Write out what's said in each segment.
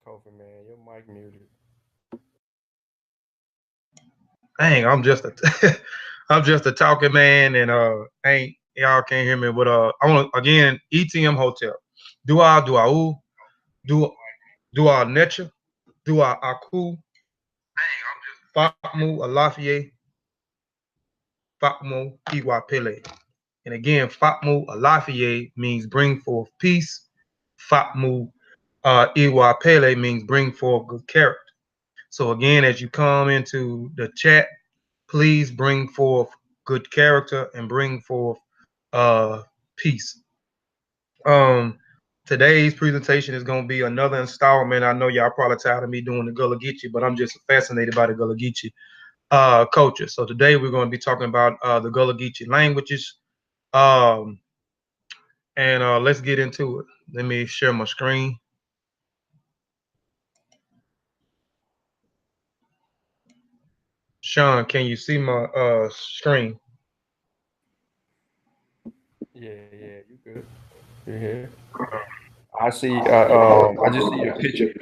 Kofi, man, your mic muted. Dang, I'm just a I'm just a talking man, and ain't y'all can't hear me. But I want again ETM Hotel. Dua Dua Necha, Dua Aku, Fakmu Alafie, Fakmu Iwapele. And again, Fakmu Alafie means bring forth peace. Fakmu Iwapele means bring forth good character. So again, as you come into the chat, please bring forth good character and bring forth peace. Today's presentation is going to be another installment. I know y'all probably tired of me doing the Gullah Geechee, but I'm just fascinated by the Gullah Geechee culture. So today we're going to be talking about the Gullah Geechee languages. And let's get into it. Let me share my screen. Sean, can you see my screen? Yeah, you good. You're here. I see. I just see your picture.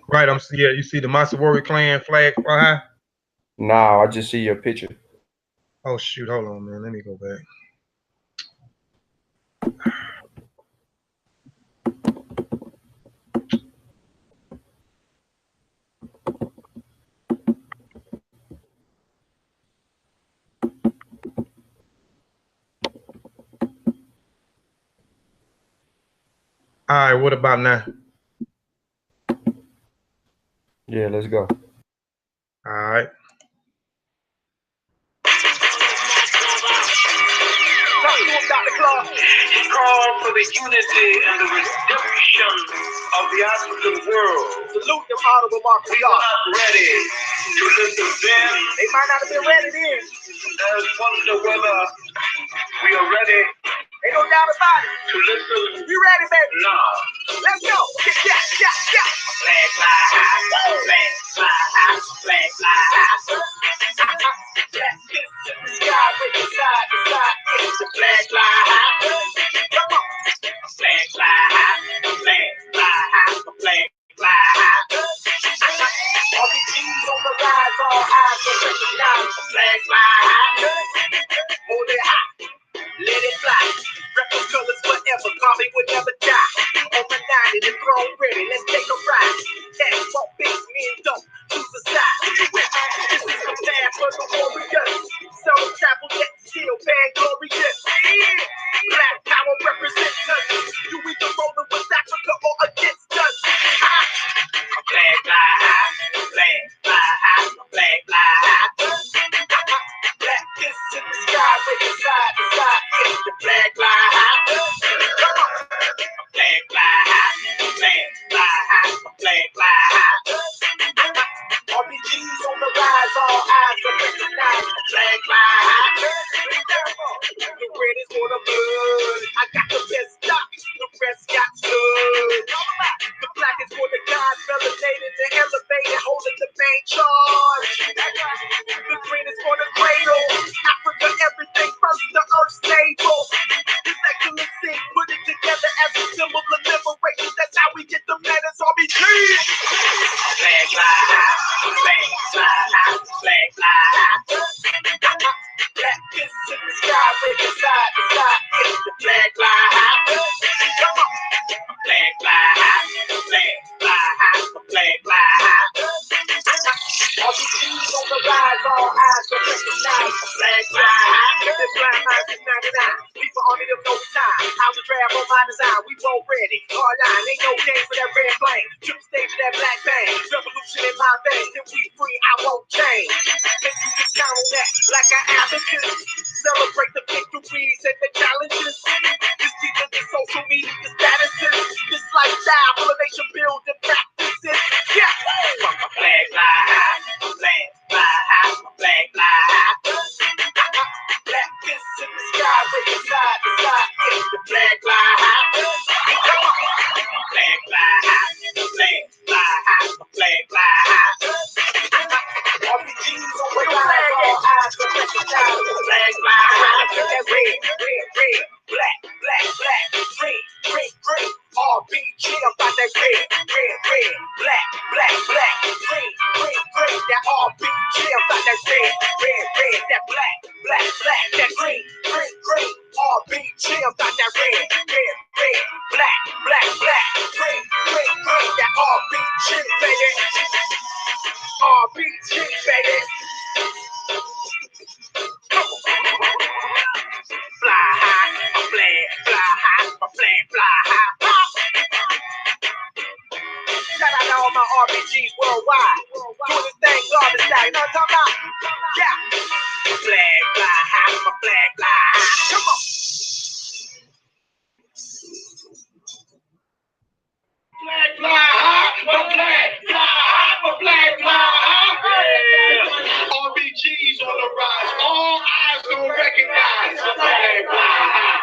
Right, yeah. You see the Masawari clan flag behind? Nah, I just see your picture. Oh shoot! Hold on, man. Let me go back. All right, what about now? Yeah, let's go. All right. He called for the unity and the redemption of the African world. Salute them, honorable Mark. We are not ready to listen then. They might not have been ready then. There's wonder whether we are ready. Ain't no doubt about it. To listen. We ready, baby. Now. Let's go. Yeah. Flag fly high. Flag fly high. Flag fly high. Let's get to the sky with the side to side. It's the flag fly high. Come on. Flag fly high. Flag fly high. Flag fly high. All the G's on the rise, all eyes are recognize the flag fly high. Hold it high. Let it fly. Record colors forever. Mommy would never die. On the 90, the throne ready. Let's take a ride. Cats walk big men don't choose a side. This is the path for the warriors. Some travel yet still vainglorious. Yeah. Black power represents us. You either rolling with Africa or against us. Flag fly high. Flag fly high. Flag fly high. Black kiss in the sky, waving side to side. It's the flag fly high. Come on. Flag fly high. Flag fly high. Flag fly high. RPGs on the rise, all eyes are recognize the flag fly high. The red is for the blood. I got the best stop. The rest got stood. The black is for the gods, melanated and elevated, holding the main charge. The green is for the cradle. Africa, everything first, the earth's navel. This excellency, put it together as a symbol of liberation. That's how we get the letters RBG. Flag fly high, flag fly high, flag fly high. Black kiss in the sky, waving side to side. It's the flag fly high. Come on. Flag fly high, flag fly high, flag fly high. All the G's on the rise, all eyes are recognized. Flag fly high. This flag high is 99. People on it of no time. I was drab on my design. We roll ready. Hard line. Ain't no game for that red flame. Trip stage for that black bang. Revolution in my veins. Till we free, I won't change. And you can count on that like an abacus. Celebrate the victories and the challenges. This deeper than social media statuses. This lifestyle, elevation building practices. Yeah. Flag fly high. Flag fly high. Flag fly high. Black kiss in the sky, waving side to side. It's the flag fly high. Come on. Flag fly high. Flag fly high. Flag fly high. RPGs on the rise, all eyes are recognized. The flag fly high. That red, black, green. RPG about that red, worldwide. Doing this thing garbage style. You know what I'm talking about? Yeah. Flag fly high, my flag fly high. Come on. Flag fly high, my flag fly high, my flag fly high. RBG's on the rise. All eyes gonna recognize my flag fly high.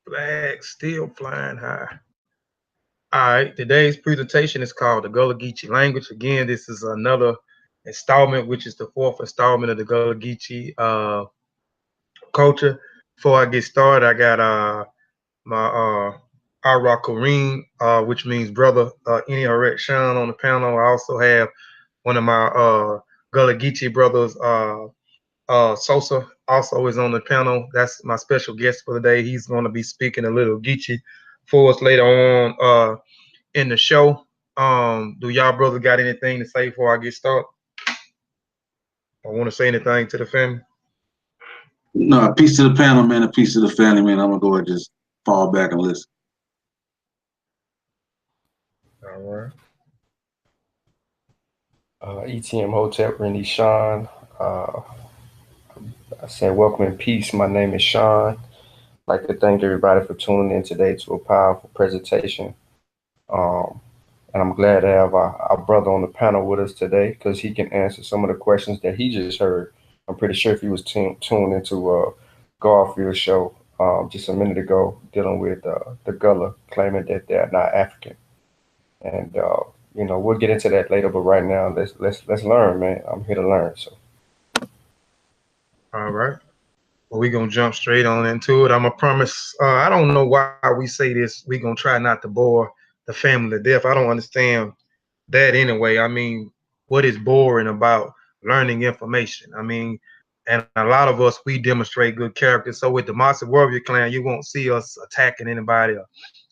Flag still flying high. All right, today's presentation is called the Gullah Geechee language. Again, this is another installment, which is the fourth installment of the Gullah Geechee culture. Before I get started, I got my Ara Kareem, which means brother, Ini Haret Sean on the panel. I also have one of my Gullah Geechee brothers, Sosa, also is on the panel. That's my special guest for the day. He's going to be speaking a little Geechee for us later on in the show. Do y'all brothers got anything to say before I get started? I want to say anything to the family? No, peace to the panel, man, and peace to the family, man. I'm gonna go ahead and just fall back and listen. All right. ETM Hotep, Randy Sean. I said, welcome in peace. My name is Sean. I'd like to thank everybody for tuning in today to a powerful presentation. And I'm glad to have our brother on the panel with us today because he can answer some of the questions that he just heard. I'm pretty sure if he was tuned into Garfield's show just a minute ago, dealing with the Gullah, claiming that they're not African. And you know, we'll get into that later. But right now, let's learn, man. I'm here to learn. So. All right. Well, we're going to jump straight on into it. I'm going to promise, I don't know why we say this. We're going to try not to bore the family to death. I don't understand that anyway. I mean, what is boring about learning information? I mean, and a lot of us, we demonstrate good character. So with the Master Warrior clan, you won't see us attacking anybody or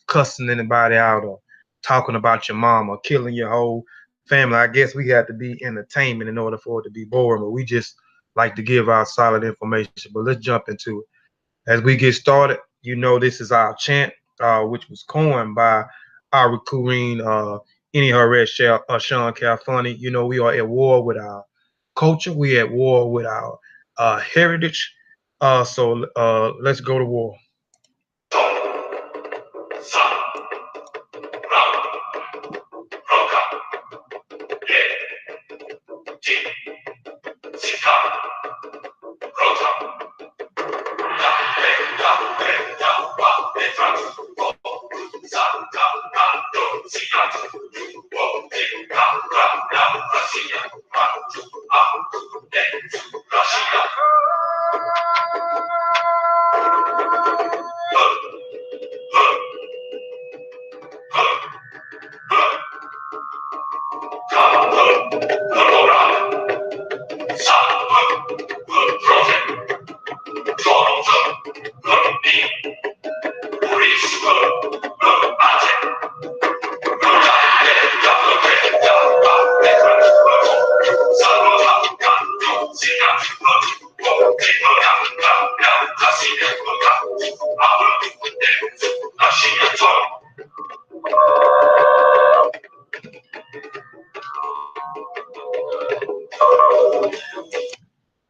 cussing anybody out or talking about your mom or killing your whole family. I guess we have to be entertainment in order for it to be boring, but we just like to give out solid information. But let's jump into it. As we get started, you know this is our chant, which was coined by our Kareem, Ini Haret Sean Calfunny. You know, we are at war with our culture. We at war with our heritage. So let's go to war.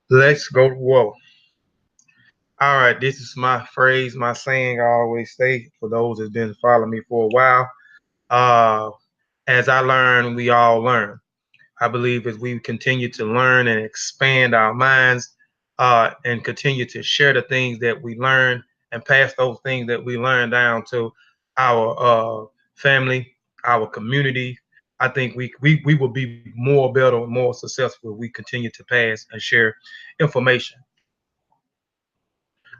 Let's go to war. All right, this is my phrase, my saying I always say for those that's been following me for a while. As I learn, we all learn. I believe as we continue to learn and expand our minds and continue to share the things that we learn and pass those things that we learn down to our family, our community, I think we will be more better and more successful if we continue to pass and share information.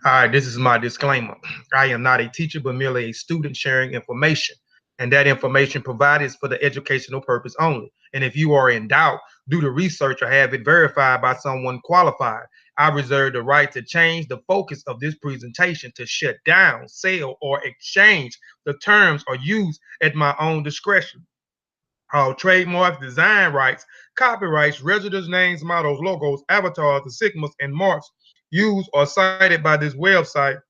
All right, this is my disclaimer. I am not a teacher, but merely a student sharing information. And that information provided is for the educational purpose only. And if you are in doubt, do the research or have it verified by someone qualified. I reserve the right to change the focus of this presentation to shut down, sell, or exchange the terms or use at my own discretion. All trademarks, design rights, copyrights, residents' names, mottos, logos, avatars, insignias, and marks used or cited by this website,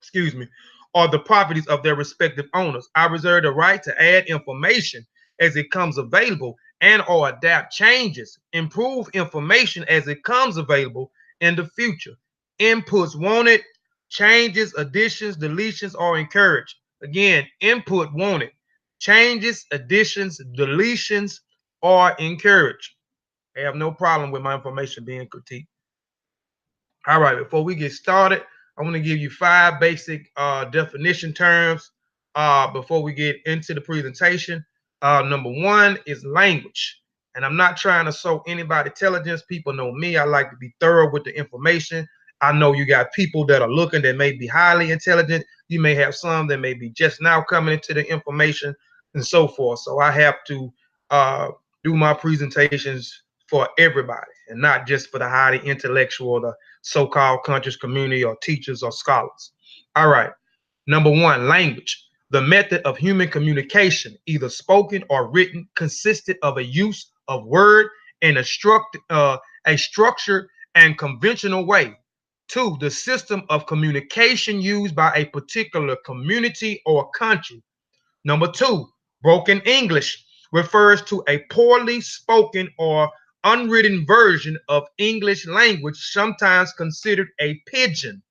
excuse me, are the properties of their respective owners. I reserve the right to add information as it comes available and or adapt changes, improve information as it comes available in the future. Inputs wanted, changes, additions, deletions are encouraged. Again, input wanted. Changes, additions, deletions are encouraged. I have no problem with my information being critiqued. All right, before we get started, I want to give you 5 basic definition terms before we get into the presentation. Number 1 is language. And I'm not trying to show anybody intelligence. People know me. I like to be thorough with the information. I know you got people that are looking that may be highly intelligent. You may have some that may be just now coming into the information and so forth. So I have to do my presentations for everybody and not just for the highly intellectual, the so-called conscious community or teachers or scholars. All right. Number 1, language. The method of human communication, either spoken or written, consisted of a use of word in a structured and conventional way. 2, the system of communication used by a particular community or country. Number 2, broken English refers to a poorly spoken or unwritten version of English language, sometimes considered a pidgin.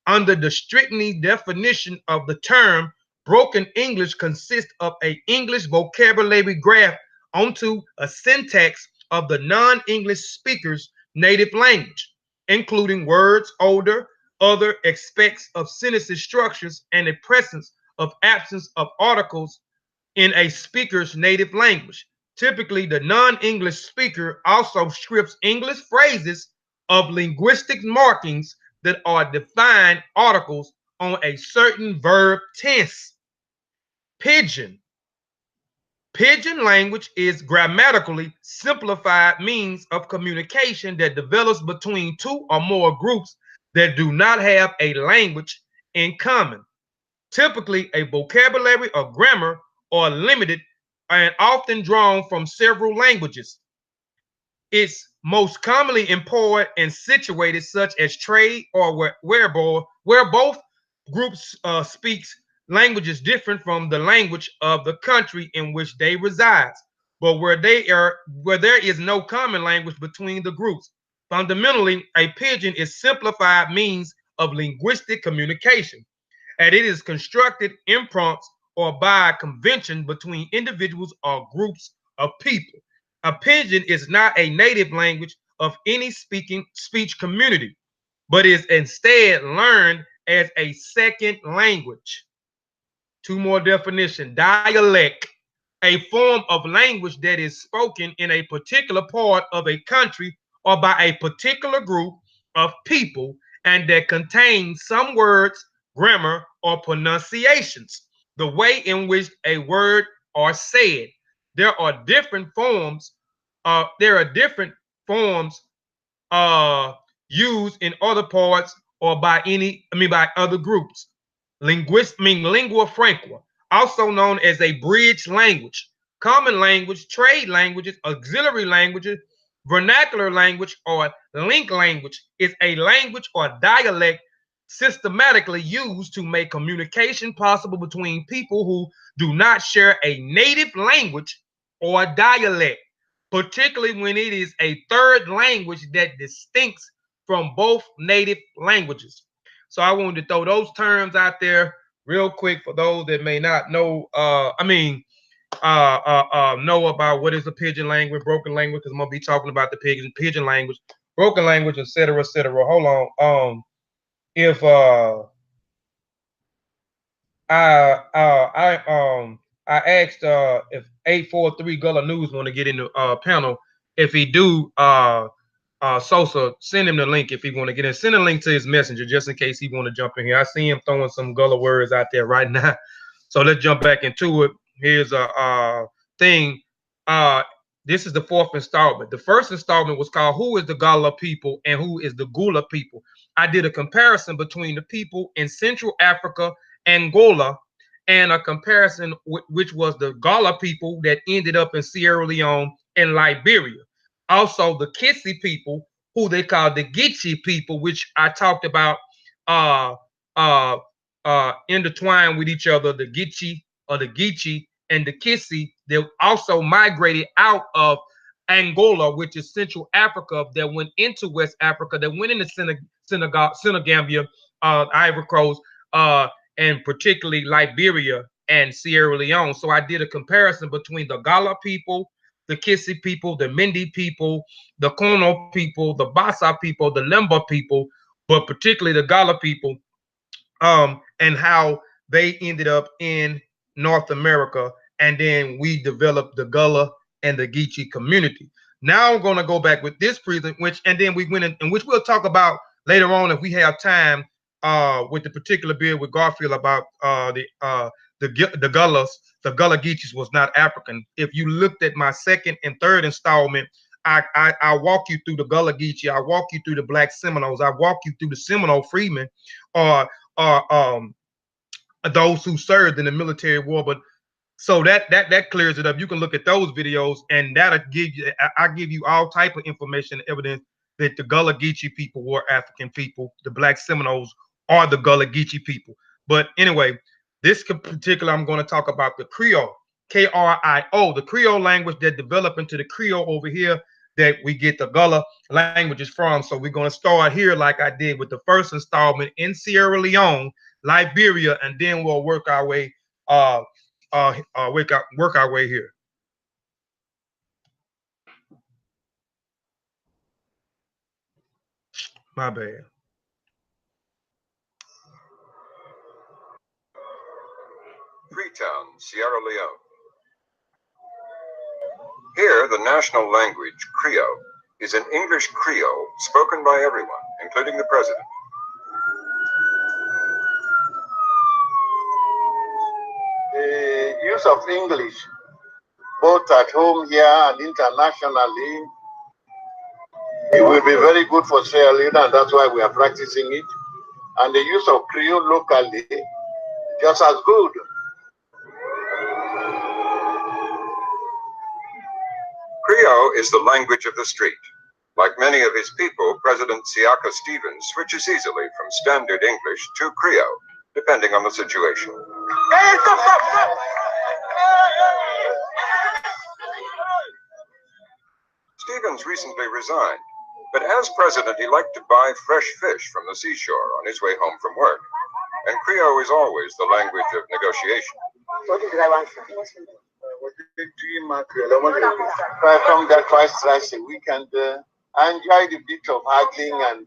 Under the strictly definition of the term, broken English consists of an English vocabulary graph onto a syntax of the non-English speaker's native language, including words, older, other aspects of sentences structures, and the presence of absence of articles in a speaker's native language. Typically, the non-English speaker also scripts English phrases of linguistic markings that are defined articles on a certain verb tense. Pidgin. Pidgin language is grammatically simplified means of communication that develops between 2 or more groups that do not have a language in common. Typically, a vocabulary or grammar are limited and often drawn from several languages. It's most commonly employed in situated such as trade or where both groups speaks languages different from the language of the country in which they reside, but where there is no common language between the groups. Fundamentally, a pidgin is simplified means of linguistic communication, and it is constructed impromptu or by convention between individuals or groups of people. A pidgin is not a native language of any speech community, but is instead learned as a second language. 2 more definitions. Dialect, a form of language that is spoken in a particular part of a country or by a particular group of people and that contains some words, grammar, or pronunciations, the way in which a word are said. There are different forms. There are different forms used in other parts or by other groups. Lingua franca, also known as a bridge language, common language, trade languages, auxiliary languages, vernacular language, or link language is a language or dialect systematically used to make communication possible between people who do not share a native language or dialect, particularly when it is a third language that distincts from both native languages. So I wanted to throw those terms out there real quick for those that may not know. Know about what is the pidgin language, broken language, because I'm gonna be talking about the pidgin language, broken language, etc., etc. Hold on. If I asked if 843 Gullah News want to get in the panel. If he do, Sosa, send him the link if he want to get in. Send a link to his messenger just in case he want to jump in here. I see him throwing some Gullah words out there right now. So let's jump back into it. Here's a thing. This is the 4th installment. The first installment was called "Who is the Gullah People and Who is the Gullah People?" I did a comparison between the people in Central Africa, Angola, and a comparison which was the Gullah people that ended up in Sierra Leone and Liberia. Also, the Kissy people, who they call the Geechee people, which I talked about, intertwined with each other, the Geechee or the Geechee and the Kissy. They also migrated out of Angola, which is Central Africa, that went into West Africa, that went into Senegambia, Ivory Coast, and particularly Liberia and Sierra Leone. So I did a comparison between the Gullah people, the Kissy people, the Mindi people, the Kono people, the Bassa people, the Lemba people, but particularly the Gullah people, and how they ended up in North America. And then we developed the Gullah and the Geechee community. Now I'm going to go back with this presentation, and then we went in which we'll talk about later on if we have time, with the particular bill with Garfield about the Gullahs. The Gullah Geechees was not African. If you looked at my 2nd and 3rd installment, I walk you through the Gullah Geechee. I walk you through the Black Seminoles. I walk you through the Seminole freedmen, or those who served in the military war. But so that clears it up. You can look at those videos, and that'll give you. I give you all type of information and evidence that the Gullah Geechee people were African people. The Black Seminoles are the Gullah Geechee people. But anyway, this particular, I'm going to talk about the Creole, K-R-I-O, the Creole language that developed into the Creole over here that we get the Gullah languages from. So we're going to start here like I did with the first installment in Sierra Leone, Liberia, and then we'll work our way work our way here. My bad. Freetown, Sierra Leone. Here, the national language, Krio, is an English Creole spoken by everyone, including the president. The use of English, both at home here and internationally, it will be very good for Sierra Leone, and that's why we are practicing it. And the use of Creole locally, just as good. Creole is the language of the street. Like many of his people, President Siaka Stevens switches easily from standard English to Creole, depending on the situation. Hey, stop. Stevens recently resigned, but as president, he liked to buy fresh fish from the seashore on his way home from work. And Creole is always the language of negotiation. I come there twice a week, and I enjoy the bit of haggling and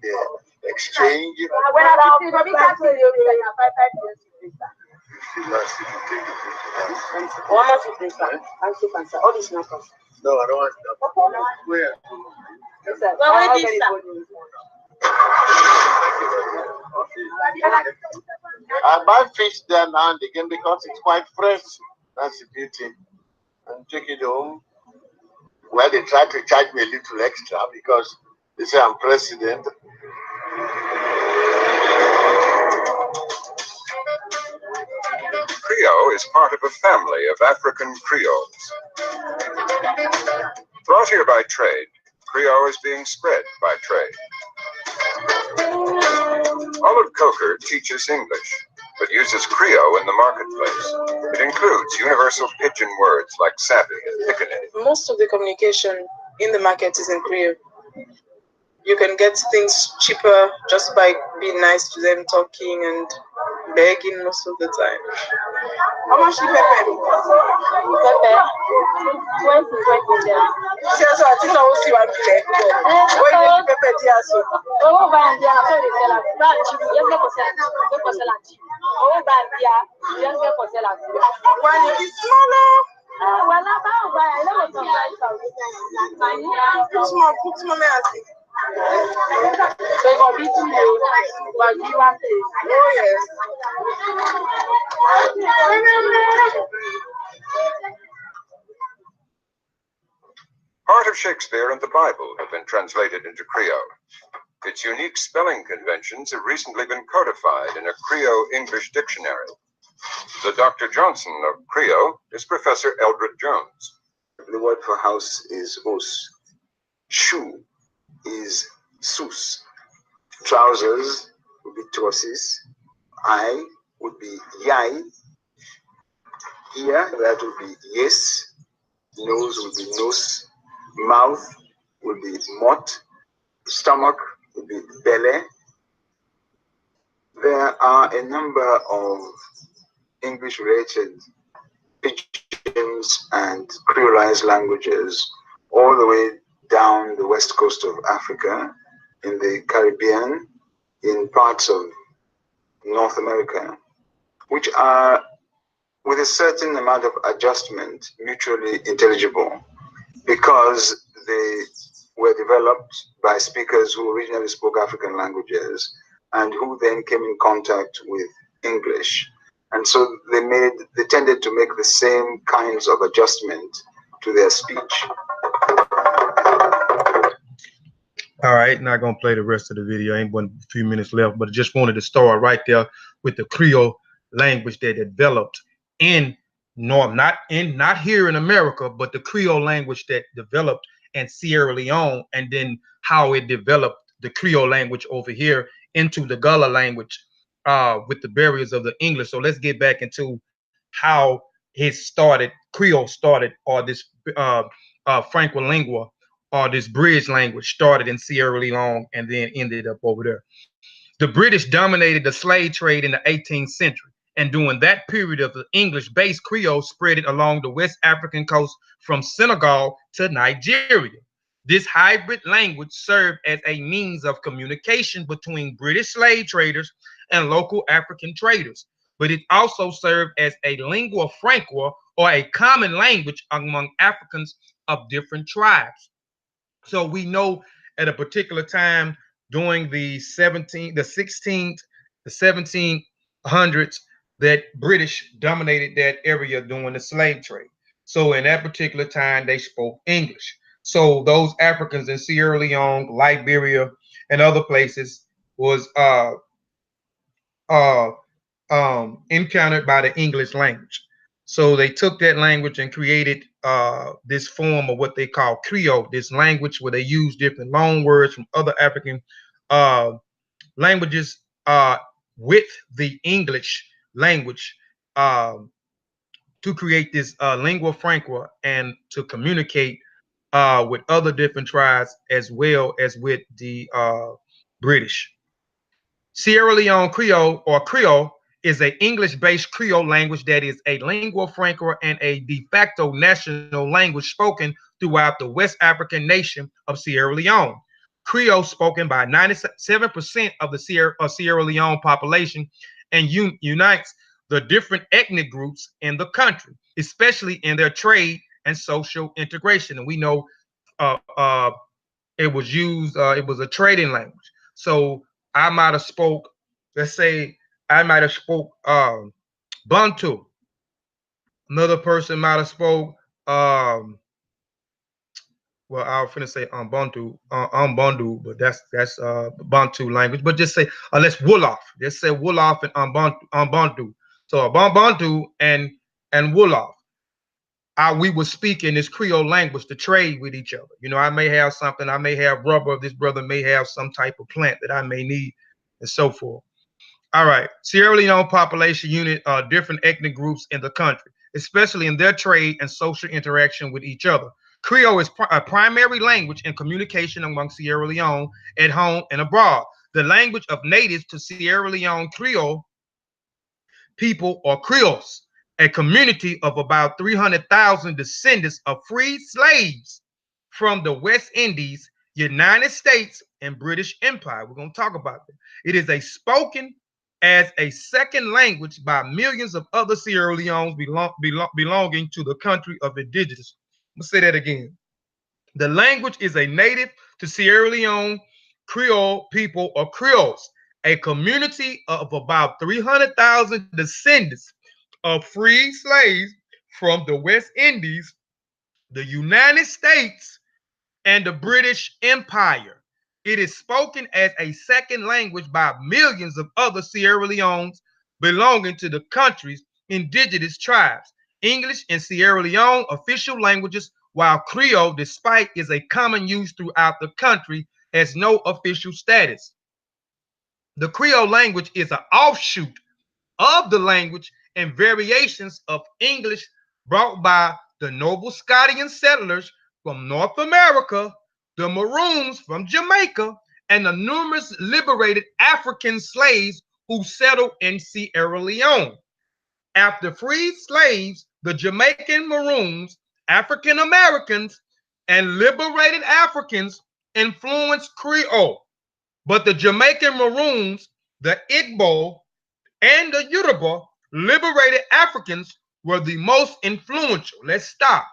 exchange. No, I don't want that. Where? I buy fish there now and again because it's quite fresh. That's the beauty. And take it home. Well, they try to charge me a little extra because they say I'm president. Krio is part of a family of African Creoles. Brought here by trade, Krio is being spread by trade. Olive Coker teaches English, but uses Krio in the marketplace. It includes universal pidgin words like savvy and pickaninny. Most of the communication in the market is in Creole. You can get things cheaper just by being nice to them, talking and begging most of the time. How much do you pay? Pepper? 20. So I think I will see one play. What do you pepper there? So oh, bandia, so they sell it. But just go for sell it. Oh, bandia, just go for sell it. One is smaller. Part of Shakespeare and the Bible have been translated into Creole. Its unique spelling conventions have recently been codified in a Creole English dictionary. The Dr. Johnson of Creole is Professor Eldred Jones. The word for house is us. Shoe is sus. Trousers would be torsis. Eye would be yai. Ear, that would be yes. Nose would be nos. Mouth would be mot. Stomach would be belly. There are a number of English-related pidgins and creolized languages all the way down the west coast of Africa, in the Caribbean, in parts of North America, which are, with a certain amount of adjustment, mutually intelligible, because they were developed by speakers who originally spoke African languages and who then came in contact with English. And so they tended to make the same kinds of adjustment to their speech. All right, not gonna play the rest of the video. Ain't but a few minutes left, but I just wanted to start right there with the Creole language that developed in not here in America, but the Creole language that developed in Sierra Leone, and then how it developed the Creole language over here into the Gullah language with the barriers of the English. So let's get back into how it started, Creole started, or this Franco-lingua, or this bridge language started in Sierra Leone and then ended up over there. The British dominated the slave trade in the 18th century, and during that period of the English-based Creole spread it along the West African coast from Senegal to Nigeria. This hybrid language served as a means of communication between British slave traders and local African traders, but it also served as a lingua franca, or a common language among Africans of different tribes. So we know at a particular time during the 16th, the 1700s, that British dominated that area during the slave trade. So in that particular time, they spoke English. So those Africans in Sierra Leone, Liberia, and other places was encountered by the English language. So they took that language and created this form of what they call Creole, this language where they use different loan words from other African languages with the English language to create this lingua franca and to communicate with other different tribes as well as with the British. Sierra Leone Creole, or Creole, is an English-based Creole language that is a lingua franca and a de facto national language spoken throughout the West African nation of Sierra Leone. Creole spoken by 97% of the Sierra Leone population and unites the different ethnic groups in the country, especially in their trade and social integration. And we know it was used, it was a trading language. So I might have spoke, let's say I might have spoke Bantu. Another person might have spoke well, I was finna say Bantu, but that's Bantu language. But just say let's Wolof. Just say Wolof and Bantu. So Bantu and Wolof. We were speaking this Creole language to trade with each other. You know, I may have something, I may have rubber, this brother may have some type of plant that I may need, and so forth. All right, Sierra Leone population unit different ethnic groups in the country, especially in their trade and social interaction with each other. Creole is a primary language in communication among Sierra Leone at home and abroad. The language of natives to Sierra Leone Creole people, or Creoles, a community of about 300,000 descendants of freed slaves from the West Indies, United States, and British Empire. We're going to talk about that. It is a spoken as a second language by millions of other Sierra Leones belonging to the country of indigenous. I'm gonna say that again. The language is a native to Sierra Leone Creole people or Creoles, a community of about 300,000 descendants of free slaves from the West Indies, the United States, and the British Empire. It is spoken as a second language by millions of other Sierra Leones belonging to the country's indigenous tribes. English and Sierra Leone official languages, while Creole, despite is a common use throughout the country, has no official status. The Creole language is an offshoot of the language and variations of English brought by the noble Scotian settlers from North America, the Maroons from Jamaica, and the numerous liberated African slaves who settled in Sierra Leone. After freed slaves, the Jamaican Maroons, African Americans, and liberated Africans influenced Creole. But the Jamaican Maroons, the Igbo, and the Yoruba liberated Africans were the most influential. Let's stop.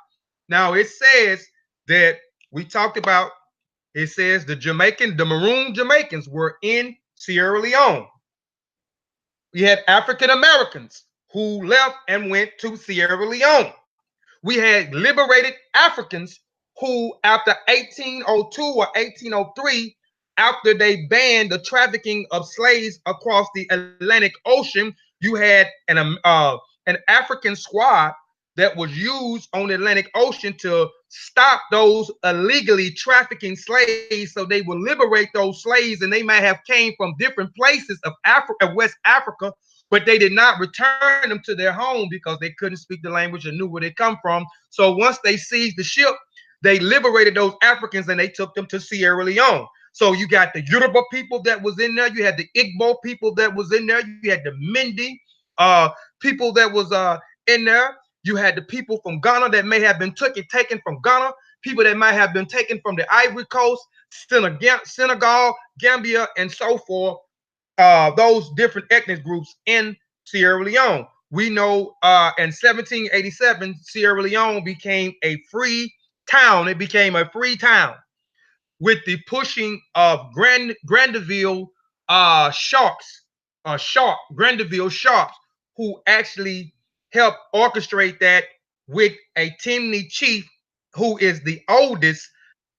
Now it says that we talked about, it says the Maroon Jamaicans were in Sierra Leone. We had African Americans who left and went to Sierra Leone. We had liberated Africans who, after 1802 or 1803, after they banned the trafficking of slaves across the Atlantic Ocean, you had an African squad that was used on the Atlantic Ocean to stop those illegally trafficking slaves, so they would liberate those slaves, and they might have came from different places of Africa, West Africa, but they did not return them to their home because they couldn't speak the language and knew where they come from. So once they seized the ship, they liberated those Africans and they took them to Sierra Leone. So you got the Yoruba people that was in there, you had the Igbo people that was in there, you had the Mindi people that was in there, you had the people from Ghana that may have been taken from Ghana, people that might have been taken from the Ivory Coast, Senegal, Gambia, and so forth. Those different ethnic groups in Sierra Leone. We know in 1787, Sierra Leone became a free town. It became a free town with the pushing of Grandeville Sharks, Grandeville Sharks, who actually helped orchestrate that with a Timney chief who is the oldest,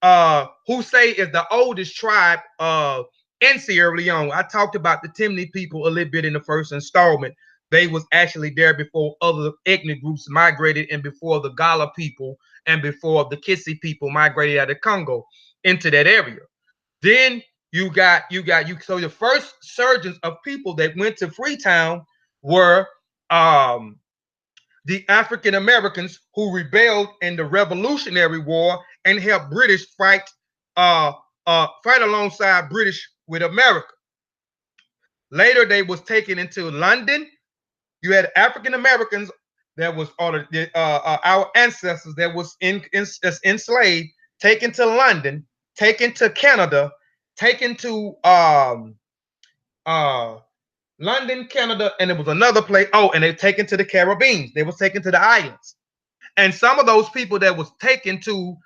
who say is the oldest tribe in Sierra Leone. I talked about the Timney people a little bit in the first installment. They was actually there before other ethnic groups migrated, and before the Gullah people and before the Kitsy people migrated out of Congo into that area. Then you so the first surgeons of people that went to Freetown were the African Americans who rebelled in the Revolutionary War and helped British fight alongside British with America. Later, they was taken into London. You had African Americans that was our ancestors that was enslaved, taken to London, taken to Canada, taken to London, Canada, and it was another place. Oh, and they taken to the Caribbean. They was taken to the islands. And some of those people that was taken to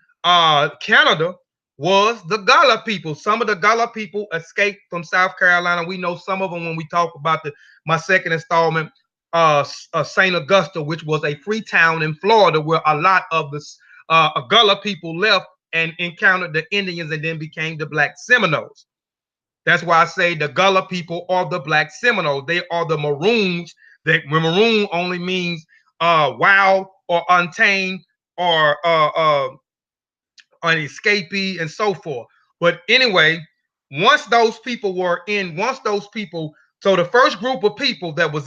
Canada was the Gullah people. Some of the Gullah people escaped from South Carolina. We know some of them when we talk about my second installment, St. Augusta, which was a free town in Florida where a lot of the Gullah people left and encountered the Indians and then became the Black Seminoles. That's why I say the Gullah people are the Black Seminoles. They are the Maroons. That Maroon only means wild or untamed or an escapee and so forth. But anyway, once those people, so the first group of people that was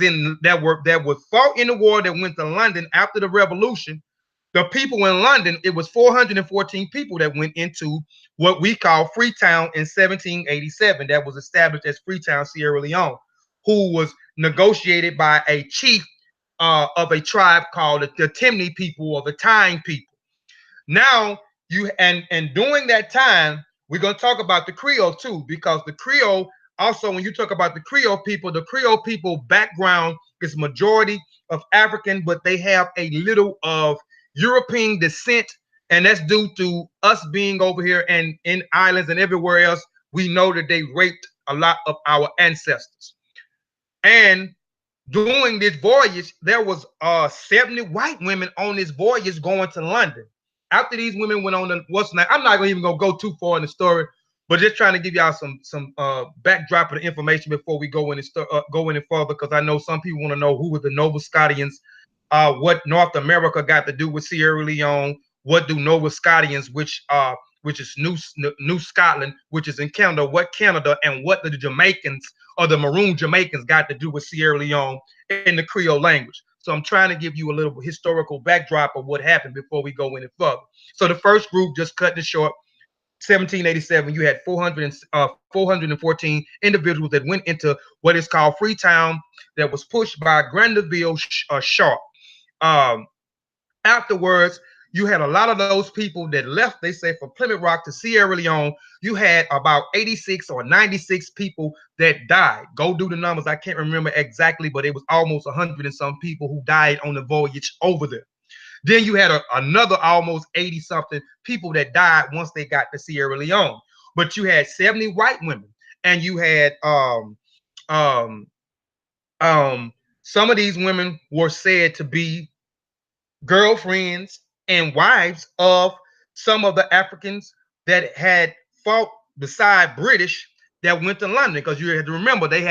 fought in the war that went to London after the revolution, the people in London, it was 414 people that went into what we call Freetown in 1787. That was established as Freetown, Sierra Leone, who was negotiated by a chief of a tribe called the Timney people or the Tyne people. Now, and during that time, we're going to talk about the Creole too, because the Creole also, when you talk about the Creole people background is majority of African, but they have a little of European descent, and that's due to us being over here and in islands and everywhere else. We know that they raped a lot of our ancestors. And during this voyage, there was 70 white women on this voyage going to London. After these women went on the I'm not even gonna go too far in the story, but just trying to give y'all some backdrop of the information before we go any further, because I know some people want to know who were the Nova Scotians, what North America got to do with Sierra Leone, what do Nova Scotians, which is New Scotland, which is in Canada, what Canada and what the Jamaicans or the Maroon Jamaicans got to do with Sierra Leone in the Creole language. So I'm trying to give you a little historical backdrop of what happened before we go any further. So the first group, just cutting it short, 1787, you had 414 individuals that went into what is called Freetown, that was pushed by Grenville Sharp. Afterwards, you had a lot of those people that left, they say, from Plymouth Rock to Sierra Leone. You had about 86 or 96 people that died. Go do the numbers. I can't remember exactly, but it was almost 100 and some people who died on the voyage over there. Then you had another almost 80 something people that died once they got to Sierra Leone. But you had 70 white women, and you had some of these women were said to be girlfriends and wives of some of the Africans that had fought beside British that went to London, because you had to remember they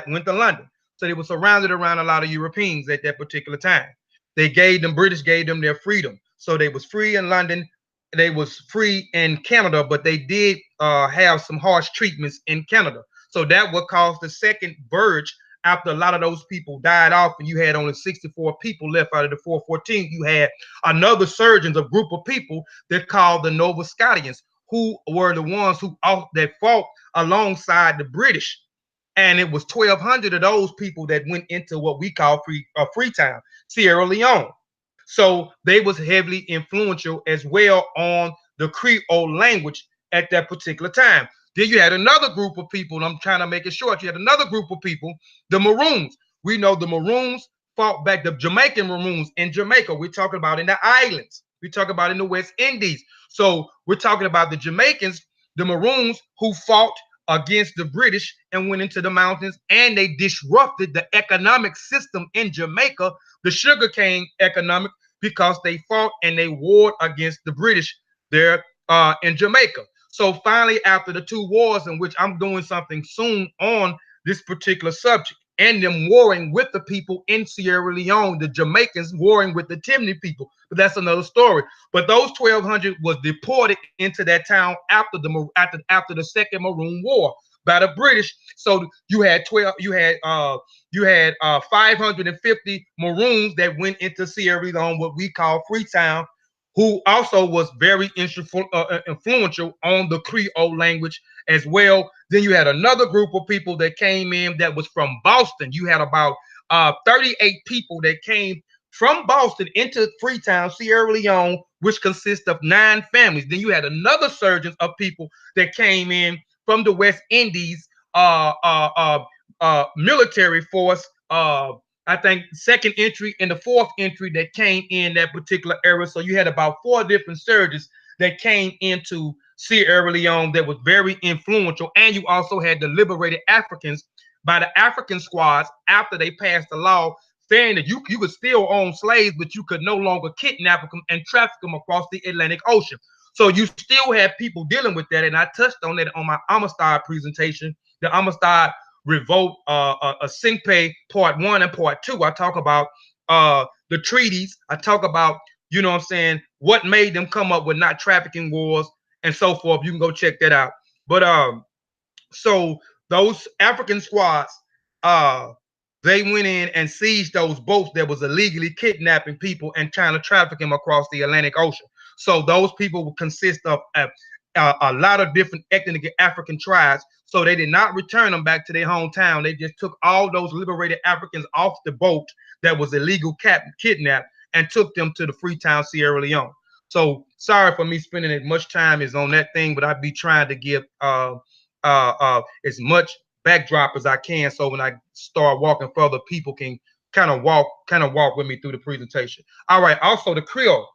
went to London. So they were surrounded around a lot of Europeans at that particular time. British gave them their freedom. So they was free in London, they was free in Canada, but they did have some harsh treatments in Canada. So that would cause the second verge. After a lot of those people died off and you had only 64 people left out of the 414, you had another surgeons, a group of people that called the Nova Scotians, who were the ones that fought alongside the British. And it was 1,200 of those people that went into what we call Freetown, Sierra Leone. So they was heavily influential as well on the Creole language at that particular time. Then you had another group of people, and I'm trying to make it short. You had another group of people, the Maroons. We know the Maroons fought back, the Jamaican Maroons in Jamaica. We're talking about in the islands. We talk about in the West Indies. So we're talking about the Jamaicans, the Maroons, who fought against the British and went into the mountains, and they disrupted the economic system in Jamaica, the sugarcane economic, because they fought and they warred against the British there in Jamaica. So finally, after the two wars, in which I'm doing something soon on this particular subject, and them warring with the people in Sierra Leone, the Jamaicans warring with the Timney people, but that's another story. But those 1,200 was deported into that town after the Second Maroon War by the British. So you had 550 Maroons that went into Sierra Leone, what we call Freetown, who also was very influential on the Creole language as well. Then you had another group of people that came in that was from Boston. You had about 38 people that came from Boston into Freetown, Sierra Leone, which consists of 9 families. Then you had another surge of people that came in from the West Indies military force, I think second entry and the fourth entry that came in that particular era. So you had about 4 different surges that came into Sierra Leone that was very influential. And you also had the liberated Africans by the African squads after they passed the law saying that you could still own slaves, but you could no longer kidnap them and traffic them across the Atlantic Ocean. So you still have people dealing with that. And I touched on that on my Amistad presentation, the Amistad Revolt, a Syncope Part 1 and Part 2. I talk about the treaties. I talk about, you know what I'm saying, what made them come up with not trafficking wars and so forth. You can go check that out. But so those African squads, they went in and seized those boats that was illegally kidnapping people and trying to traffic them across the Atlantic Ocean. So those people would consist of a lot of different ethnic African tribes. So they did not return them back to their hometown. They just took all those liberated Africans off the boat that was illegal kidnapped and took them to the Freetown, Sierra Leone. So sorry for me spending as much time as on that thing, but I'd be trying to give as much backdrop as I can, so when I start walking further, people can kind of walk with me through the presentation. All right. Also, the Creole.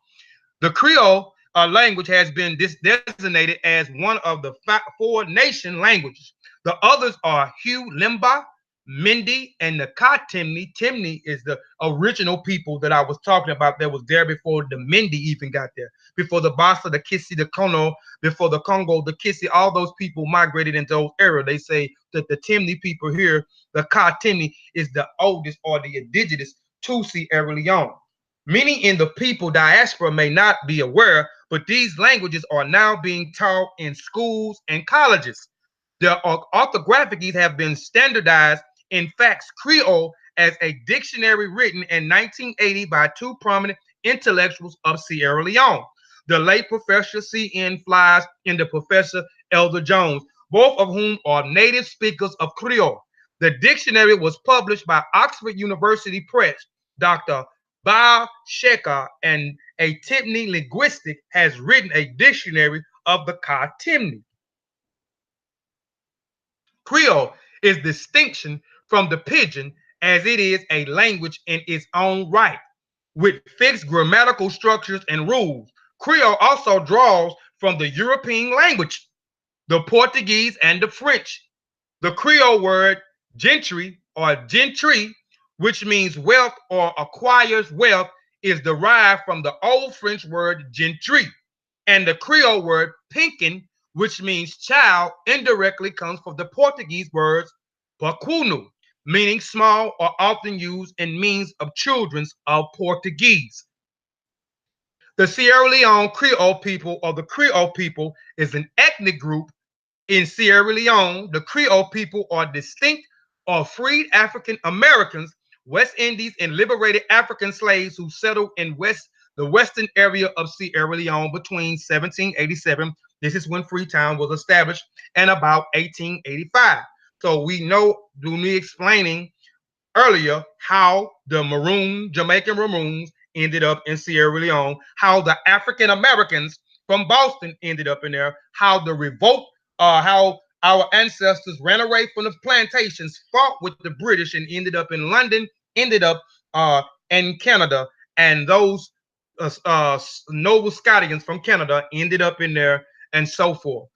The Creole language has been designated as one of the 4 nation languages. The others are Hugh Limba, Mindi, and the Ka-Timni. Timni is the original people that I was talking about that was there before the Mindi even got there. Before the Bassa, the Kissi, the Kono, before the Congo, the Kissi, all those people migrated into those areas. They say that the Timni people here, the Ka-Timni, is the oldest or the indigenous to Sierra Leone. Many in the people diaspora may not be aware, but these languages are now being taught in schools and colleges. The orthographies have been standardized. In fact, Creole as a dictionary written in 1980 by 2 prominent intellectuals of Sierra Leone, the late Professor C.N. Flies and the Professor Elder Jones, both of whom are native speakers of Creole. The dictionary was published by Oxford University Press. Dr. Bob Shekhar and a Timni linguistic has written a dictionary of the Ka-Timni. Creole is distinction from the pidgin as it is a language in its own right, with fixed grammatical structures and rules. Creole also draws from the European language, the Portuguese and the French. The Creole word gentry or gentry, which means wealth or acquires wealth, is derived from the old French word gentry. And the Creole word pinkin, which means child, indirectly comes from the Portuguese words pequeno, meaning small or often used in means of children's of Portuguese. The Sierra Leone Creole people or the Creole people is an ethnic group in Sierra Leone. The Creole people are distinct or freed African Americans, West Indies, and liberated African slaves who settled in the western area of Sierra Leone between 1787, this is when Freetown was established, and about 1885. So we know, through me explaining earlier, how the Jamaican Maroons ended up in Sierra Leone, how the African Americans from Boston ended up in there, how the revolt, how our ancestors ran away from the plantations, fought with the British, and ended up in London, ended up in Canada, and those Nova Scotians from Canada ended up in there, and so forth.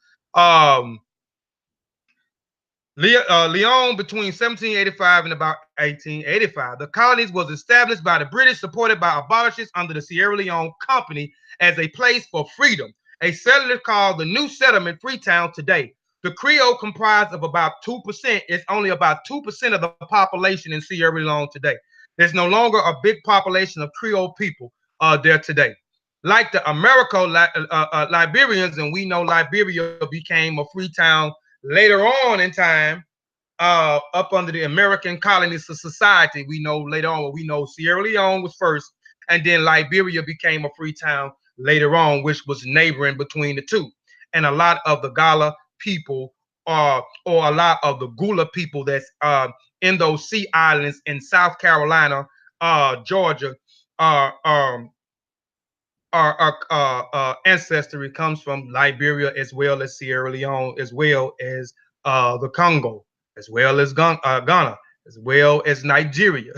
Leone between 1785 and about 1885. The colonies was established by the British, supported by abolitionists under the Sierra Leone Company as a place for freedom. A settler called the New Settlement Freetown today. The Creole comprised of about 2%. It's only about 2% of the population in Sierra Leone today. There's no longer a big population of Creole people there today. Like the Liberians, and we know Liberia became a free town later on in time, up under the American Colonies Society. We know later on, we know Sierra Leone was first, and then Liberia became a free town later on, which was neighboring between the two. And a lot of the Gullah people, or a lot of the Gullah people that's in those sea islands in South Carolina, Georgia, our ancestry comes from Liberia, as well as Sierra Leone, as well as the Congo, as well as Ghana, as well as Nigeria,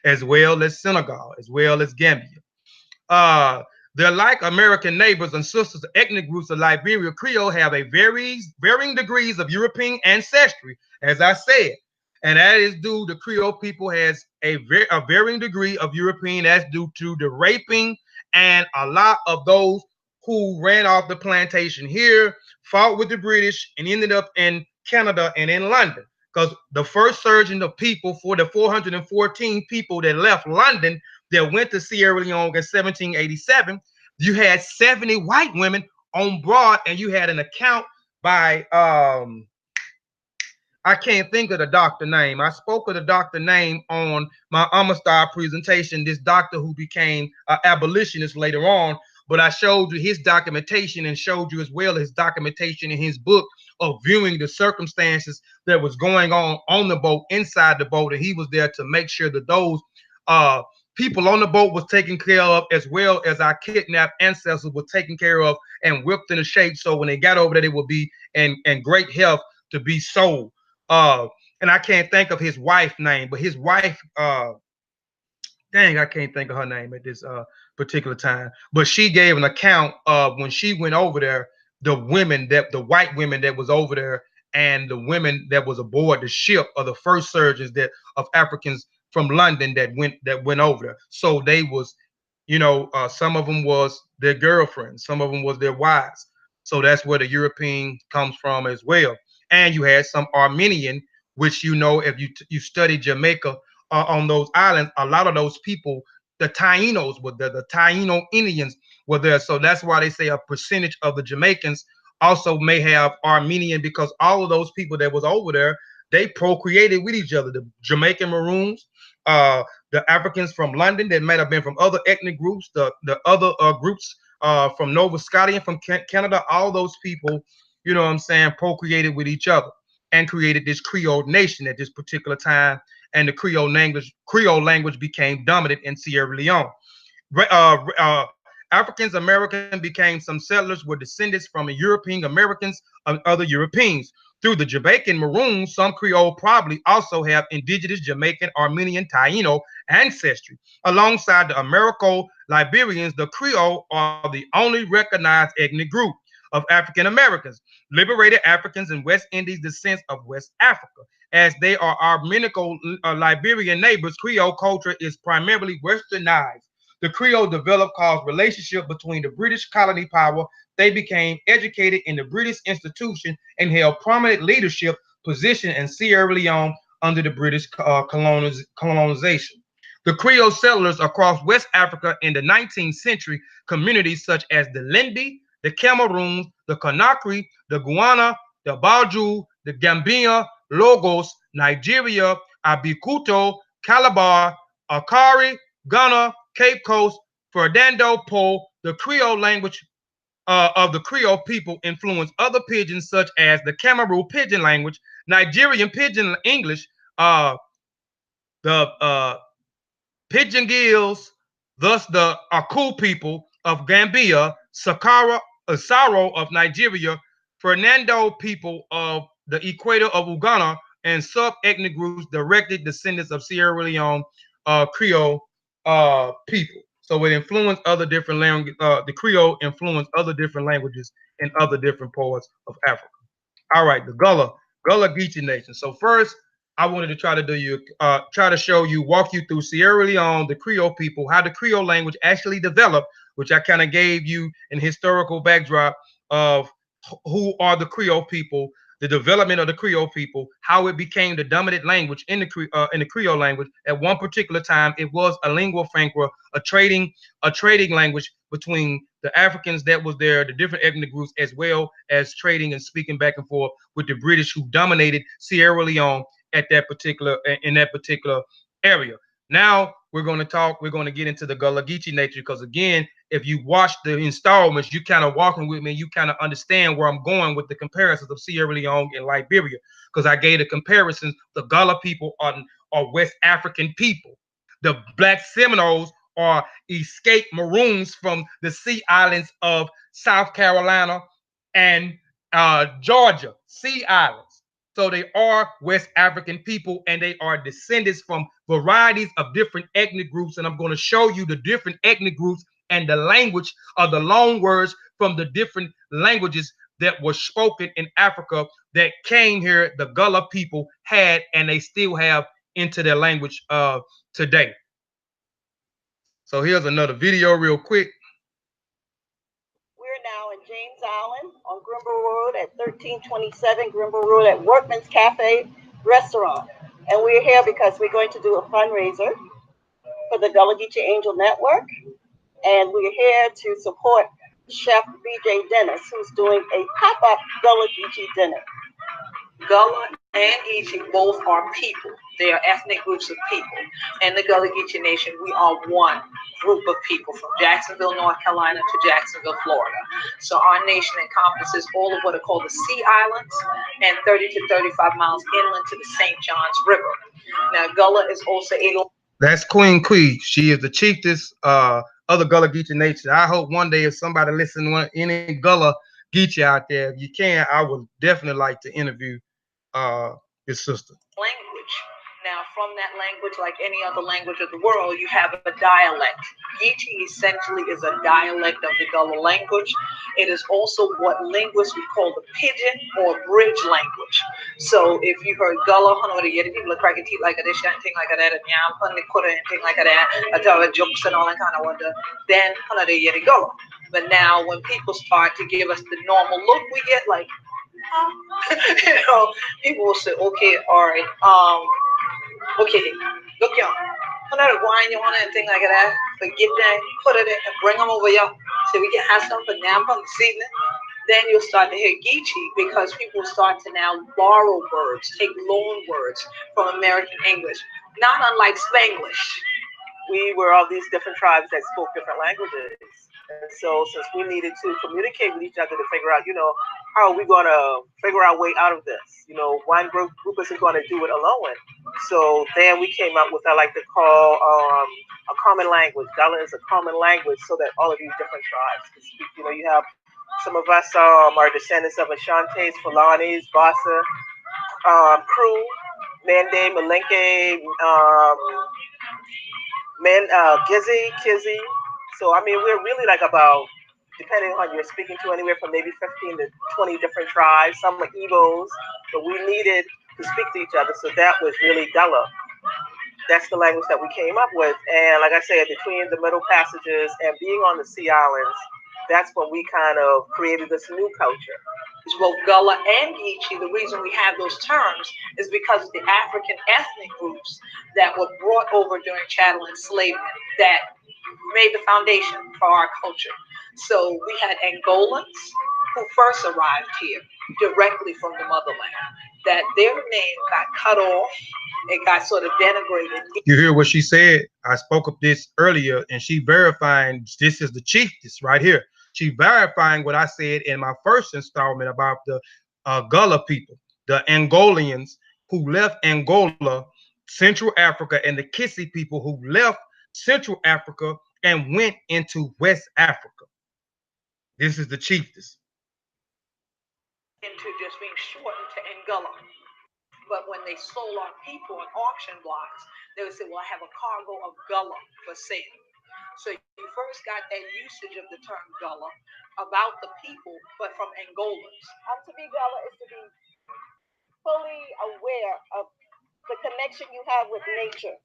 as well as Senegal, as well as Gambia. They're like American neighbors and sisters. The ethnic groups of Liberia Creole have a varying degrees of European ancestry, as I said, and that is due the Creole people has a varying degree of European. That's due to the raping, and a lot of those who ran off the plantation here, fought with the British, and ended up in Canada and in London. Because the first surgeon of people for the 414 people that left London that went to Sierra Leone in 1787, you had 70 white women on board, and you had an account by I can't think of the doctor name. I spoke of the doctor name on my Amistad presentation, this doctor who became an abolitionist later on, but I showed you his documentation and showed you as well his documentation in his book of viewing the circumstances that was going on the boat, inside the boat, and he was there to make sure that those people on the boat was taken care of, as well as our kidnapped ancestors were taken care of and whipped into shape, so when they got over there, they would be in great health to be sold. and I can't think of his wife's name, but his wife, dang, I can't think of her name at this particular time. But she gave an account of when she went over there, the white women that was over there, and the women that was aboard the ship, or the first surgeons that of Africans from London that went over there. So they was, some of them was their girlfriends, some of them was their wives. So that's where the European comes from as well. And you had some Armenian, which if you study Jamaica, on those islands, a lot of those people, the Tainos were there, the Taino Indians were there. So that's why they say a percentage of the Jamaicans also may have Armenian, because all of those people that was over there, they procreated with each other. The Jamaican Maroons, the Africans from London that might have been from other ethnic groups, the other groups from Nova Scotia, from Canada, all those people, procreated with each other and created this Creole nation at this particular time. And the Creole language became dominant in Sierra Leone. Africans American became some settlers were descendants from European Americans and other Europeans. Through the Jamaican Maroons, some Creole probably also have indigenous Jamaican, Armenian, Taino ancestry. Alongside the Americo-Liberians, the Creole are the only recognized ethnic group of African Americans. Liberated Africans in West Indies descent of West Africa. As they are our Liberian neighbors, Creole culture is primarily westernized. The Creole developed caused relationship between the British colony power. They became educated in the British institution and held prominent leadership position in Sierra Leone under the British colonization. The Creole settlers across West Africa in the 19th century, communities such as the Lendi, the Cameroons, the Conakry, the Guyana, the Banjul, the Gambia, Lagos, Nigeria, Abeokuta, Calabar, Akari, Ghana, Cape Coast, Fernando Po. The Creole language of the Creole people influenced other pidgins such as the Cameroon Pidgin language, Nigerian Pidgin English, the Pidgin Gills, thus the Aku people of Gambia, Asaro of Nigeria, Fernando people of the equator of Uganda, and sub-ethnic groups directly descendants of Sierra Leone Creole people. So it influenced other different languages. The Creole influenced other different languages in other different parts of Africa. All right, the Gullah Geechee Nation. So first, I wanted to try to walk you through Sierra Leone, the Creole people, how the Creole language actually developed, which I kind of gave you an historical backdrop of who are the Creole people, the development of the Creole people, how it became the dominant language in the Creole language. At one particular time, it was a lingua franca, a trading language between the Africans that was there, the different ethnic groups, as well as trading and speaking back and forth with the British, who dominated Sierra Leone in that particular area. Now we're going to get into the Gullah Geechee nature, because again, if you watch the installments, you kind of walking with me, you kind of understand where I'm going with the comparisons of Sierra Leone and Liberia, because I gave the comparisons. The Gullah people are West African people. The Black Seminoles are escaped Maroons from the Sea Islands of South Carolina and Georgia, Sea Islands. So they are West African people, and they are descendants from varieties of different ethnic groups. And I'm going to show you the different ethnic groups and the language of the loan words from the different languages that were spoken in Africa that came here, the Gullah people had, and they still have into their language today. So here's another video real quick. We're now in James Island on Grimble Road at 1327 Grimble Road at Workman's Cafe Restaurant. And we're here because we're going to do a fundraiser for the Gullah Geechee Angel Network. And we're here to support Chef BJ Dennis, who's doing a pop-up Gullah Geechee dinner. Gullah and Geechee both are people. They are ethnic groups of people. In the Gullah Geechee Nation, we are one group of people from Jacksonville, North Carolina to Jacksonville, Florida. So our nation encompasses all of what are called the Sea Islands and 30 to 35 miles inland to the St. Johns River. Now, Gullah is also a... That's Queen Quee. She is the chiefess of the Gullah Geechee Nation. I hope one day if somebody listens to any Gullah Geechee out there, if you can, I would definitely like to interview his sister. Language. Now, from that language, like any other language of the world, you have a dialect. Geechee essentially is a dialect of the Gullah language. It is also what linguists would call the pidgin or bridge language. So if you heard Gullah, people are cracking teeth like this, anything like that, and anything like that, jokes and all that kind of wonder, then Gullah. But now when people start to give us the normal look, we get like, people will say, okay, all right, okay, look y'all. Put out a wine, you want anything like that? But get that, put it in, and bring them over y'all. So we can have some for now from this evening. Then you'll start to hear Geechee because people start to now borrow words, take loan words from American English, not unlike Spanglish. We were all these different tribes that spoke different languages. And so since we needed to communicate with each other to figure out, how are we going to figure our way out of this? One group isn't going to do it alone. So then we came up with, I like to call a common language. Gullah is a common language so that all of these different tribes can speak. You have some of us are descendants of Ashantis, Fulanis, Bassa, Crew, Mande, Malinke, Gizzy, Kizzy. So, we're really like about, depending on who you're speaking to, anywhere from maybe 15 to 20 different tribes. Some are Igbos, but we needed to speak to each other. So that was really Gullah. That's the language that we came up with. And like I said, between the Middle Passages and being on the Sea Islands, that's when we kind of created this new culture. It's both Gullah and Geechee. The reason we have those terms is because of the African ethnic groups that were brought over during chattel enslavement that made the foundation for our culture. So we had Angolans who first arrived here directly from the motherland, that their name got cut off, it got sort of denigrated. You hear what she said? I spoke of this earlier, and she verifying this is the chiefess right here. She verifying what I said in my first installment about the Gullah people, the Angolians who left Angola, Central Africa, and the Kissy people who left Central Africa and went into West Africa. This is the chiefess. Into just being shortened to Ngullah. But when they sold our people in auction blocks, they would say, well, I have a cargo of Gullah for sale. So you first got that usage of the term Gullah about the people, but from Angolans. To be Gullah is to be fully aware of the connection you have with nature.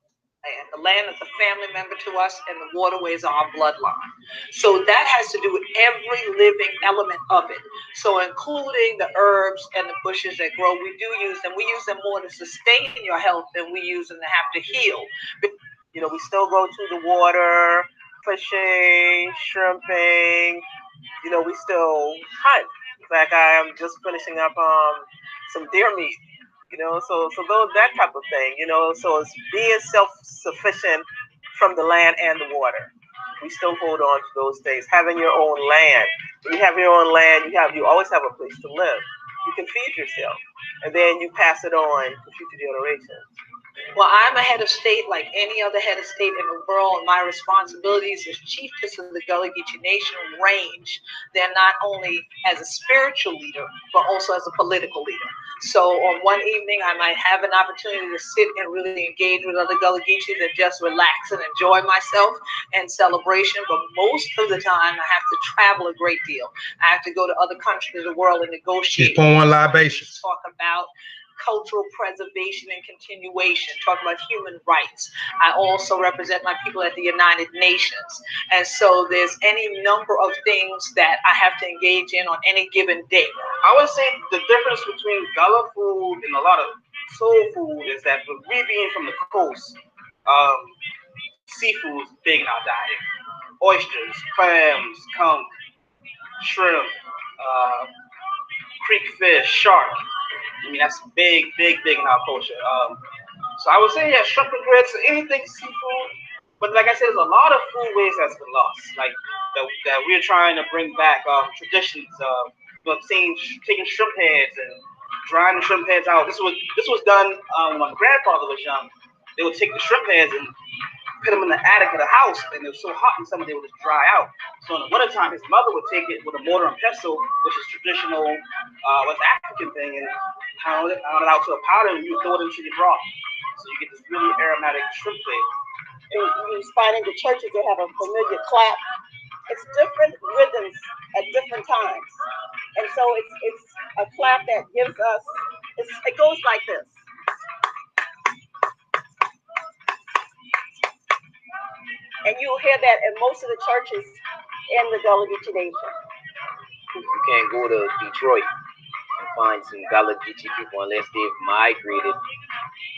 And the land is a family member to us, and the waterways are our bloodline. So that has to do with every living element of it. So including the herbs and the bushes that grow, we do use them. We use them more to sustain your health than we use them to have to heal. We still go to the water, fishing, shrimping. We still hunt. In fact, I am just finishing up some deer meat. So those, that type of thing, so it's being self-sufficient from the land and the water. We still hold on to those things. Having your own land. When you have your own land, you always have a place to live. You can feed yourself, and then you pass it on to future generations. Well, I'm a head of state like any other head of state in the world, and my responsibilities as chiefess of the Gullah Geechee Nation range. They're not only as a spiritual leader, but also as a political leader. So on one evening, I might have an opportunity to sit and really engage with other Gullah Geechees and just relax and enjoy myself and celebration. But most of the time, I have to travel a great deal. I have to go to other countries of the world and negotiate. She's pouring libations. Talk about cultural preservation and continuation, talk about human rights. I also represent my people at the United Nations. And so there's any number of things that I have to engage in on any given day. I would say the difference between Gullah food and a lot of soul food is that with we being from the coast, seafood is big in our diet. Oysters, clams, conch, shrimp, creek fish, shark. That's big in our culture. So I would say, yeah, shrimp and grits, anything seafood. But like I said, there's a lot of food ways that's been lost. Like that we're trying to bring back traditions of taking shrimp heads and drying the shrimp heads out. This was done when my grandfather was young. They would take the shrimp heads and put them in the attic of the house, and it was so hot in summer they would just dry out. So in the wintertime, his mother would take it with a mortar and pestle, which is traditional West African thing, and pound it out to a powder, and you throw it into your broth. So you get this really aromatic shrimp bait. And you find in the churches they have a familiar clap. It's different rhythms at different times, and so it's a clap that gives us. It goes like this. And you'll hear that in most of the churches in the Gullah Geechee Nation. You can't go to Detroit and find some Gullah Geechee people unless they've migrated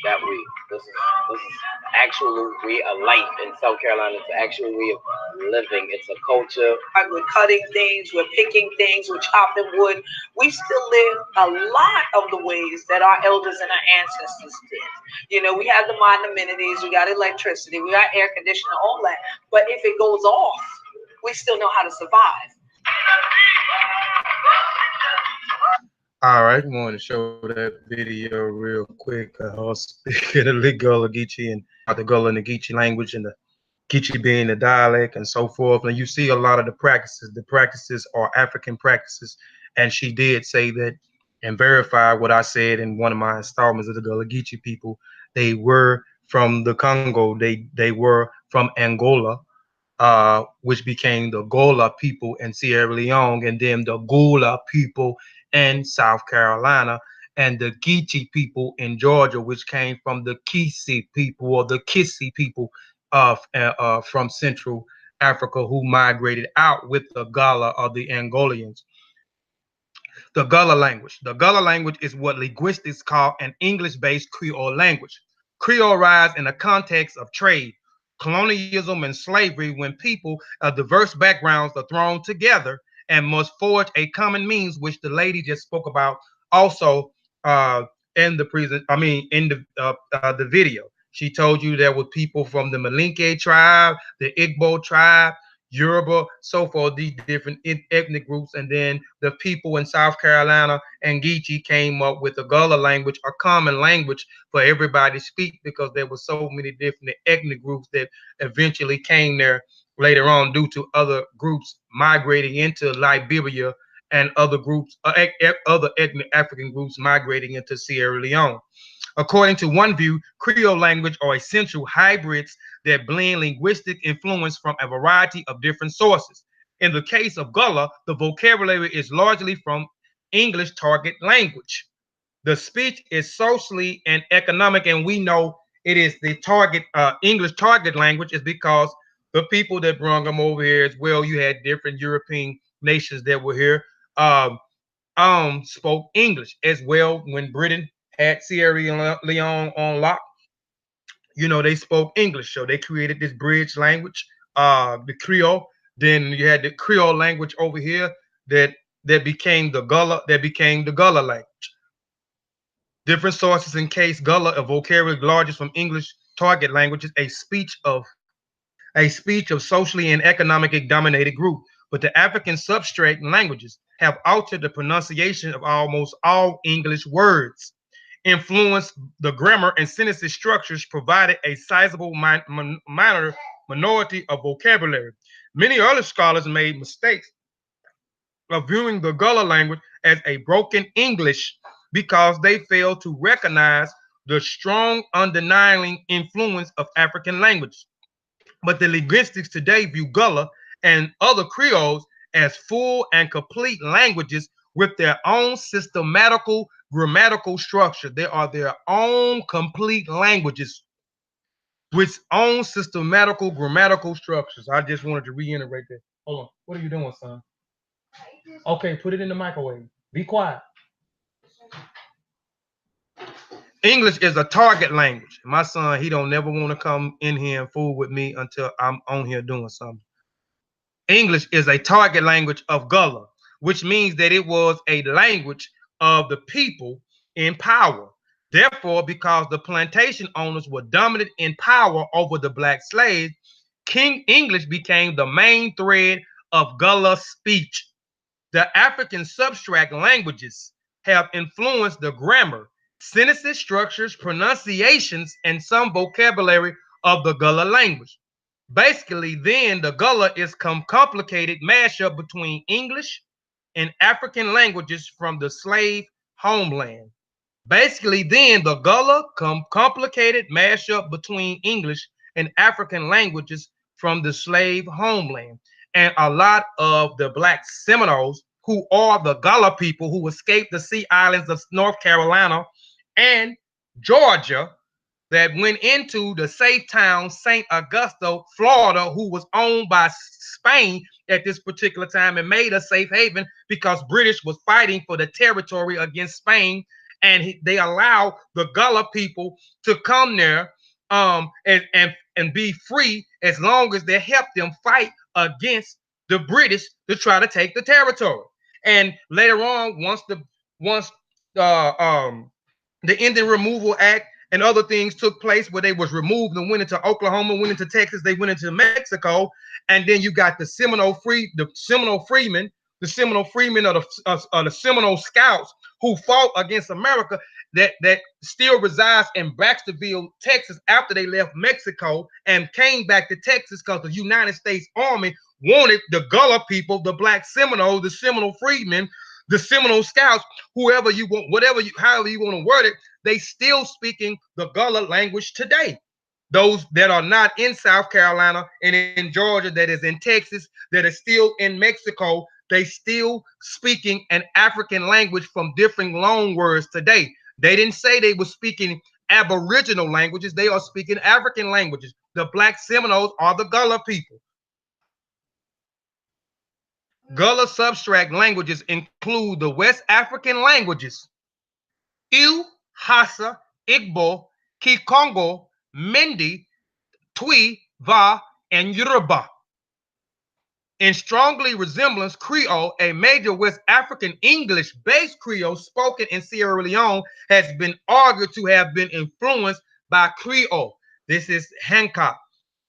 that way. This is actual way of life in South Carolina. It's an actual way of living. It's a culture. We're cutting things, we're picking things, we're chopping wood. We still live a lot of the ways that our elders and our ancestors did. You know, we have the modern amenities, we got electricity, we got air conditioning, all that. But if it goes off, we still know how to survive. All right, I want to show that video real quick. Speaking of the Gullah Geechee and the Gullah and the Geechee language and the Geechee being the dialect and so forth. And you see a lot of the practices. The practices are African practices. And she did say that and verify what I said in one of my installments of the Gullah Geechee people. They were from the Congo. They were from Angola, which became the Gullah people in Sierra Leone, and then the Gullah people in South Carolina, and the Geechee people in Georgia, which came from the Kisi people or the Kissi people from Central Africa, who migrated out with the Gullah or the Angolians. The Gullah language. The Gullah language is what linguistics call an English-based Creole language. Creole arises in the context of trade, colonialism, and slavery when people of diverse backgrounds are thrown together and must forge a common means, which the lady just spoke about also in the video. She told you there were people from the Malinke tribe, the Igbo tribe, Yoruba, so forth, these different ethnic groups, and then the people in South Carolina and Geechee came up with the Gullah language, a common language for everybody to speak, because there were so many different ethnic groups that eventually came there later on due to other groups migrating into Liberia and other groups, other ethnic African groups migrating into Sierra Leone. According to one view, Creole language are essential hybrids that blend linguistic influence from a variety of different sources. In the case of Gullah, the vocabulary is largely from English target language. The speech is socially and economic, and we know it is the target English target language is because the people that brought them over here as well, you had different European nations that were here, spoke English as well. When Britain had Sierra Leone on lock, you know, they spoke English, so they created this bridge language, the Creole. Then you had the Creole language over here that became the Gullah, language. Different sources in case Gullah, a vocabulary largest from English target languages, a speech of socially and economically dominated group. But the African substrate languages have altered the pronunciation of almost all English words, influenced the grammar and sentence structures, provided a sizable minority of vocabulary. Many other scholars made mistakes of viewing the Gullah language as a broken English because they failed to recognize the strong undeniable influence of African languages. But the linguistics today view Gullah and other Creoles as full and complete languages with their own systematical grammatical structure. They are their own complete languages with own systematical grammatical structures. I just wanted to reiterate that. Hold on. What are you doing, son? Okay, put it in the microwave. Be quiet. English is a target language. My son, he don't never want to come in here and fool with me until I'm on here doing something. English is a target language of Gullah, which means that it was a language of the people in power. Therefore, because the plantation owners were dominant in power over the black slaves, King English became the main thread of Gullah speech. The African substract languages have influenced the grammar, sentences, structures, pronunciations, and some vocabulary of the Gullah language. Basically, then the Gullah is complicated mashup between English and African languages from the slave homeland. Basically, then the Gullah complicated mashup between English and African languages from the slave homeland. And a lot of the black Seminoles, who are the Gullah people who escaped the sea islands of North Carolina and Georgia, that went into the safe town St. Augusto, Florida, who was owned by Spain at this particular time and made a safe haven because British was fighting for the territory against Spain. And they allowed the Gullah people to come there and be free as long as they helped them fight against the British to try to take the territory. And later on, once the Indian Removal Act and other things took place where they was removed and went into Oklahoma, went into Texas, they went into Mexico, and then you got the Seminole freemen of the Seminole Scouts who fought against America that still resides in Braxtonville, Texas, after they left Mexico and came back to Texas because the United States Army wanted the Gullah people, the black Seminoles, the Seminole freedmen, the Seminole Scouts, whoever you want, however you want to word it, they still speaking the Gullah language today. Those that are not in South Carolina and in Georgia, that is in Texas, that is still in Mexico, they still speaking an African language from different loan words today. They didn't say they were speaking Aboriginal languages. They are speaking African languages. The black Seminoles are the Gullah people. Gullah substract languages include the West African languages, Ewe, Hausa, Igbo, Kikongo, Mende, Twi, Va, and Yoruba. In strongly resemblance Creole, a major West African English-based Creole spoken in Sierra Leone has been argued to have been influenced by Creole. This is Hancock,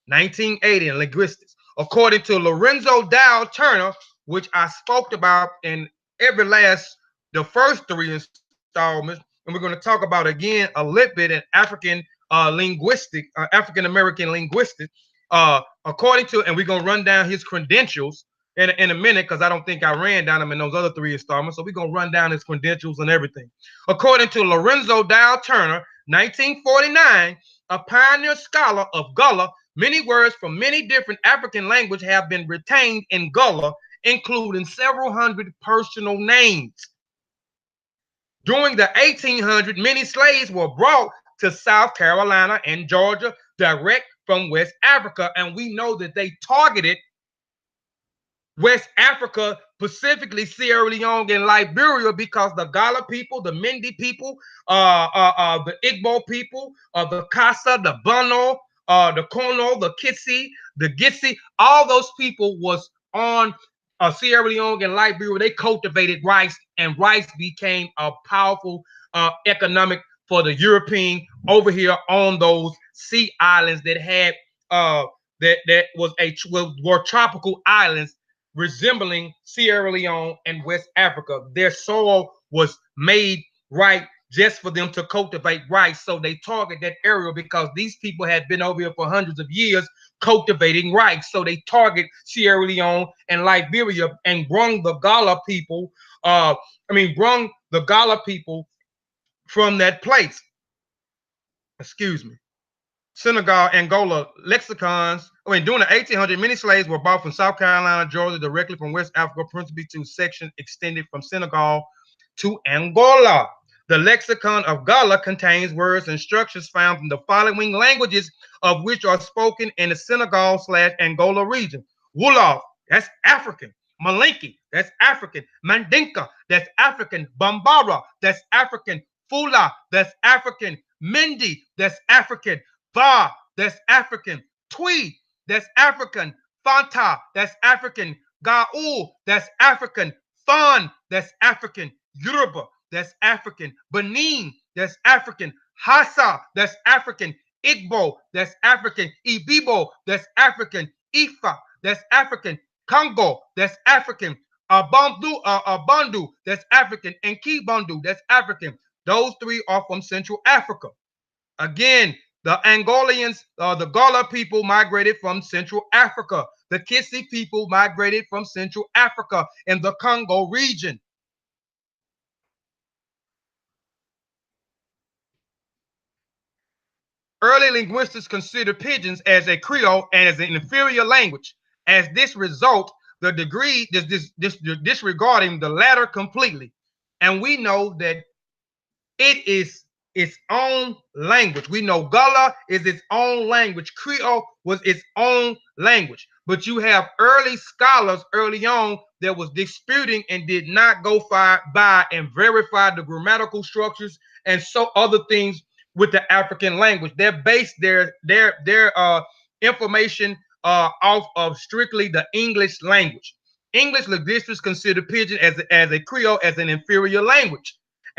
1980 in linguistics. According to Lorenzo Dow Turner, which I spoke about in the first three installments, and we're going to talk about again a little bit in African African American linguistics. According to, and we're going to run down his credentials in a minute because I don't think I ran down them in those other three installments. So we're going to run down his credentials and everything. According to Lorenzo Dow Turner, 1949, a pioneer scholar of Gullah, many words from many different African languages have been retained in Gullah, including several hundred personal names. During the 1800s, many slaves were brought to South Carolina and Georgia direct from West Africa, and we know that they targeted West Africa, specifically Sierra Leone and Liberia, because the Gullah people, the Mende people, the Igbo people, the Kasa, the Bono, the Kono, the Kitsi, the Gitsi, all those people was on Sierra Leone and Liberia. They cultivated rice, and rice became a powerful economic for the European over here on those sea islands that had were tropical islands resembling Sierra Leone and West Africa. Their soil was made right just for them to cultivate rice. So they target that area because these people had been over here for hundreds of years cultivating rice. So they target Sierra Leone and Liberia and brung the Gullah people, from that place. Excuse me. Senegal, Angola lexicons. During the 1800s, many slaves were brought from South Carolina, Georgia, directly from West Africa, principally to section extended from Senegal to Angola. The lexicon of Gullah contains words and structures found in the following languages, of which are spoken in the Senegal/Angola region. Wolof, that's African. Malinke, that's African. Mandinka, that's African. Bambara, that's African. Fula, that's African. Mende, that's African. Va, that's African. Twi, that's African. Fanta, that's African. Gaul, that's African. Fan, that's African. Yoruba, that's African. Benin, that's African. Hausa, that's African. Igbo, that's African. Ibibo, that's African. Ifa, that's African. Congo, that's African. Bandu, that's African. And Kibundu, that's African. Those three are from Central Africa. Again, the Angolians, the Gullah people migrated from Central Africa. The Kitsi people migrated from Central Africa and the Congo region. Early linguists considered pidgins as a Creole and as an inferior language. As this result, the degree disregarding the latter completely. And we know that it is its own language. We know Gullah is its own language. Creole was its own language. But you have early scholars early on that was disputing and did not go by and verify the grammatical structures and so other things with the African language. They based their information off of strictly the English language. English linguists consider pidgin as a Creole as an inferior language.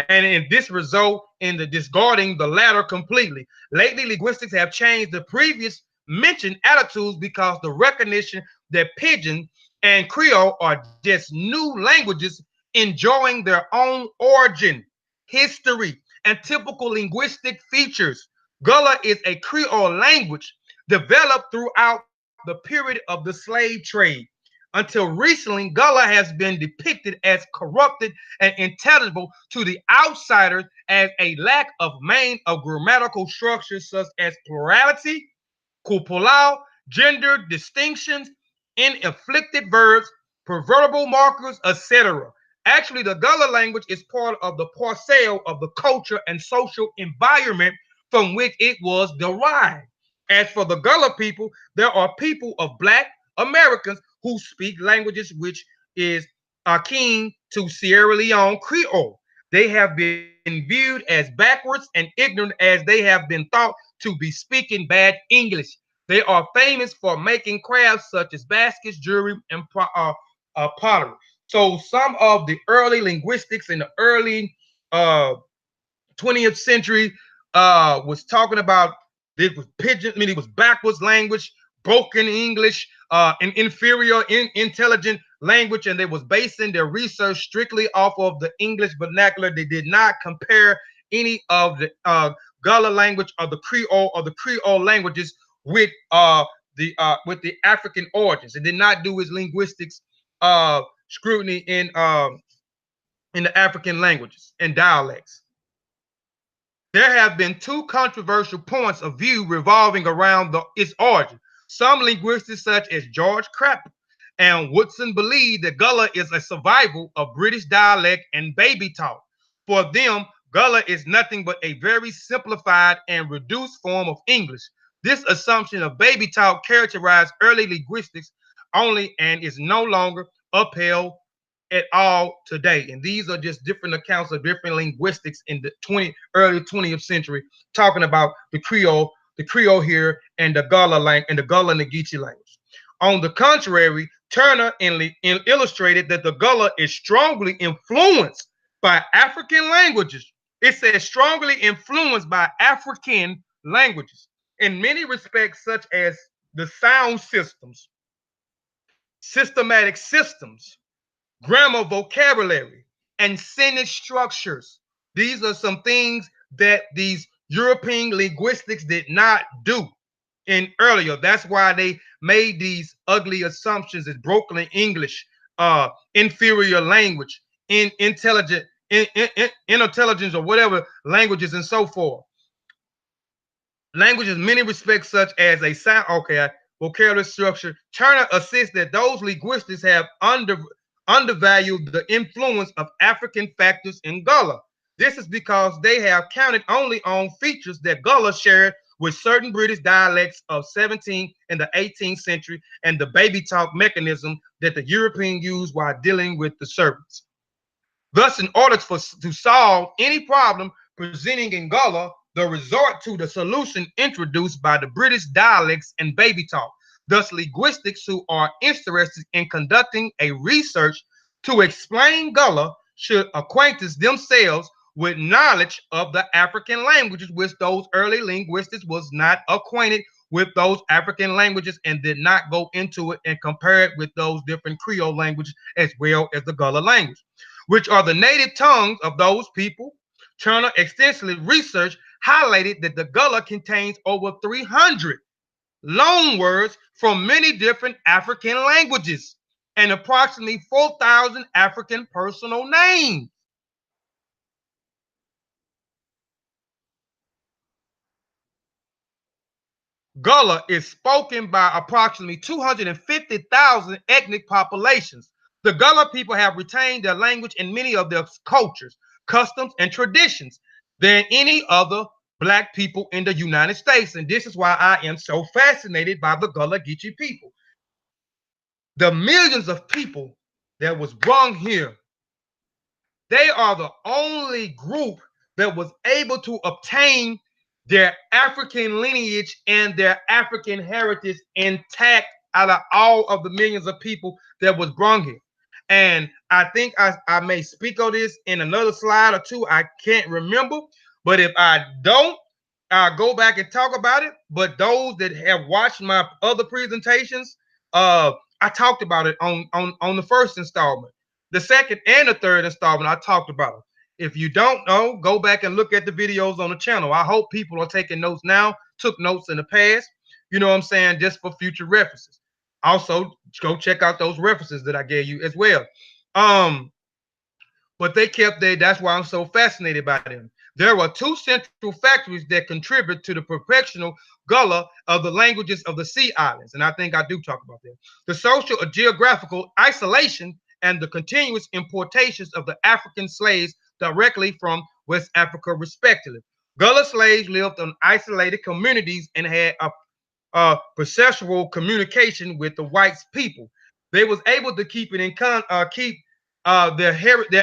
And in this result in the discarding the latter completely. Lately, linguistics have changed the previous mentioned attitudes because the recognition that Pidgin and Creole are just new languages enjoying their own origin, history, and typical linguistic features. Gullah is a Creole language developed throughout the period of the slave trade. Until recently, Gullah has been depicted as corrupted and intelligible to the outsiders as a lack of grammatical structures such as plurality, cupolal, gender distinctions, inflected verbs, proverbial markers, etc. Actually, the Gullah language is part of the parcel of the culture and social environment from which it was derived. As for the Gullah people, there are people of Black Americans who speak languages which is akin to Sierra Leone Creole. They have been viewed as backwards and ignorant as they have been thought to be speaking bad English. They are famous for making crafts such as baskets, jewelry, and pottery. So some of the early linguistics in the early 20th century was talking about it was pidgin, I mean, it was backwards language, broken English, an inferior, intelligent language, and they was basing their research strictly off of the English vernacular. They did not compare any of the Gullah language or the Creole languages with the African origins. It did not do its linguistics scrutiny in the African languages and dialects. There have been two controversial points of view revolving around its origin. Some linguists, such as George Crapper and Woodson, believe that Gullah is a survival of British dialect and baby talk. For them, Gullah is nothing but a very simplified and reduced form of English. This assumption of baby talk characterized early linguistics only and is no longer upheld at all today. And these are just different accounts of different linguistics in the early 20th century, talking about the Creole here, and the Gullah and the Gullah Geechee language. On the contrary, Turner illustrated that the Gullah is strongly influenced by African languages. It says strongly influenced by African languages in many respects, such as the sound systems, systematic systems, grammar, vocabulary, and sentence structures. These are some things that these European linguistics did not do in earlier. That's why they made these ugly assumptions as broken English, inferior language, intelligence, or whatever languages and so forth. Languages in many respects, such as a sound, vocabulary structure. Turner assists that those linguistics have undervalued the influence of African factors in Gullah. This is because they have counted only on features that Gullah shared with certain British dialects of 17th and the 18th century and the baby talk mechanism that the European used while dealing with the servants. Thus, in order to solve any problem presenting in Gullah, the resort to the solution introduced by the British dialects and baby talk. Thus, linguistics who are interested in conducting a research to explain Gullah should acquaint themselves with knowledge of the African languages, which those early linguists was not acquainted with those African languages and did not go into it and compare it with those different Creole languages as well as the Gullah language, which are the native tongues of those people. Turner extensively researched highlighted that the Gullah contains over 300 loan words from many different African languages and approximately 4,000 African personal names. Gullah is spoken by approximately 250,000 ethnic populations. The Gullah people have retained their language and many of their cultures, customs, and traditions than any other Black people in the United States. And this is why I am so fascinated by the Gullah Geechee people. The millions of people that was brought here, they are the only group that was able to obtain their African lineage and their African heritage intact out of all of the millions of people that was brought here. And I think I may speak on this in another slide or two. I can't remember. But if I don't, I'll go back and talk about it. But those that have watched my other presentations, I talked about it on the first installment. The second and the third installment, I talked about it. If you don't know, go back and look at the videos on the channel. I hope people are taking notes now, took notes in the past, you know what I'm saying, just for future references. Also, go check out those references that I gave you as well. But they kept that's why I'm so fascinated by them. There were two central factors that contribute to the perfectional Gullah of the languages of the Sea Islands. And I think I do talk about that. The social or geographical isolation and the continuous importations of the African slaves directly from West Africa, respectively. Gullah slaves lived in isolated communities and had a perceptual communication with the white people. They was able to keep it in their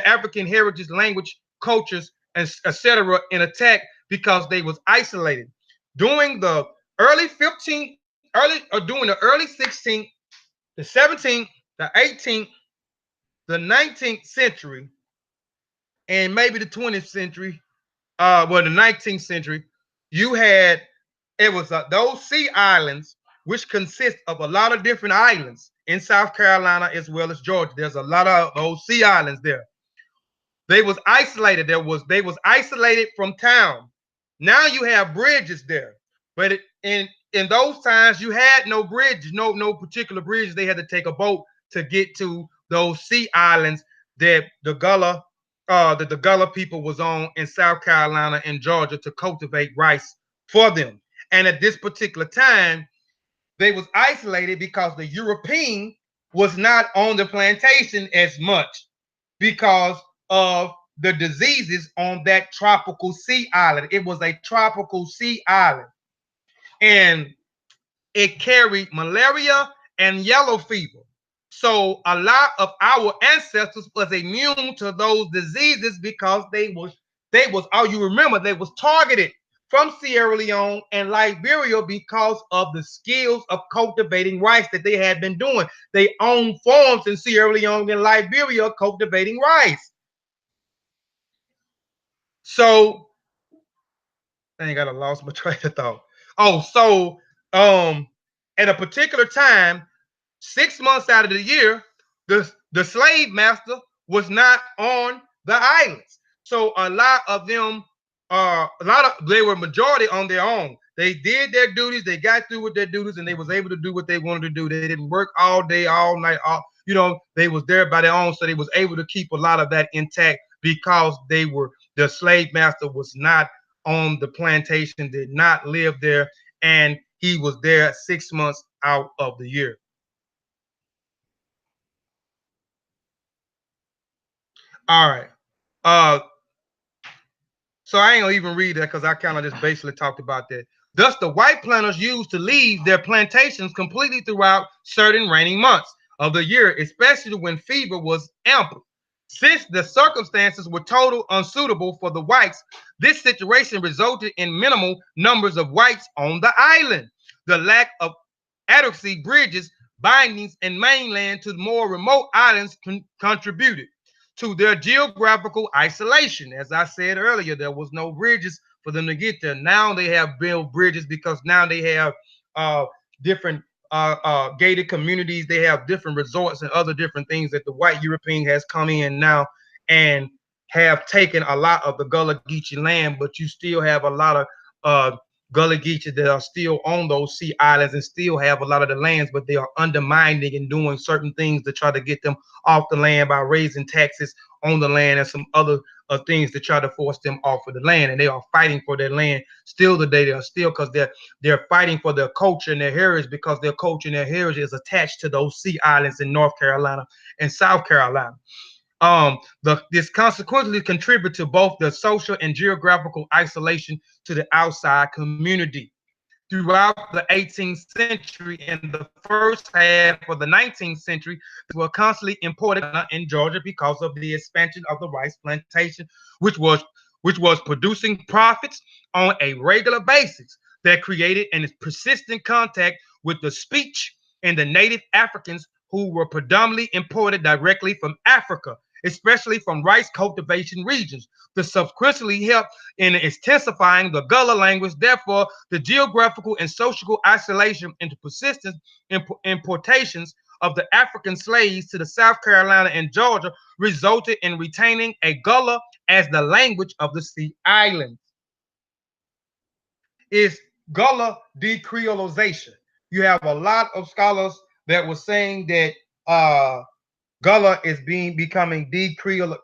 African heritage, language, cultures, and etc. intact because they was isolated. During the early 16th, the 17th, the 18th, the 19th century, and maybe the 20th century, the 19th century, you had, it was those sea islands, which consist of a lot of different islands in South Carolina as well as Georgia. There's a lot of those sea islands there. They was isolated. They was isolated from town. Now you have bridges there, but in those times you had no bridges, no particular bridges. They had to take a boat to get to those sea islands that the Gullah people was on in South Carolina and Georgia to cultivate rice for them. And at this particular time, they was isolated because the European was not on the plantation as much because of the diseases on that tropical sea island. It was a tropical sea island, and it carried malaria and yellow fever. So a lot of our ancestors was immune to those diseases because they was all you remember, they was targeted from Sierra Leone and Liberia because of the skills of cultivating rice that they had been doing. They owned farms in Sierra Leone and Liberia cultivating rice. So I ain't got lost my train of thought. Oh, so at a particular time, 6 months out of the year, the slave master was not on the islands. So a lot of them, they were majority on their own. They did their duties, they got through with their duties, and they was able to do what they wanted to do. They didn't work all day, all night, they was there by their own, so they was able to keep a lot of that intact because the slave master was not on the plantation, did not live there, and he was there 6 months out of the year. All right. So I ain't gonna even read that because I kind of just basically talked about that. Thus, the white planters used to leave their plantations completely throughout certain rainy months of the year, especially when fever was ample. Since the circumstances were totally unsuitable for the whites, this situation resulted in minimal numbers of whites on the island. The lack of adequate bridges, bindings, and mainland to the more remote islands contributed to their geographical isolation. As I said earlier, there was no bridges for them to get there. Now they have built bridges because now they have different gated communities. They have different resorts and other different things that the white European has come in now and have taken a lot of the Gullah Geechee land, but you still have a lot of Gullah Geechee that are still on those sea islands and still have a lot of the lands, but they are undermining and doing certain things to try to get them off the land by raising taxes on the land and some other things to try to force them off of the land. And they are fighting for their land still today. They are still, because they're fighting for their culture and their heritage, because their culture and their heritage is attached to those sea islands in North Carolina and South Carolina. This consequently contribute to both the social and geographical isolation to the outside community. Throughout the 18th century and the first half of the 19th century, were constantly imported in Georgia because of the expansion of the rice plantation, which was producing profits on a regular basis that created a persistent contact with the speech and the native Africans who were predominantly imported directly from Africa, especially from rice cultivation regions. This subsequently helped in intensifying the Gullah language. Therefore, the geographical and social isolation and the persistent importations of the African slaves to the South Carolina and Georgia resulted in retaining a Gullah as the language of the sea islands. Is Gullah decreolization? You have a lot of scholars that were saying that Gullah is becoming decreolized.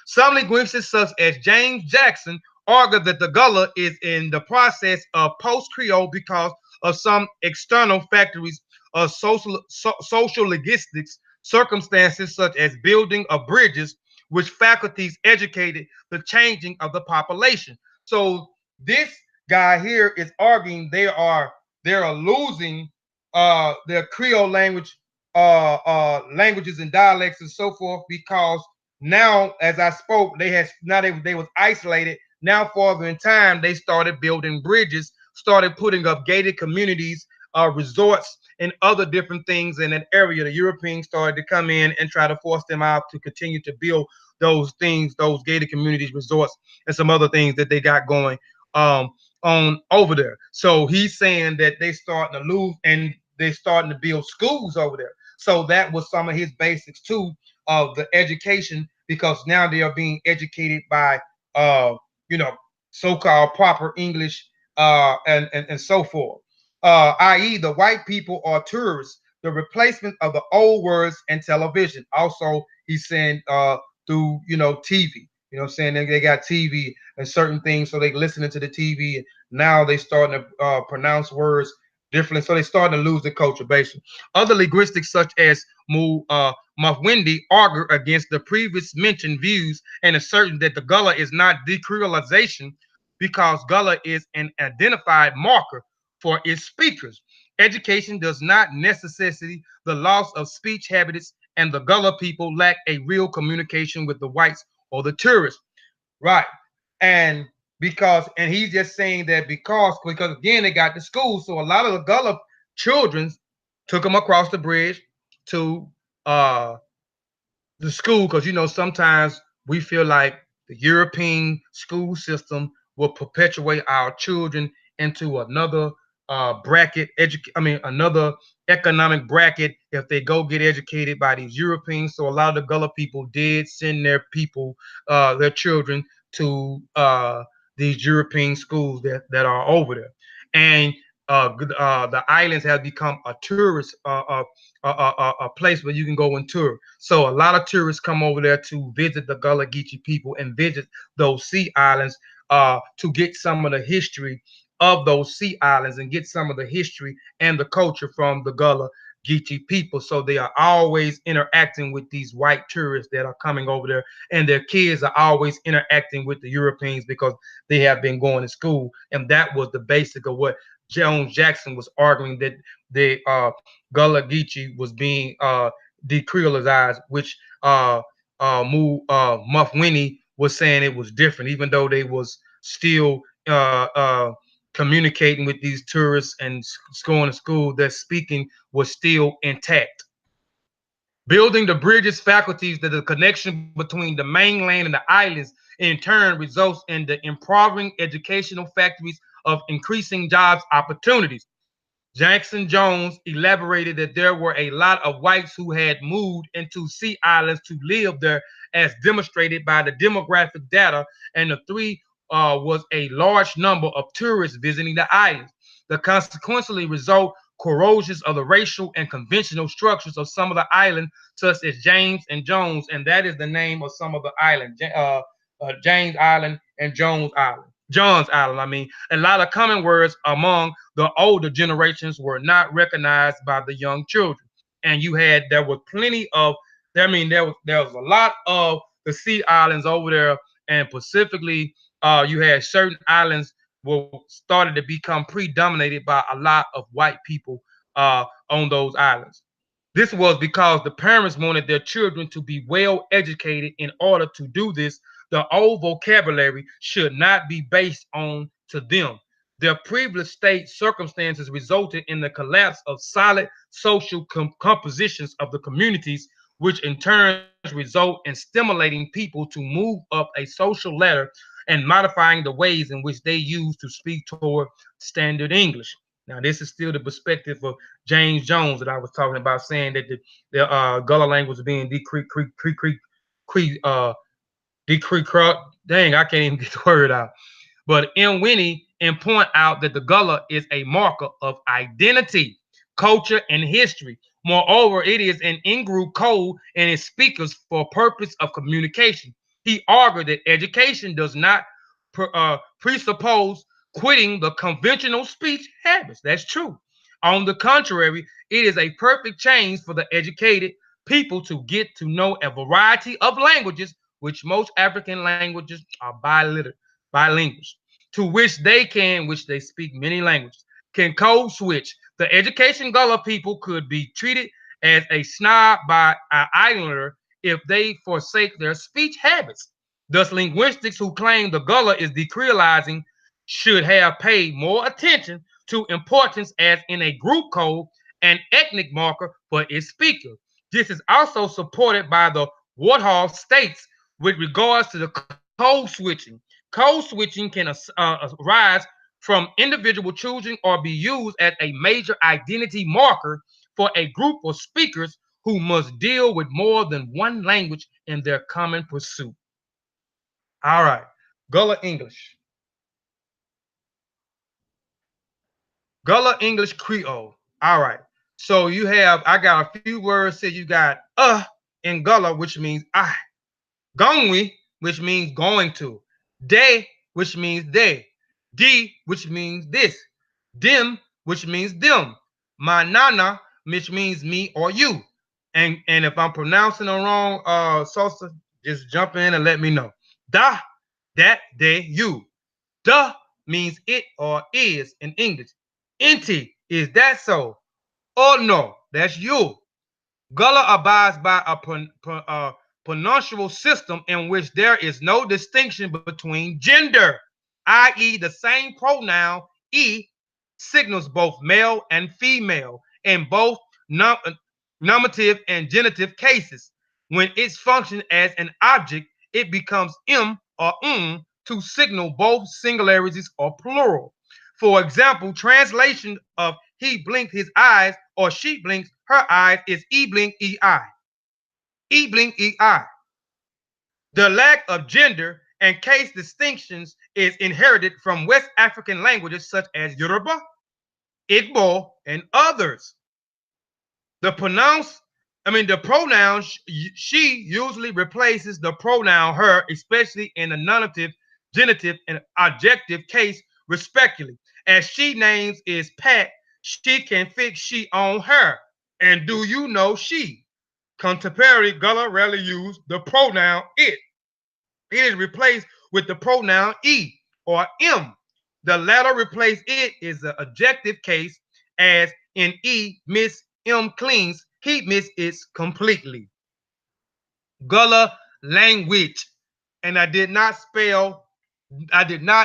Some linguists, such as James Jackson, argue that the Gullah is in the process of post-Creole because of some external factors of social logistics circumstances, such as building of bridges, which faculties educated the changing of the population. So this guy here is arguing they are losing their Creole language, languages and dialects and so forth, because now, as I spoke, they was isolated. Now, farther in time, they started building bridges, started putting up gated communities, resorts, and other different things in that area. The Europeans started to come in and try to force them out to continue to build those things, those gated communities, resorts, and some other things that they got going on over there. So he's saying that they starting to lose, and they're starting to build schools over there. So that was some of his basics too of the education, because now they are being educated by so-called proper English and so forth. I.e., the white people are tourists, the replacement of the old words and television. Also, he's saying through TV. You know what I'm saying? They got TV and certain things, so they listening to the TV, and now they starting to pronounce words differently. So they starting to lose the culture base. Other linguistics, such as Mufwindi, argue against the previous mentioned views and asserting that the Gullah is not decreolization, because Gullah is an identified marker for its speakers. Education does not necessitate the loss of speech habits, and the Gullah people lack a real communication with the whites or the tourists. Right. And he's just saying that because again, they got the school. So a lot of the Gullah children took them across the bridge to the school, because sometimes we feel like the European school system will perpetuate our children into another bracket, another economic bracket if they go get educated by these Europeans. So a lot of the Gullah people did send their people, their children, to these European schools that are over there. And the islands have become a tourist a place where you can go and tour. So a lot of tourists come over there to visit the Gullah Geechee people and visit those sea islands to get some of the history of those sea islands and get some of the history and the culture from the Gullah Geechee people. So they are always interacting with these white tourists that are coming over there, and their kids are always interacting with the Europeans because they have been going to school. And that was the basic of what Jones Jackson was arguing, that the Gullah Geechee was being decreolized, which Mufwini was saying it was different, even though they was still communicating with these tourists and going to school. Their speaking was still intact. Building the bridges faculties that the connection between the mainland and the islands in turn results in the improving educational factories of increasing jobs opportunities. Jackson Jones elaborated that there were a lot of whites who had moved into sea islands to live there, as demonstrated by the demographic data, and the three was a large number of tourists visiting the islands. The consequently result corrosions of the racial and conventional structures of some of the islands, such as James and Jones, and that is the name of some of the islands, James Island and Jones Island. John's Island, I mean. A lot of common words among the older generations were not recognized by the young children. And there was plenty of, I mean, there was a lot of the sea islands over there, and specifically, you had certain islands were started to become predominated by a lot of white people on those islands. This was because the parents wanted their children to be well educated. In order to do this, the old vocabulary should not be based on to them. Their privileged state circumstances resulted in the collapse of solid social compositions of the communities, which in turn result in stimulating people to move up a social ladder and modifying the ways in which they use to speak toward standard English. Now, this is still the perspective of James Jones that I was talking about, saying that the Gullah language is being dang, I can't even get the word out. But M. Winnie and point out that the Gullah is a marker of identity, culture, and history. Moreover, it is an in-group code and its speakers for purpose of communication. He argued that education does not presuppose quitting the conventional speech habits. That's true. On the contrary, it is a perfect change for the educated people to get to know a variety of languages, which most African languages are bilingual, to which they speak many languages, can code switch. The education Gullah people could be treated as a snob by an islander if they forsake their speech habits. Thus, linguistics who claim the Gullah is decreolizing should have paid more attention to importance as in a group code and ethnic marker for its speaker. This is also supported by the Warthog states with regards to the code switching. Code switching can arise from individual choosing or be used as a major identity marker for a group of speakers who must deal with more than one language in their common pursuit. All right, Gullah English. Gullah English Creole. All right. So I got a few words here. You got in Gullah, which means I. Gongwi, which means going to. De, which means they. D, which means this. Dim, which means them. Manana, which means me or you. And if I'm pronouncing it wrong, Sosa, just jump in and let me know. Da, that, they, you. Da means it or is in English. Inti, is that so? Oh no, that's you. Gullah abides by a pronuncial system in which there is no distinction between gender, i.e., the same pronoun e signals both male and female in both nominative and genitive cases. When it's functioned as an object, it becomes m or to signal both singularities or plural. For example, translation of he blinked his eyes or she blinks her eyes is e blink ei. E blink ei. The lack of gender and case distinctions is inherited from West African languages such as Yoruba, Igbo, and others. The pronoun she usually replaces the pronoun her, especially in the nominative, genitive, and adjective case, respectively. As she names is Pat, she can fix she on her. And do you know she? Contemporary Gullah rarely use the pronoun it. It is replaced with the pronoun e or m. The latter replace it is the adjective case, as in e, Miss M cleans, he miss it completely. Gullah language. And I did not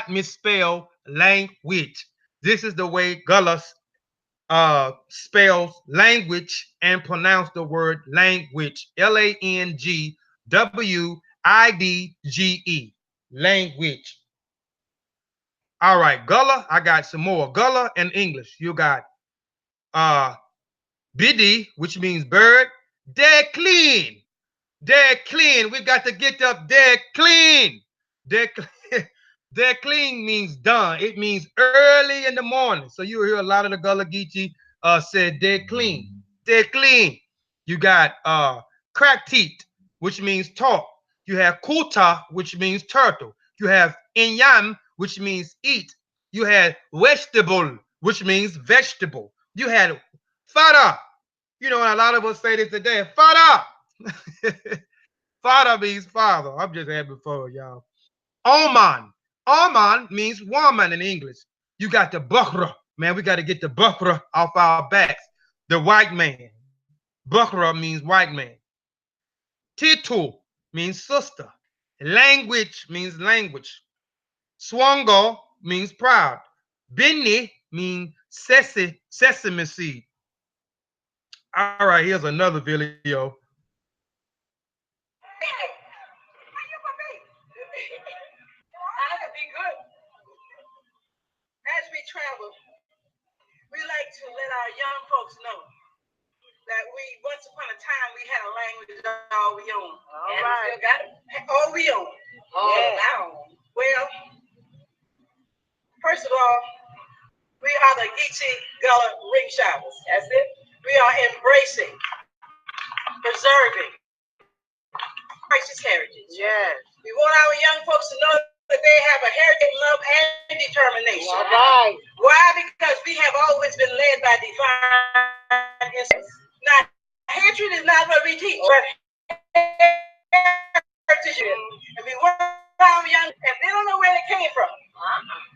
misspell language. This is the way Gullah spells language and pronounce the word language. Langwidge. Language. All right, Gullah. I got some more. Gullah and English. You got Biddy, which means bird. Dead clean. Dead clean. We got to get up dead clean. Dead clean. Dead clean means done. It means early in the morning. So you hear a lot of the Gullah Geechee said dead clean. Dead clean. You got crack teeth, which means talk. You have kuta, which means turtle. You have inyam, which means eat. You had vegetable, which means vegetable. You had fada. You know, and a lot of us say this today. Fada. Fada means father. I'm just having fun, y'all. Oman. Oman means woman in English. You got the Bukhra. Man, we got to get the Bukhra off our backs. The white man. Bukhra means white man. Titu means sister. Language means language. Swango means proud. Binni means sesame seed. All right, here's another video. As we travel, we like to let our young folks know that once upon a time we had a language all we own. All right. Still got it. All we own. Well, first of all, we are the Geechee Gullah ring shoppers. That's it. We are embracing, preserving precious heritage. Yes. We want our young folks to know that they have a heritage, love, and determination. All right. Why? Because we have always been led by divine instincts. Now, hatred is not what we teach, but heritage. And we want our young, and they don't know where they came from.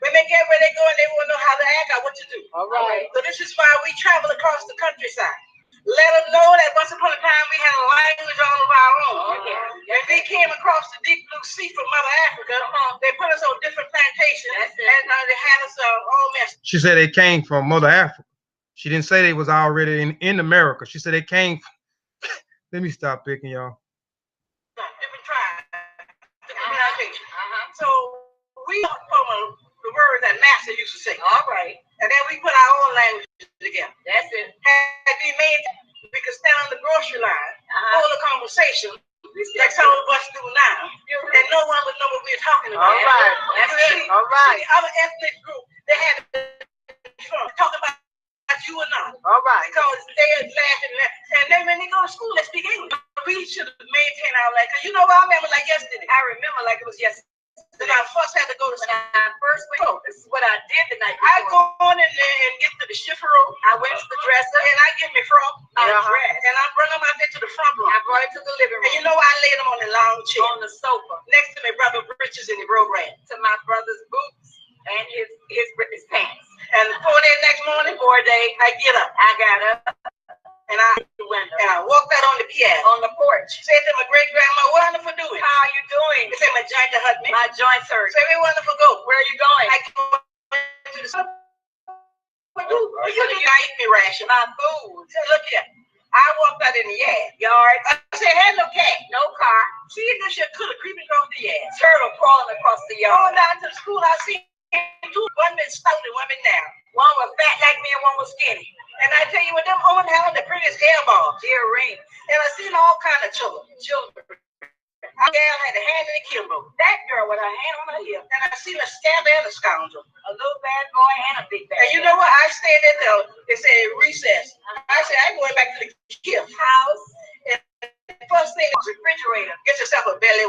When they get where they go and they want to know how to act or what to do. All right. So this is why we travel across the countryside. Let them know that once upon a time we had a language all of our own. When they came across the deep blue sea from Mother Africa, they put us on different plantations and they had us all messed. She said they came from Mother Africa. She didn't say they was already in America. She said they came from let me stop picking y'all. Different tribes, different plantations. So we from the word that Master used to say. All right. And then we put our own language together. That's it. And we could stand on the grocery line, hold a conversation, like some of us do now. And no one would know what we're talking about. All right. That's it. All right. The other ethnic group, they had to talk about you or not. All right. Because they are laughing. And then when they go to school, they speak English. We should maintain our language. You know what I remember like yesterday? I remember like it was yesterday. When I first had to go to school. When I first went, this is what I did the night before. I go on in there and get to the shift room. I went to the dresser and I get me from and I bring them out there to the front room. I brought it to the living room. And you know I laid them on the lounge chair. On the sofa. Next to my brother Britches in the program. To my brother's boots and his pants. And 4 days next morning, 4 days, I get up. I got up. And I walked out on the piano, on the porch. Said to my great grandma, "What wonderful doing? How are you doing?" They said, "My joint hurt me. My joints hurt." Say, "We wonderful go. Where are you going?" I go to the store. You eat me ration. My food. So look here. I walked out in the yard. I said, "Had no cat, no car." See, this shit could have creeping across the yard. Turtle crawling across the yard. Going down to the school, I see two. One been stout and one been narrow. One was fat like me and one was skinny. And I tell you what, them women having the prettiest earballs, earrings. And I seen all kind of children. Our gal had a hand in the kimbo. That girl with her hand on her hip. And I seen a scab and a scoundrel. A little bad boy and a big bad boy. And you know what? I stayed in there. They said recess. I said, I'm going back to the gift house. And the first thing was refrigerator. Get yourself a belly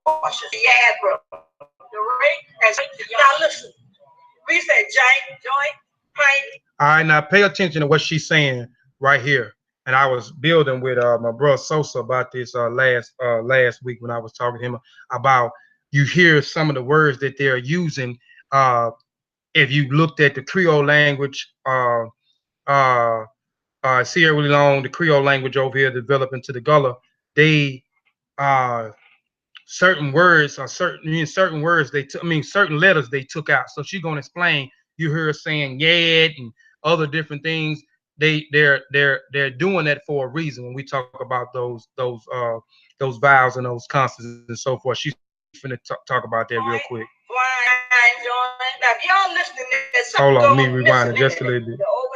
washer. Yeah, bro. The rate. Now listen. We said joint, pint. All right, now pay attention to what she's saying right here. And I was building with my brother Sosa about this last week when I was talking to him about you hear some of the words that they're using. If you looked at the Creole language, Sierra Leone, the Creole language over here developed into the Gullah, they certain words are certain words certain letters they took out. So she's gonna explain. You hear her saying "yed" and other different things. They're doing that for a reason. When we talk about those vowels and those consonants and so forth, she's gonna talk about that real quick. Now, if y'all listening, Hold on, let me rewind it just a little bit. The old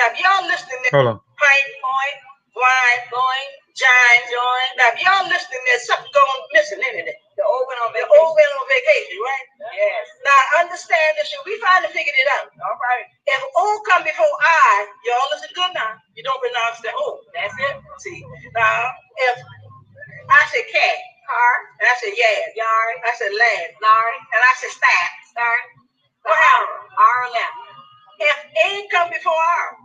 Now, if y'all listening to Hold on. Pint Point, Wine Point, Giant Joint, now if y'all listening, there's something going missing, isn't it? The old went on vacation, right? Yes. Now, understand this, we finally figured it out. All right. If O come before I, y'all listen good now. You don't pronounce the O. That's it. See. Now, if I say cat, car, and I say yeah, yard, I say land, lard, and I say start, what happened? R11. If A come before R,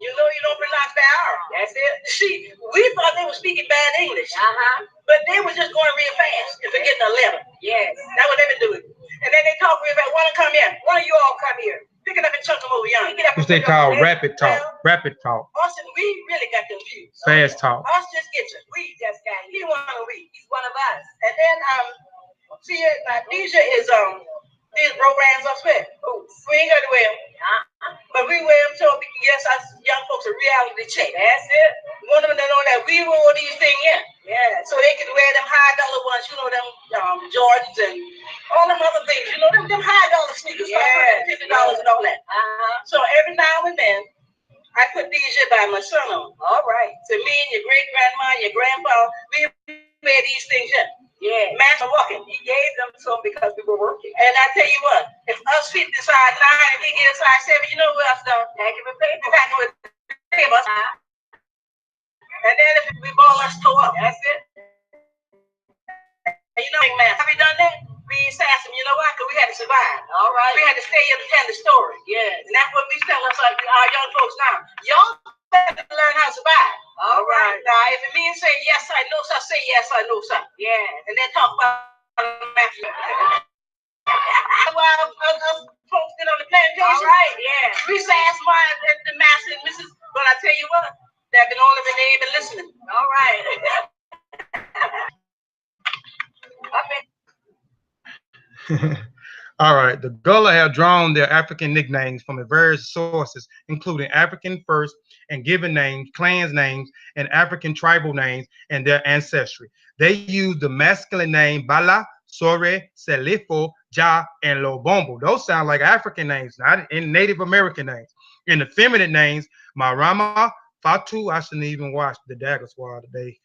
you know you don't pronounce the R. That's it. See, we thought they were speaking bad English. But they were just going real fast and forgetting the letter. Yes. That's what they been doing. And then they talk real fast. Want to come here? One of you all come here. Pick it up and chuck them over young. Which they call rapid talk. Rapid talk. Austin, we really got confused. Fast talk. Us just get you. We just got him. He one of we. He's one of us. And then see Deja is these programs are spent. We ain't gonna wear them. But we wear them so we can get us young folks a reality check. That's it. We want them to know that we wore these things in. Yeah. So they can wear them high dollar ones, you know, them Jordans and all them other things, you know, them high dollar sneakers, $50 and all that. So every now and then I put these by my son on. All right. So me and your great grandma and your grandpa, we wear these things in. Yeah. Master walking. He gave them to him because we were working. And I tell you what, if us fit the size 9 and he get a size 7, you know what else done? Thank you for paying. And then if we ball us toe up, that's it. And you know, man, have we done that? We asked him, you know why? Because we had to survive. All right. We had to stay here to tell the story. Yeah. And that's what we tell us, like our young folks now. Y'all better learn how to survive. All right. Now, if it means say yes, I know something, say yes, I know something. Yeah. And then talk about master. While us folks get on the plantation. All right. Yeah. We say ask the master and Mrs. But I tell you what, they've been only been able to listening. All right. All right. The Gullah have drawn their African nicknames from various sources, including African first and given names, clans names, and African tribal names and their ancestry. They use the masculine name Bala, Sore, Selifo, Ja, and Lobombo. Those sound like African names, not in Native American names. In the feminine names, Marama, Fatu, I shouldn't even watch the Dagger Squad today.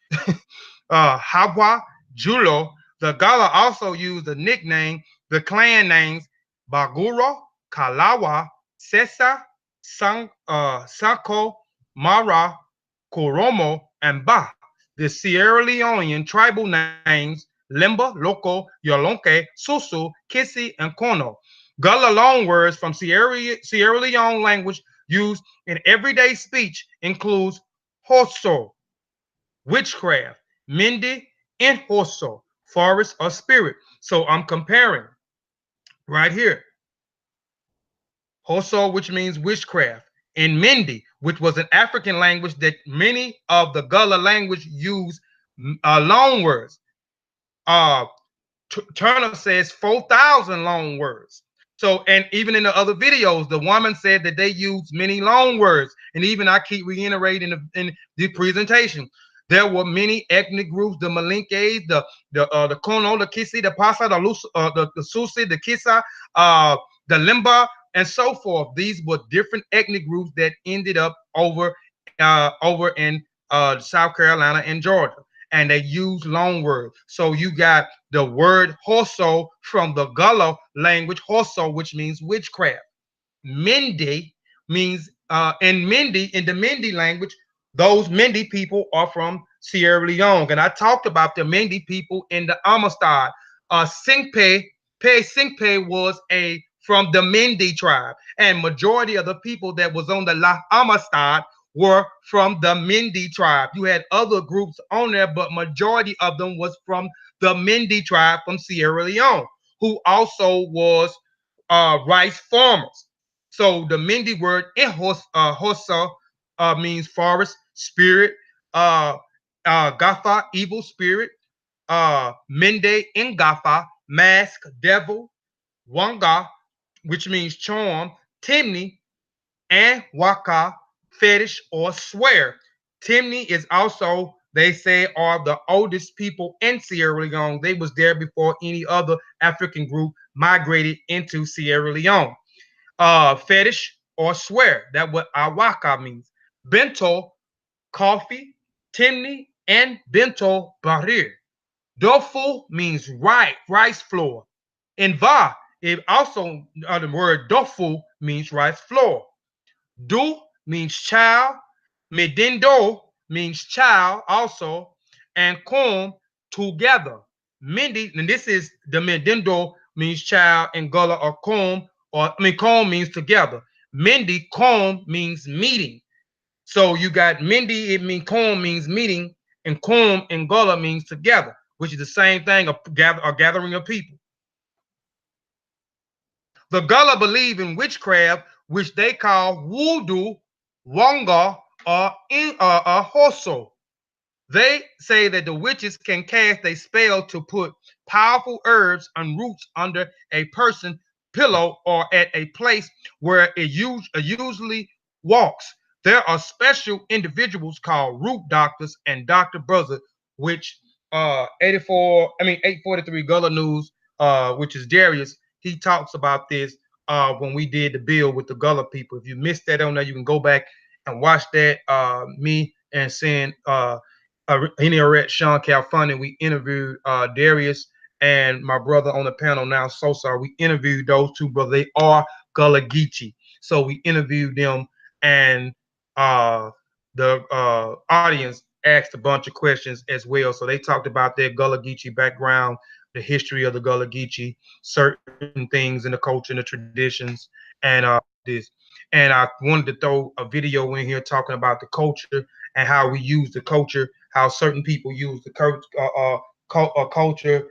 Hawa, Julo. The Gullah also use the nickname, the clan names Baguro, Kalawa, Sesa, Sanko, Mara, Koromo, and Ba. The Sierra Leonean tribal names Limba, Loco, Yolonke, Susu, Kissi, and Kono. Gullah loanwords from Sierra Leone language used in everyday speech includes Hoso, witchcraft, Mindi, and Hoso, forest or spirit. So I'm comparing right here. Hoso, which means witchcraft, and Mindi, which was an African language that many of the Gullah language use loan words. Turner says 4,000 loan words. So, and even in the other videos, the woman said that they use many loan words. And even I keep reiterating in the presentation, there were many ethnic groups: the Malinkes, the Kono, the Kissi, the Pasa, the Susi, the Kissa, the Limba, and so forth. These were different ethnic groups that ended up over in South Carolina and Georgia, and they use loan words. So you got the word Hoso from the Gullah language, Hoso, which means witchcraft. Mindi means in the Mindi language, those Mindi people are from Sierra Leone. And I talked about the Mindi people in the Amistad. Singpe was from the Mindi tribe. And majority of the people that was on the La Amistad were from the Mindi tribe. You had other groups on there, but majority of them was from the Mindi tribe from Sierra Leone, who also was rice farmers. So the Mindi word Hosa means forest, spirit, Gafa, evil spirit, Mende, Ngafa, mask, devil, Wanga, which means charm, Timni, and Waka, fetish or swear. Timni is also, they say, are the oldest people in Sierra Leone. They was there before any other African group migrated into Sierra Leone. Fetish or swear. That's what awaka means. Bento, coffee. Timni, and bento barir. Dofu means rice flour. In va, it also the word dofu means rice flour. Du means child. Medindo means child also, and kom together. Mindi, and this is the medindo means child, and gullah or kom, or I mean kom means together. Mindi kom means meeting. So you got Mindi, it means kom means meeting, and kom and gullah means together, which is the same thing, a gathering of people. The Gullah believe in witchcraft, which they call voodoo, wonga, or hoso. They say that the witches can cast a spell to put powerful herbs and roots under a person's pillow or at a place where it usually walks. There are special individuals called root doctors and Dr. Brother, which 843 Gullah News, which is Darius, he talks about this when we did the bill with the Gullah people. If you missed that on there, you can go back and watch that. Me and saying Sean Calfani, we interviewed Darius and my brother on the panel now, Sosar. We interviewed those two brothers. They are Gullah Geechee. So we interviewed them, and the audience asked a bunch of questions as well. So they talked about their Gullah Geechee background, the history of the Gullah Geechee, certain things in the culture and the traditions, and this. And I wanted to throw a video in here talking about the culture and how we use the culture, how certain people use the culture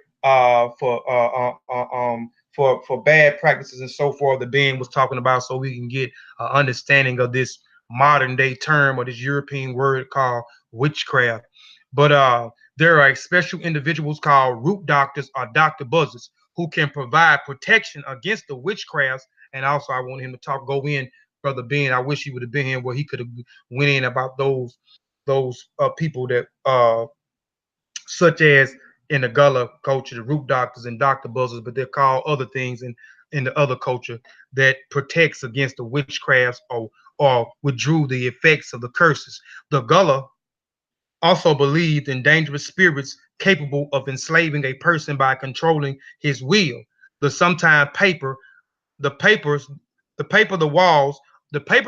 for bad practices and so forth. The Ben was talking about, so we can get an understanding of this modern day term or this European word called witchcraft. But there are special individuals called root doctors or Dr. Buzzards who can provide protection against the witchcrafts. And also, I want him to go in, Brother Ben. I wish he would have been here where he could have went in about those people that such as in the Gullah culture, the root doctors and Dr. Buzzards, but they're called other things in the other culture that protects against the witchcrafts or withdrew the effects of the curses. The Gullah also believed in dangerous spirits capable of enslaving a person by controlling his will. The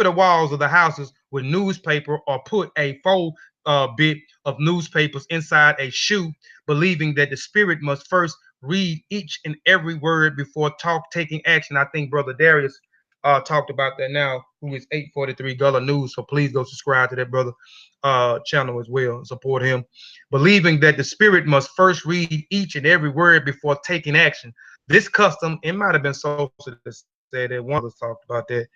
the walls of the houses with newspaper or put a full bit of newspapers inside a shoe, believing that the spirit must first read each and every word before taking action. I think Brother Darius talked about that now, who is 843 Gullah News. So please go subscribe to that brother channel as well and support him. Believing that the spirit must first read each and every word before taking action. This custom, it might have been so that said that one of us talked about that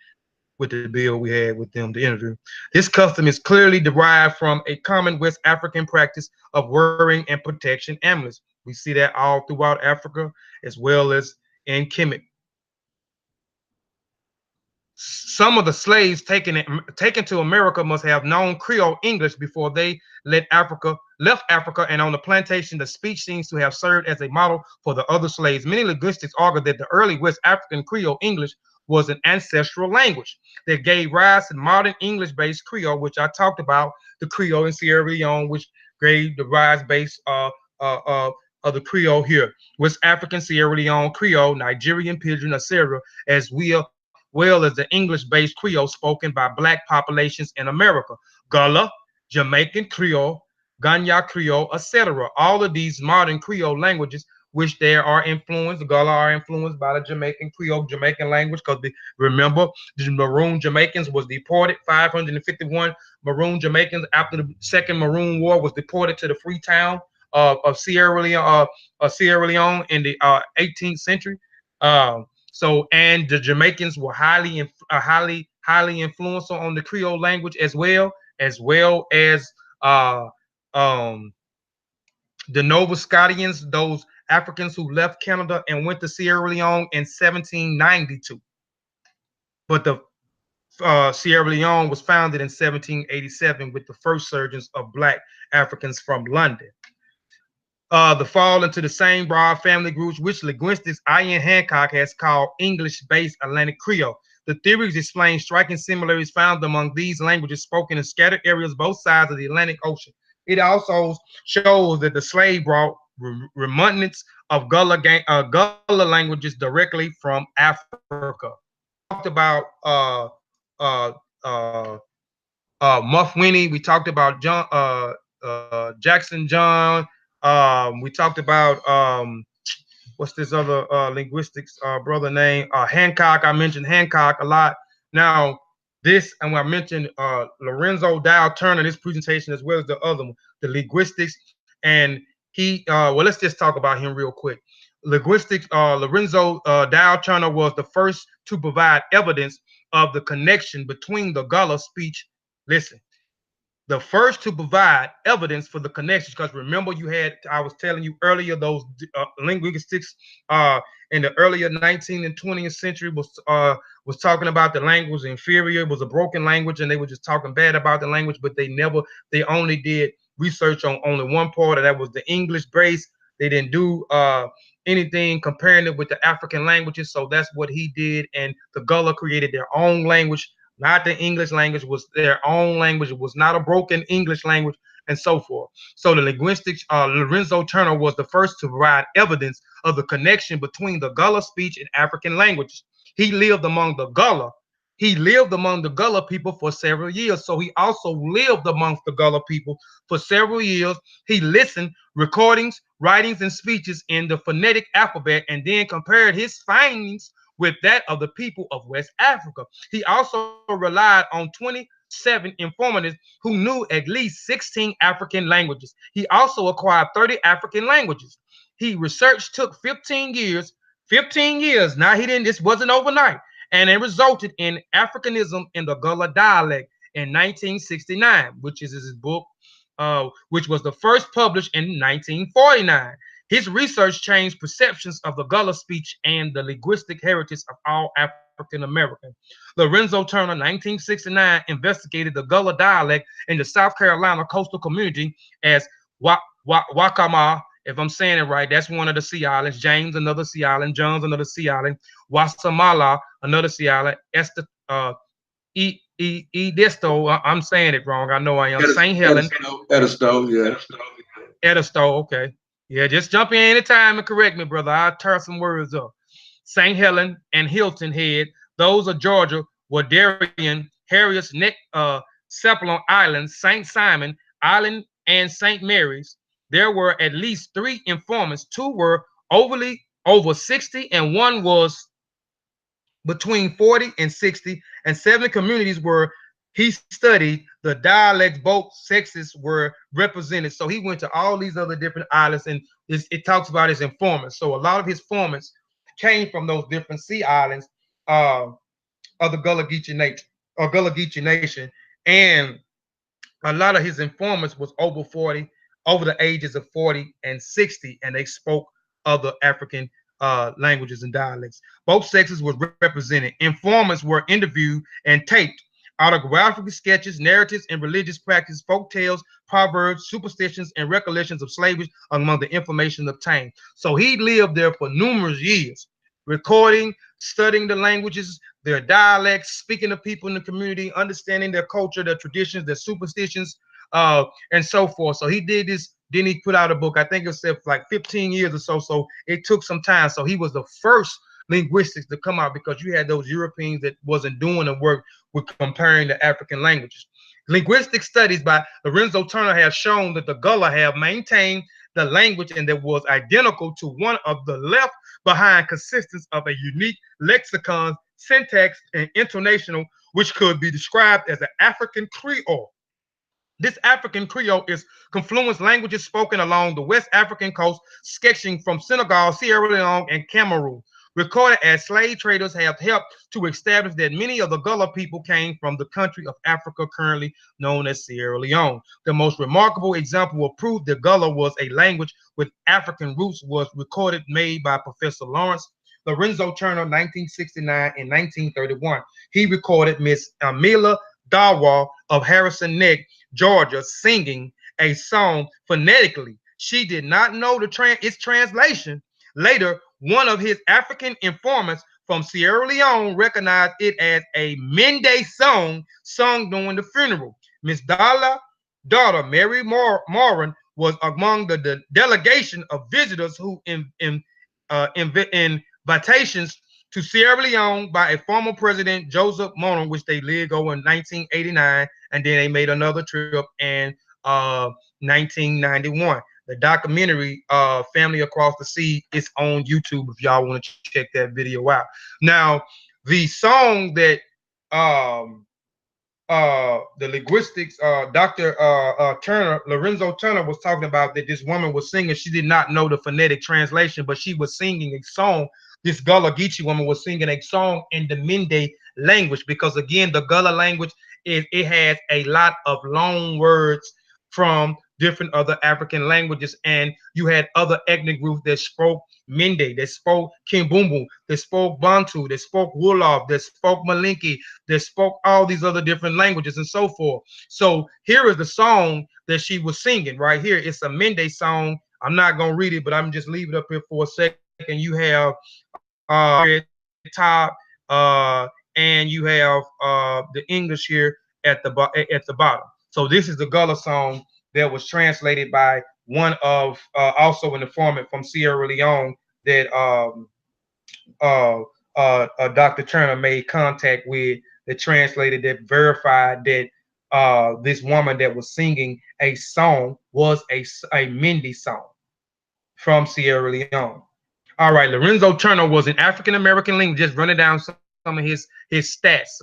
with the bill we had with them, the interview. This custom is clearly derived from a common West African practice of wearing and protection amulets. We see that all throughout Africa as well as in Kemet. Some of the slaves taken to America must have known Creole English before they left Africa, and on the plantation, the speech seems to have served as a model for the other slaves. Many linguists argue that the early West African Creole English was an ancestral language that gave rise to modern English-based Creole, which I talked about, the Creole in Sierra Leone, which gave the rise base of the Creole here. West African, Sierra Leone Creole, Nigerian Pidgin, etc., as well as the English-based Creole spoken by Black populations in America. Gullah, Jamaican Creole, Ganya Creole, etc. All of these modern Creole languages, which they are influenced, the Gullah are influenced by the Jamaican Creole, Jamaican language, because remember, the Maroon Jamaicans was deported, 551 Maroon Jamaicans after the Second Maroon War was deported to the Freetown of Sierra Leone in the 18th century. So, and the Jamaicans were highly influential on the Creole language as well as the Nova Scotians, those Africans who left Canada and went to Sierra Leone in 1792. But the Sierra Leone was founded in 1787 with the first surgeons of Black Africans from London. The fall into the same broad family groups, which linguistics Ian Hancock has called English-based Atlantic Creole. The theories explain striking similarities found among these languages spoken in scattered areas both sides of the Atlantic Ocean. It also shows that the slave brought remnants of Gullah languages directly from Africa. Talked about Muff Winnie. We talked about John Jackson John. We talked about what's this other linguistics brother name? Hancock. I mentioned Hancock a lot. Now, this, and when I mentioned Lorenzo Dow Turner, this presentation, as well as the other one, the linguistics, and he, well, let's just talk about him real quick. Linguistics, Lorenzo Dow Turner was the first to provide evidence of the connection between the Gullah speech. Listen, the first to provide evidence for the connections, because remember, you had, I was telling you earlier, those linguistics in the earlier 19th and 20th century was talking about the language was inferior, it was a broken language, and they were just talking bad about the language, but they only did research on only one part, and that was the English base. They didn't do anything comparing it with the African languages, so that's what he did, and the Gullah created their own language. Not the English language, was their own language. It was not a broken English language, and so forth. So the linguistics, Lorenzo Turner was the first to provide evidence of the connection between the Gullah speech and African languages. He lived among the Gullah. He lived among the Gullah people for several years. So he also lived amongst the Gullah people for several years. He listened, recordings, writings, and speeches in the phonetic alphabet, and then compared his findings with that of the people of West Africa. He also relied on 27 informants who knew at least 16 African languages. He also acquired 30 African languages. He research took 15 years. 15 years. Now this wasn't overnight. And it resulted in Africanism in the Gullah dialect in 1969, which is his book, which was the first published in 1949. His research changed perceptions of the Gullah speech and the linguistic heritage of all African Americans. Lorenzo Turner, 1969, investigated the Gullah dialect in the South Carolina coastal community as Wakama, if I'm saying it right. That's one of the Sea Islands. James, another Sea Island. John's, another Sea Island. Wasamala, another Sea Island. Edisto, I'm saying it wrong. I know I am. St. Helen. Edisto, yeah. Edisto, okay. Yeah, just jump in anytime and correct me, brother. I'll tear some words up. St. Helen and Hilton Head, those are Georgia, were Darien, Harriet's Neck, Cephalon Island, St. Simon Island, and St. Mary's. There were at least 3 informants. 2 were over 60, and 1 was between 40 and 60, and 7 communities were he studied the dialects, both sexes were represented. So he went to all these other different islands, and it talks about his informants. So a lot of his informants came from those different sea islands of the Gullah Geechee Nation, and a lot of his informants was over the ages of 40 and 60, and they spoke other African languages and dialects. Both sexes were represented. Informants were interviewed and taped. Autographic sketches, narratives, and religious practice, folk tales, proverbs, superstitions, and recollections of slavery among the information obtained. So he lived there for numerous years, recording, studying the languages, their dialects, speaking to people in the community, understanding their culture, their traditions, their superstitions, and so forth. So he did this. Then he put out a book. I think it said like 15 years or so. So it took some time. So he was the first linguistics to come out, because you had those Europeans that wasn't doing the work with comparing the African languages. Linguistic studies by Lorenzo Turner have shown that the Gullah have maintained the language, and that was identical to one of the left behind consistence of a unique lexicon, syntax, and intonational, which could be described as an African Creole. This African Creole is confluence languages spoken along the West African coast, sketching from Senegal, Sierra Leone, and Cameroon. Recorded as slave traders have helped to establish that many of the Gullah people came from the country of Africa currently known as Sierra Leone. The most remarkable example of proof that Gullah was a language with African roots was recorded made by Professor Lawrence Lorenzo Turner, 1969 and 1931. He recorded Miss Amila Dawa of Harrison Neck, Georgia, singing a song phonetically. She did not know its translation. Later, one of his African informants from Sierra Leone recognized it as a Mende song sung during the funeral. Miss Dala's daughter, Mary Moran, was among the delegation of visitors who invitations to Sierra Leone by a former president, Joseph Moran, which they lived over in 1989, and then they made another trip in 1991. The documentary Family Across the Sea is on YouTube if y'all want to check that video out. Now, the song that the linguistics Dr. Turner, Lorenzo Turner, was talking about, that this woman was singing, she did not know the phonetic translation, but she was singing a song. This Gullah Geechee woman was singing a song in the Mende language, because again, the Gullah language it has a lot of long words from different other African languages, and you had other ethnic groups that spoke Mende, that spoke Kimbumbu, that spoke Bantu, that spoke Wolof, that spoke Malinke, that spoke all these other different languages and so forth. So here is the song that she was singing right here. It's a Mende song. I'm not gonna read it, but I'm just leave it up here for a second. You have top and you have the English here at the bottom. So this is the Gullah song that was translated by one of also an informant from Sierra Leone that Dr. Turner made contact with, that translated, that verified that this woman that was singing a song was a Mende song from Sierra Leone. All right, Lorenzo Turner was an African-American linguist, just running down some of his stats.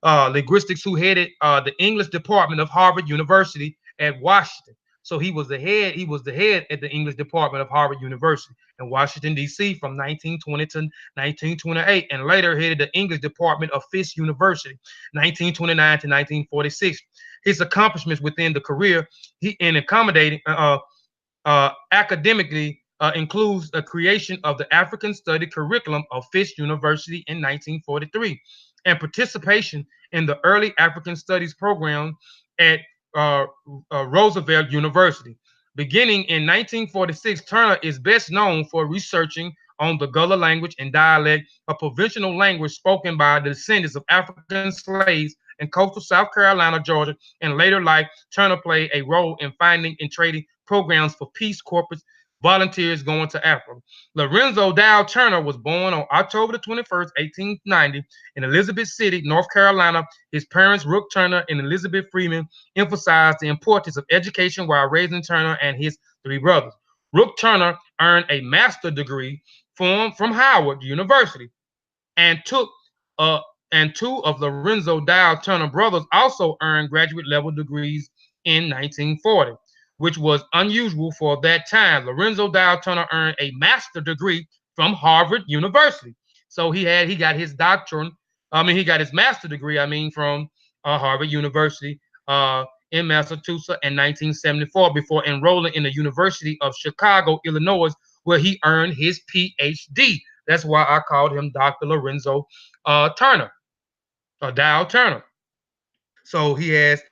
Linguistics who headed the English department of Harvard University at Washington. So he was the head at the English department of Harvard University in Washington, D.C. from 1920 to 1928, and later headed the English department of Fisk University, 1929 to 1946. His accomplishments within the career in accommodating academically includes a creation of the African Study curriculum of Fisk University in 1943, and participation in the early African Studies program at Roosevelt University. Beginning in 1946, Turner is best known for researching on the Gullah language and dialect, a provincial language spoken by the descendants of African slaves in coastal South Carolina, Georgia. In later life, Turner played a role in finding and trading programs for Peace Corps volunteers going to Africa. Lorenzo Dow Turner was born on October the 21st, 1890 in Elizabeth City, North Carolina. His parents, Rook Turner and Elizabeth Freeman, emphasized the importance of education while raising Turner and his three brothers. Rook Turner earned a master's degree from Howard University, and two of Lorenzo Dow Turner brothers also earned graduate level degrees in 1940. Which was unusual for that time. Lorenzo Dow Turner earned a master's degree from Harvard University. So he got his doctorate. He got his master's degree. From Harvard University in Massachusetts in 1974 before enrolling in the University of Chicago, Illinois, where he earned his PhD. That's why I called him Dr. Lorenzo Turner, or Dow Turner. So he has.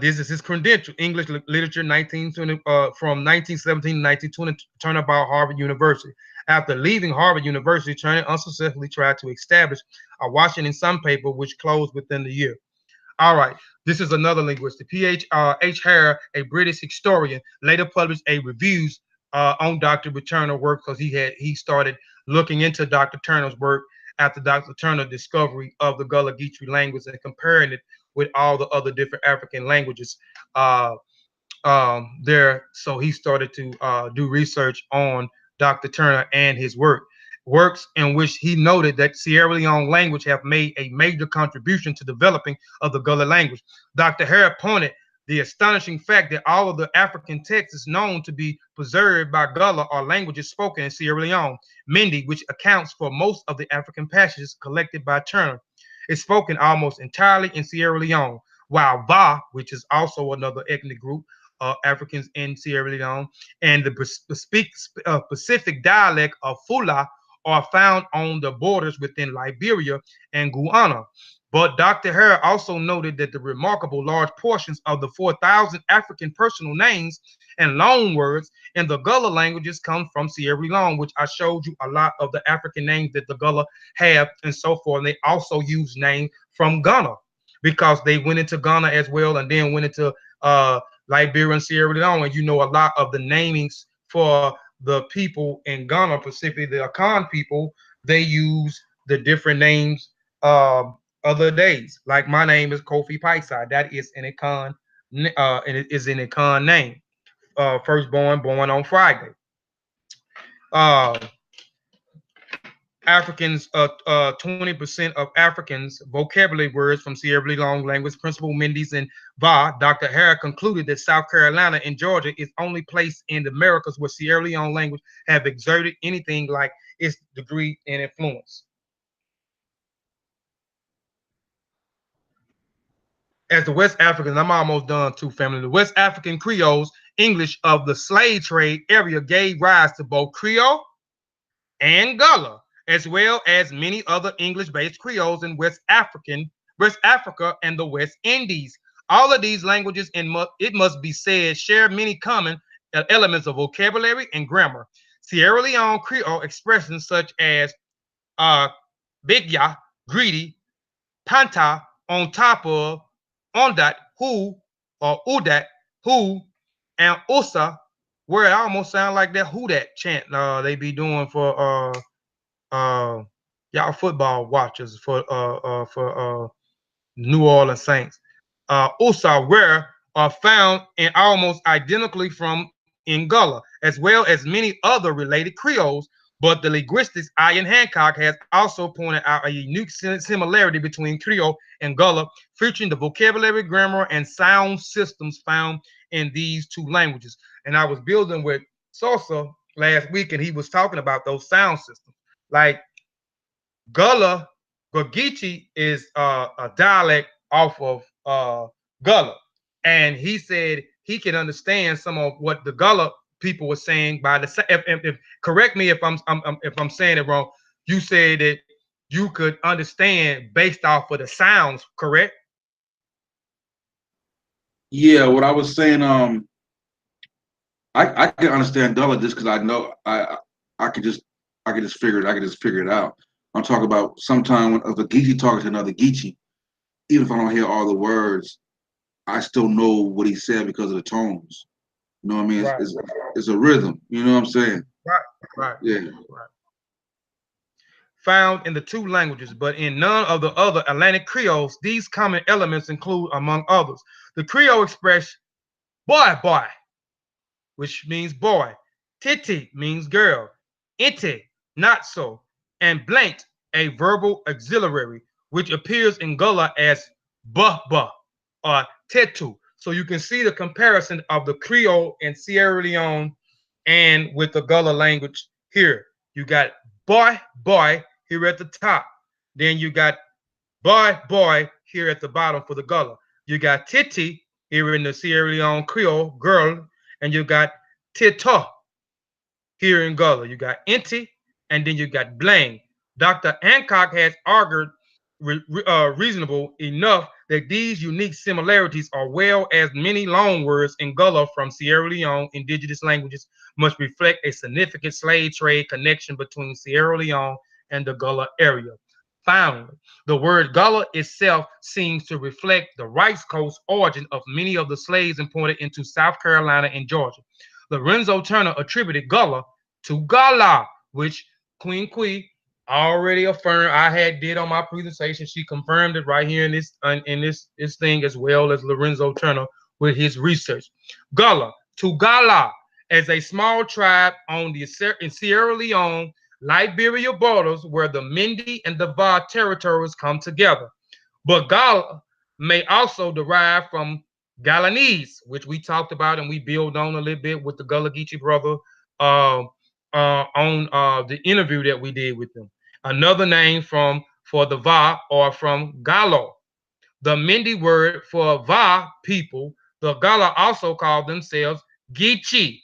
This is his credential: English literature, 1920 from 1917 to 1920. Turner about Harvard University. After leaving Harvard University, Turner unsuccessfully tried to establish a Washington Sun paper, which closed within the year. All right, this is another linguist. H. Hare, a British historian, later published a reviews on Dr. Turner's work, because he started looking into Dr. Turner's work after Dr. Turner's discovery of the Gullah Geechee language and comparing it with all the other different African languages there. So he started to do research on Dr. Turner and his works in which he noted that Sierra Leone language have made a major contribution to developing of the Gullah language. Dr. Hare pointed the astonishing fact that all of the African texts known to be preserved by Gullah are languages spoken in Sierra Leone. Mende, which accounts for most of the African passages collected by Turner, is spoken almost entirely in Sierra Leone, while Va, which is also another ethnic group, Africans in Sierra Leone, and the Pacific dialect of Fula are found on the borders within Liberia and Guyana. But Dr. Hare also noted that the remarkable large portions of the 4,000 African personal names and loan words in the Gullah languages come from Sierra Leone, which I showed you a lot of the African names that the Gullah have and so forth. And they also use names from Ghana because they went into Ghana as well and then went into Liberia and Sierra Leone. And you know, a lot of the namings for the people in Ghana, specifically the Akan people, they use the different names other days. Like my name is Kofi Pikeside. That is an Akan, and it is an Akan name. Firstborn, born on Friday. Africans, 20% of Africans vocabulary words from Sierra Leone language, Principal Mendes and Va. Dr. Hare concluded that South Carolina and Georgia is only place in the Americas where Sierra Leone language have exerted anything like its degree and influence. As the West Africans, I'm almost done too, family. The West African Creoles, English of the slave trade area gave rise to both Creole and Gullah, as well as many other English-based Creoles in West Africa and the West Indies. All of these languages, it must be said, share many common elements of vocabulary and grammar. Sierra Leone Creole expressions such as bigya, greedy, panta, on top of, on that, who, or udat, who, and usa, where it almost sound like that who that chant they be doing for y'all football watchers for New Orleans Saints. Usa, where are found and almost identically from in Gullah, as well as many other related Creoles. But the linguistics Ian Hancock has also pointed out a unique similarity between Creole and Gullah, featuring the vocabulary, grammar, and sound systems found in these two languages. And I was building with Sosa last week, and he was talking about those sound systems. Like Gullah Geechee is a dialect off of Gullah, and he said he can understand some of what the Gullah people were saying by the. If correct me if I'm saying it wrong. You said that you could understand based off of the sounds, correct? Yeah, what I was saying, I can understand Gullah just because I know I could just figure it out. I'm talking about sometime if a Geechee talking to another Geechee, even if I don't hear all the words, I still know what he said because of the tones. You know what I mean? Right. It's a rhythm. You know what I'm saying? Right. Yeah. Right. Found in the two languages, but in none of the other Atlantic Creoles, these common elements include, among others, the Creole expression boy, which means boy. Titi means girl. Inte, not so. And blank, a verbal auxiliary, which appears in Gullah as buh or tetu. So you can see the comparison of the Creole and Sierra Leone and with the Gullah language here. You got boy here at the top. Then you got boy here at the bottom for the Gullah. You got titi here in the Sierra Leone Creole, girl, and you got tita here in Gullah. You got inti, and then you got blang. Dr. Hancock has argued reasonable enough that these unique similarities, as well as many loan words in Gullah from Sierra Leone indigenous languages, must reflect a significant slave trade connection between Sierra Leone and the Gullah area. Finally, the word Gullah itself seems to reflect the rice coast origin of many of the slaves imported into South Carolina and Georgia. Lorenzo Turner attributed Gullah to Gala, which Queen Quee already affirmed. I had did on my presentation. She confirmed it right here in this thing, as well as Lorenzo Turner with his research. Gullah to Gala as a small tribe on the in Sierra Leone, Liberia borders where the Mende and the Va territories come together. But Gullah may also derive from Guyanese, which we talked about and we build on a little bit with the Gullah Geechee brother on the interview that we did with them. Another name for the Va or from Gallo. The Mende word for Va people, the Gullah also called themselves Geechee,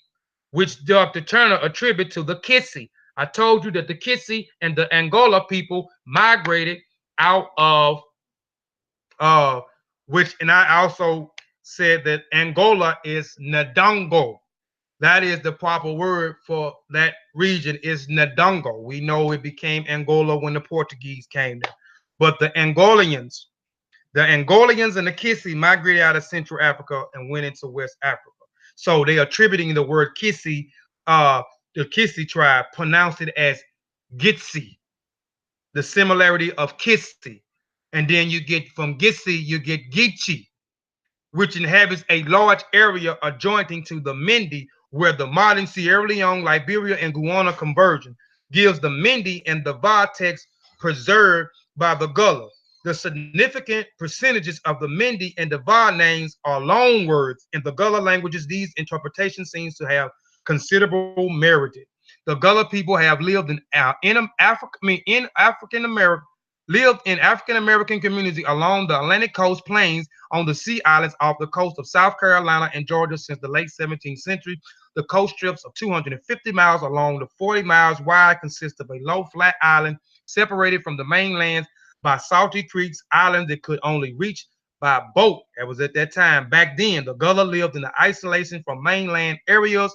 which Dr. Turner attributed to the Kissi. I told you that the Kissi and the Angola people migrated out of which, and I also said that Angola is Ndongo. That is the proper word for that region is Ndongo. We know it became Angola when the Portuguese came there. But the Angolians and the Kissi migrated out of Central Africa and went into West Africa. So they are attributing the word Kissi, the Kissi tribe, pronounce it as Gitsi, the similarity of Kissi. And then you get from Gitsi, you get Geechee, which inhabits a large area adjoining to the Mindi, where the modern Sierra Leone, Liberia, and Guyana conversion gives the Mindi and the Va text preserved by the Gullah. The significant percentages of the Mindi and the Va names are loan words. In the Gullah languages, these interpretations seems to have considerable merit. The Gullah people have lived in African American lived in African American community along the Atlantic coast plains on the sea islands off the coast of South Carolina and Georgia since the late 17th century. The coast strips of 250 miles along the 40 miles wide consist of a low flat island separated from the mainland by salty creeks, islands that could only reach by boat. That was at that time. Back then, the Gullah lived in the isolation from mainland areas,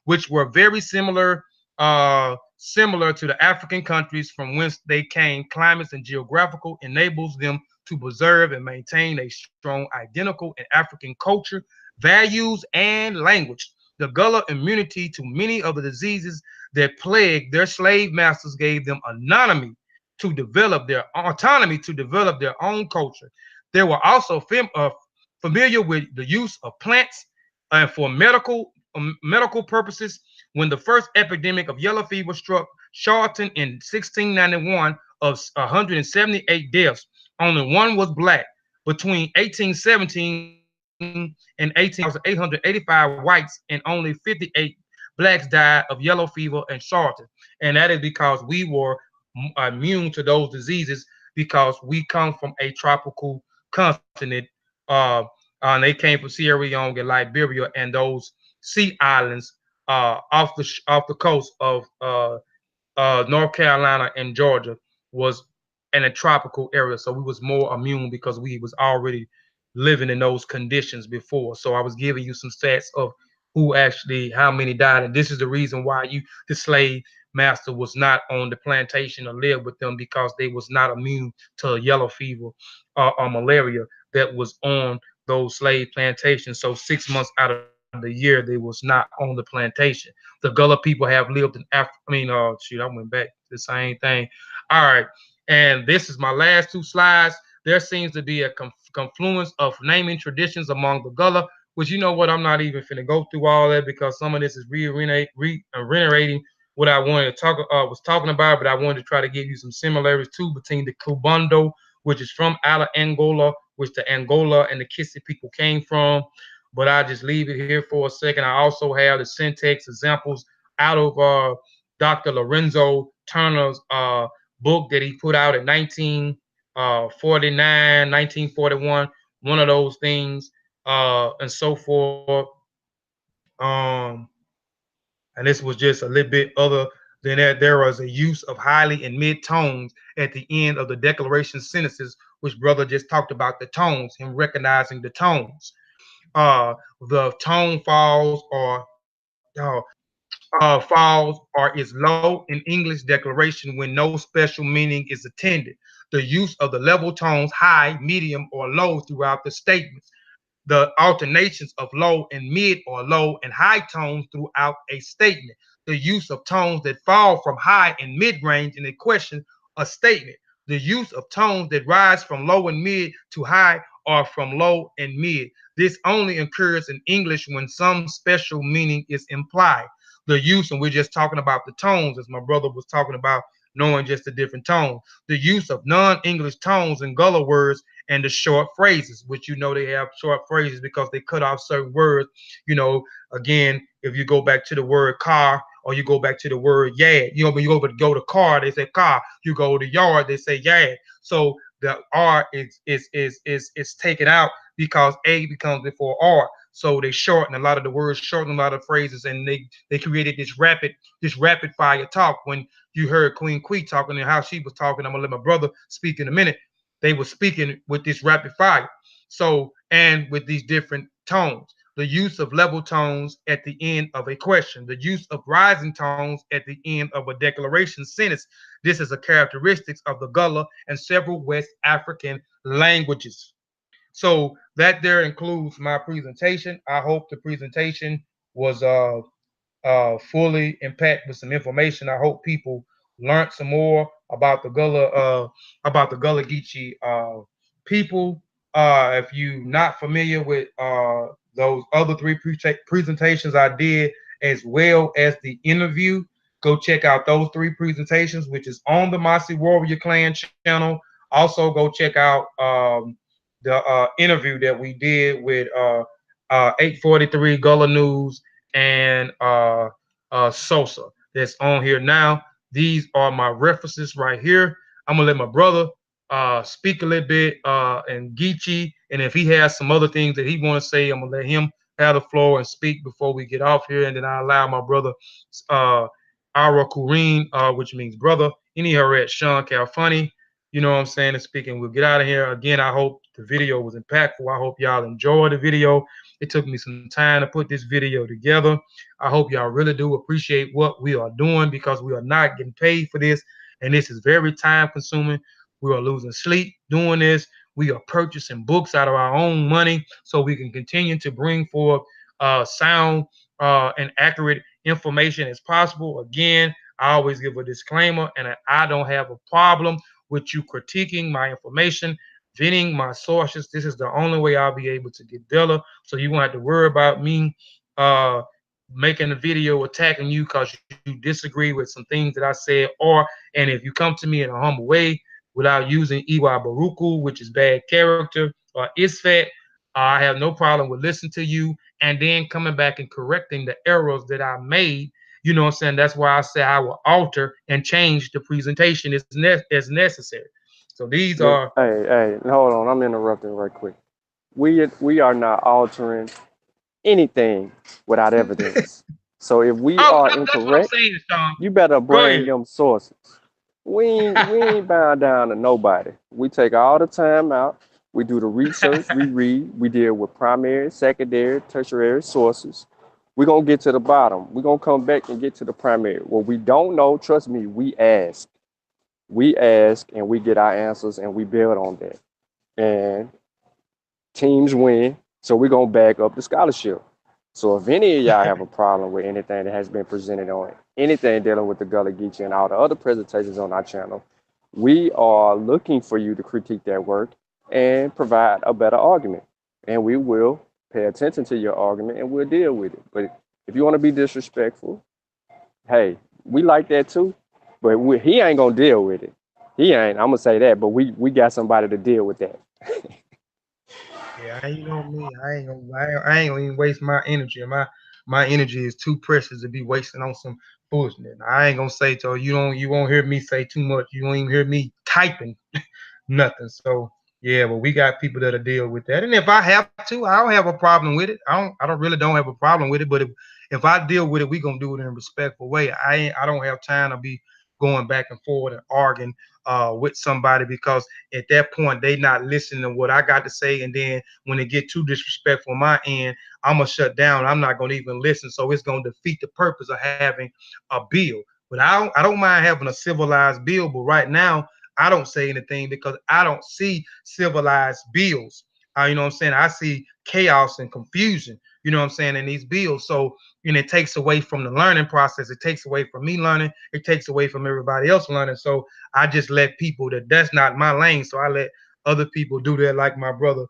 which were very similar to the African countries from whence they came. Climates and geographical enables them to preserve and maintain a strong identical and African culture, values, and language. The Gullah immunity to many of the diseases that plagued their slave masters gave them autonomy to develop their own culture. They were also familiar with the use of plants and for medical purposes. When the first epidemic of yellow fever struck Charlton in 1691, of 178 deaths, only one was black. Between 1817 and 885 whites and only 58 blacks died of yellow fever and Charlton. And that is because we were immune to those diseases because we come from a tropical continent. And they came from Sierra Leone and Liberia and those sea islands off the coast of North Carolina and Georgia was in a tropical area. So we was more immune because we was already living in those conditions before. So I was giving you some stats of how many died. And this is the reason why the slave master was not on the plantation or lived with them, because they was not immune to yellow fever or malaria that was on those slave plantations. So 6 months out of the year, they was not on the plantation. The Gullah people have lived in Africa. I went back to the same thing. All right. And this is my last two slides. There seems to be a confluence of naming traditions among the Gullah, which, you know what, I'm not even finna go through all that because some of this is reiterating what I wanted to was talking about, but I wanted to try to give you some similarities too between the Kubando, which is from out of Angola, which the Angola and the Kissi people came from. But I just leave it here for a second. I also have the syntax examples out of Dr. Lorenzo Turner's book that he put out in 1949, 1941, one of those things, and so forth. And this was just a little bit other than that. There was a use of highly and mid tones at the end of the declaration sentences, which brother just talked about the tones, him recognizing the tones. The tone falls or is low in English declaration when no special meaning is intended. The use of the level tones high, medium, or low throughout the statements. The alternations of low and mid or low and high tones throughout a statement. The use of tones that fall from high and mid range in a question or statement. The use of tones that rise from low and mid to high or from low and mid. This only occurs in English when some special meaning is implied. The use, and we're just talking about the tones, as my brother was talking about, knowing just the different tones. The use of non-English tones in Gullah words and the short phrases, which they have short phrases because they cut off certain words. Again, if you go back to the word car or you go back to the word yard, when you go to car, they say car. You go to yard, they say yard. So the R is taken out because A becomes before R. So they shorten a lot of the words, shorten a lot of phrases, and they created this rapid fire talk. When you heard Queen Quee talking and how she was talking, I'm gonna let my brother speak in a minute. They were speaking with this rapid fire. So, and with these different tones, the use of level tones at the end of a question, the use of rising tones at the end of a declaration sentence. This is a characteristic of the Gullah and several West African languages. So that there includes my presentation. I hope the presentation was fully impact with some information. I hope people learned some more about the Gullah Geechee people. If you're not familiar with those other three presentations I did, as well as the interview, go check out those three presentations, which is on the Mossy Warrior Clan channel. Also, go check out the interview that we did with 843 Gullah News and Sosa that's on here now. These are my references right here. I'm gonna let my brother speak a little bit and Geechee, and if he has some other things that he want to say, I'm gonna let him have the floor and speak before we get off here, and then I allow my brother Ara Kureen, which means brother, any her at Sean Calfunny, you know what I'm saying, and speaking. We'll get out of here. Again, I hope the video was impactful. I hope y'all enjoyed the video. It took me some time to put this video together. I hope y'all really do appreciate what we are doing, because we are not getting paid for this, and this is very time consuming. We are losing sleep doing this. We are purchasing books out of our own money so we can continue to bring forth sound and accurate information as possible. Again, I always give a disclaimer, and I don't have a problem with you critiquing my information, vetting my sources. This is the only way I'll be able to get better. So you won't have to worry about me making a video attacking you because you disagree with some things that I said, and if you come to me in a humble way without using Iwa Baruku, which is bad character, or Isfet, I have no problem with listening to you and then coming back and correcting the errors that I made. You know what I'm saying? That's why I say I will alter and change the presentation as necessary. So these are. Hey, hold on. I'm interrupting right quick. We are not altering anything without evidence. So if we are That's what I'm incorrect, saying, Sean. you better Go bring ahead. them sources. We ain't bound down to nobody. We take all the time out. We do the research. We read. We deal with primary, secondary, tertiary sources. We're gonna get to the bottom. We're gonna come back and get to the primary. What we don't know, trust me, we ask. We ask and we get our answers and we build on that. And teams win. So we're gonna back up the scholarship. So if any of y'all have a problem with anything that has been presented on anything dealing with the Gullah Geechee and all the other presentations on our channel, we are looking for you to critique that work and provide a better argument. And we will pay attention to your argument and we'll deal with it. But if you want to be disrespectful, hey, we like that too. But he ain't gonna deal with it. He ain't. I'm gonna say that. But we got somebody to deal with that. Yeah, you know me. I ain't gonna even waste my energy. My energy is too precious to be wasting on some bullshit. I ain't gonna say to you won't hear me say too much. You won't even hear me typing nothing. So yeah, but we got people that'll deal with that. And if I have to, I don't have a problem with it. I don't really don't have a problem with it. But if I deal with it, we gonna do it in a respectful way. I don't have time to be going back and forward and arguing with somebody, because at that point they not listening to what I got to say, and then when it get too disrespectful on my end, I'm gonna shut down. I'm not gonna even listen. So it's gonna defeat the purpose of having a bill. But I don't mind having a civilized bill. But right now I don't say anything because I don't see civilized bills. You know what I'm saying? I see chaos and confusion, you know what I'm saying, in these bills. So, and it takes away from the learning process. It takes away from me learning. It takes away from everybody else learning. So I just let people that's not my lane. So I let other people do that, like my brother,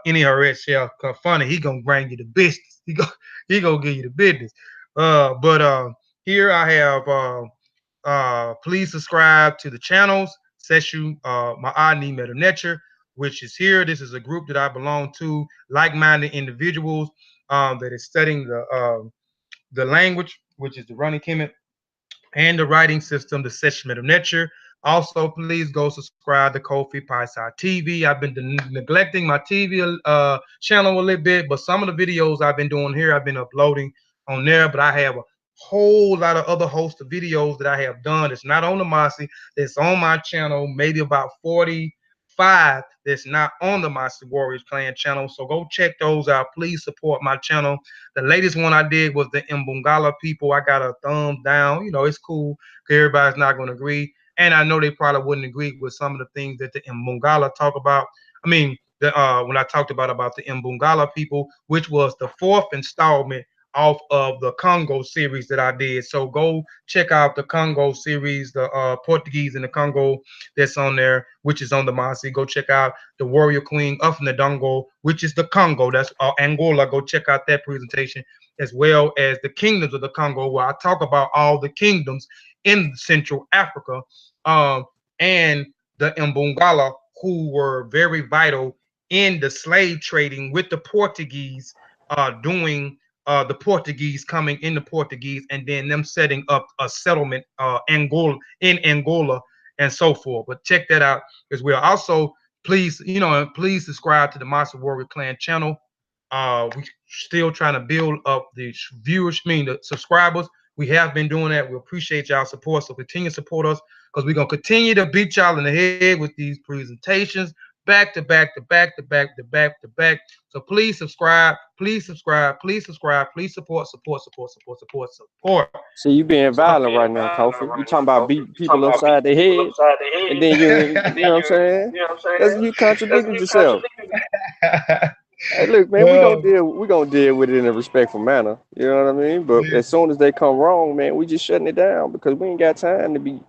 any shell funny. He gonna bring you the business. He gonna give you the business. But here I have please subscribe to the channels Seshu Ma'ani Meta Nature, which is here. This is a group that I belong to, like-minded individuals that is studying the language, which is the running Kemet, and the writing system, the Seshu Meta Nature. Also, please go subscribe to Kofi Paisai TV. I've been neglecting my TV channel a little bit, but some of the videos I've been doing here, I've been uploading on there. But I have a whole lot of other host of videos that I have done. It's not on the Mossy. It's on my channel, maybe about 45 that's not on the Mossy Warriors Clan channel. So go check those out. Please support my channel. The latest one I did was the Mbungala people. I got a thumbs down. You know, it's cool. Everybody's not going to agree. And I know they probably wouldn't agree with some of the things that the Mbungala talk about. I mean, when I talked about the Mbungala people, which was the 4th installment off of the Congo series that I did. So go check out the Congo series, the Portuguese in the Congo that's on there, which is on the Mossy. Go check out the Warrior Queen of Ndongo, which is the Congo. That's Angola. Go check out that presentation, as well as the Kingdoms of the Congo, where I talk about all the kingdoms in Central Africa, and the Mbungala, who were very vital in the slave trading with the Portuguese, doing the Portuguese coming in the Portuguese, and then them setting up a settlement Angola and so forth. But check that out as well. Also, please, please subscribe to the Monster Warrior Clan channel. We still trying to build up the viewers, the subscribers. We have been doing that. We appreciate y'all support. So continue to support us, because we're gonna continue to beat y'all in the head with these presentations back to back to back to back to back to back. So please subscribe, please subscribe, please subscribe, please support. See, you being violent right now, Kofi. You talking about beating people upside the head, and then you know what I'm saying? That's you contradicting yourself. Hey, look, man, we gonna deal with it in a respectful manner. You know what I mean? But as soon as they come wrong, man, we just shutting it down, because we ain't got time to be,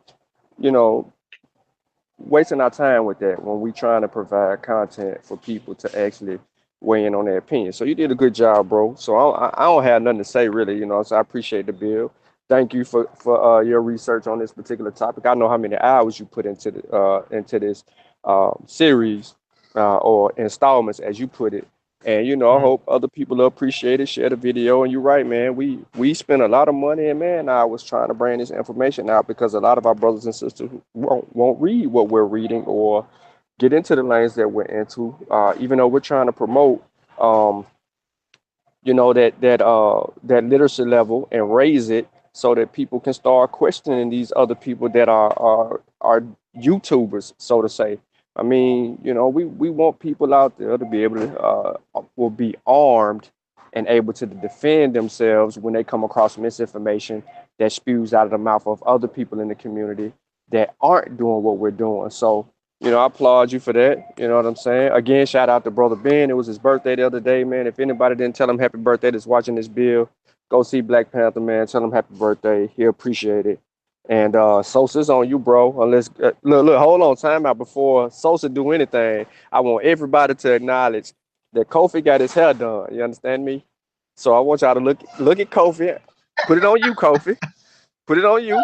wasting our time with that when we trying to provide content for people to actually weigh in on their opinion. So you did a good job, bro. So I don't have nothing to say really, so I appreciate the bill. Thank you for your research on this particular topic. I know how many hours you put into this series or installments, as you put it. And I hope other people will appreciate it, share the video. And you're right, man. We spend a lot of money and man hours trying to bring this information out, because a lot of our brothers and sisters won't read what we're reading or get into the lanes that we're into. Even though we're trying to promote, that literacy level and raise it, so that people can start questioning these other people that are YouTubers, so to say. I mean, we want people out there to be able to will be armed and able to defend themselves when they come across misinformation that spews out of the mouth of other people in the community that aren't doing what we're doing. So, I applaud you for that. You know what I'm saying? Again, shout out to Brother Ben. It was his birthday the other day, man. If anybody didn't tell him happy birthday that's watching this bill, go see Black Panther, man. Tell him happy birthday. He'll appreciate it. And Sosa's on you, bro. Unless look, hold on, time out. Before Sosa do anything, I want everybody to acknowledge that Kofi got his hair done. You understand me? So I want y'all to look at Kofi. Put it on you, Kofi. Put it on you.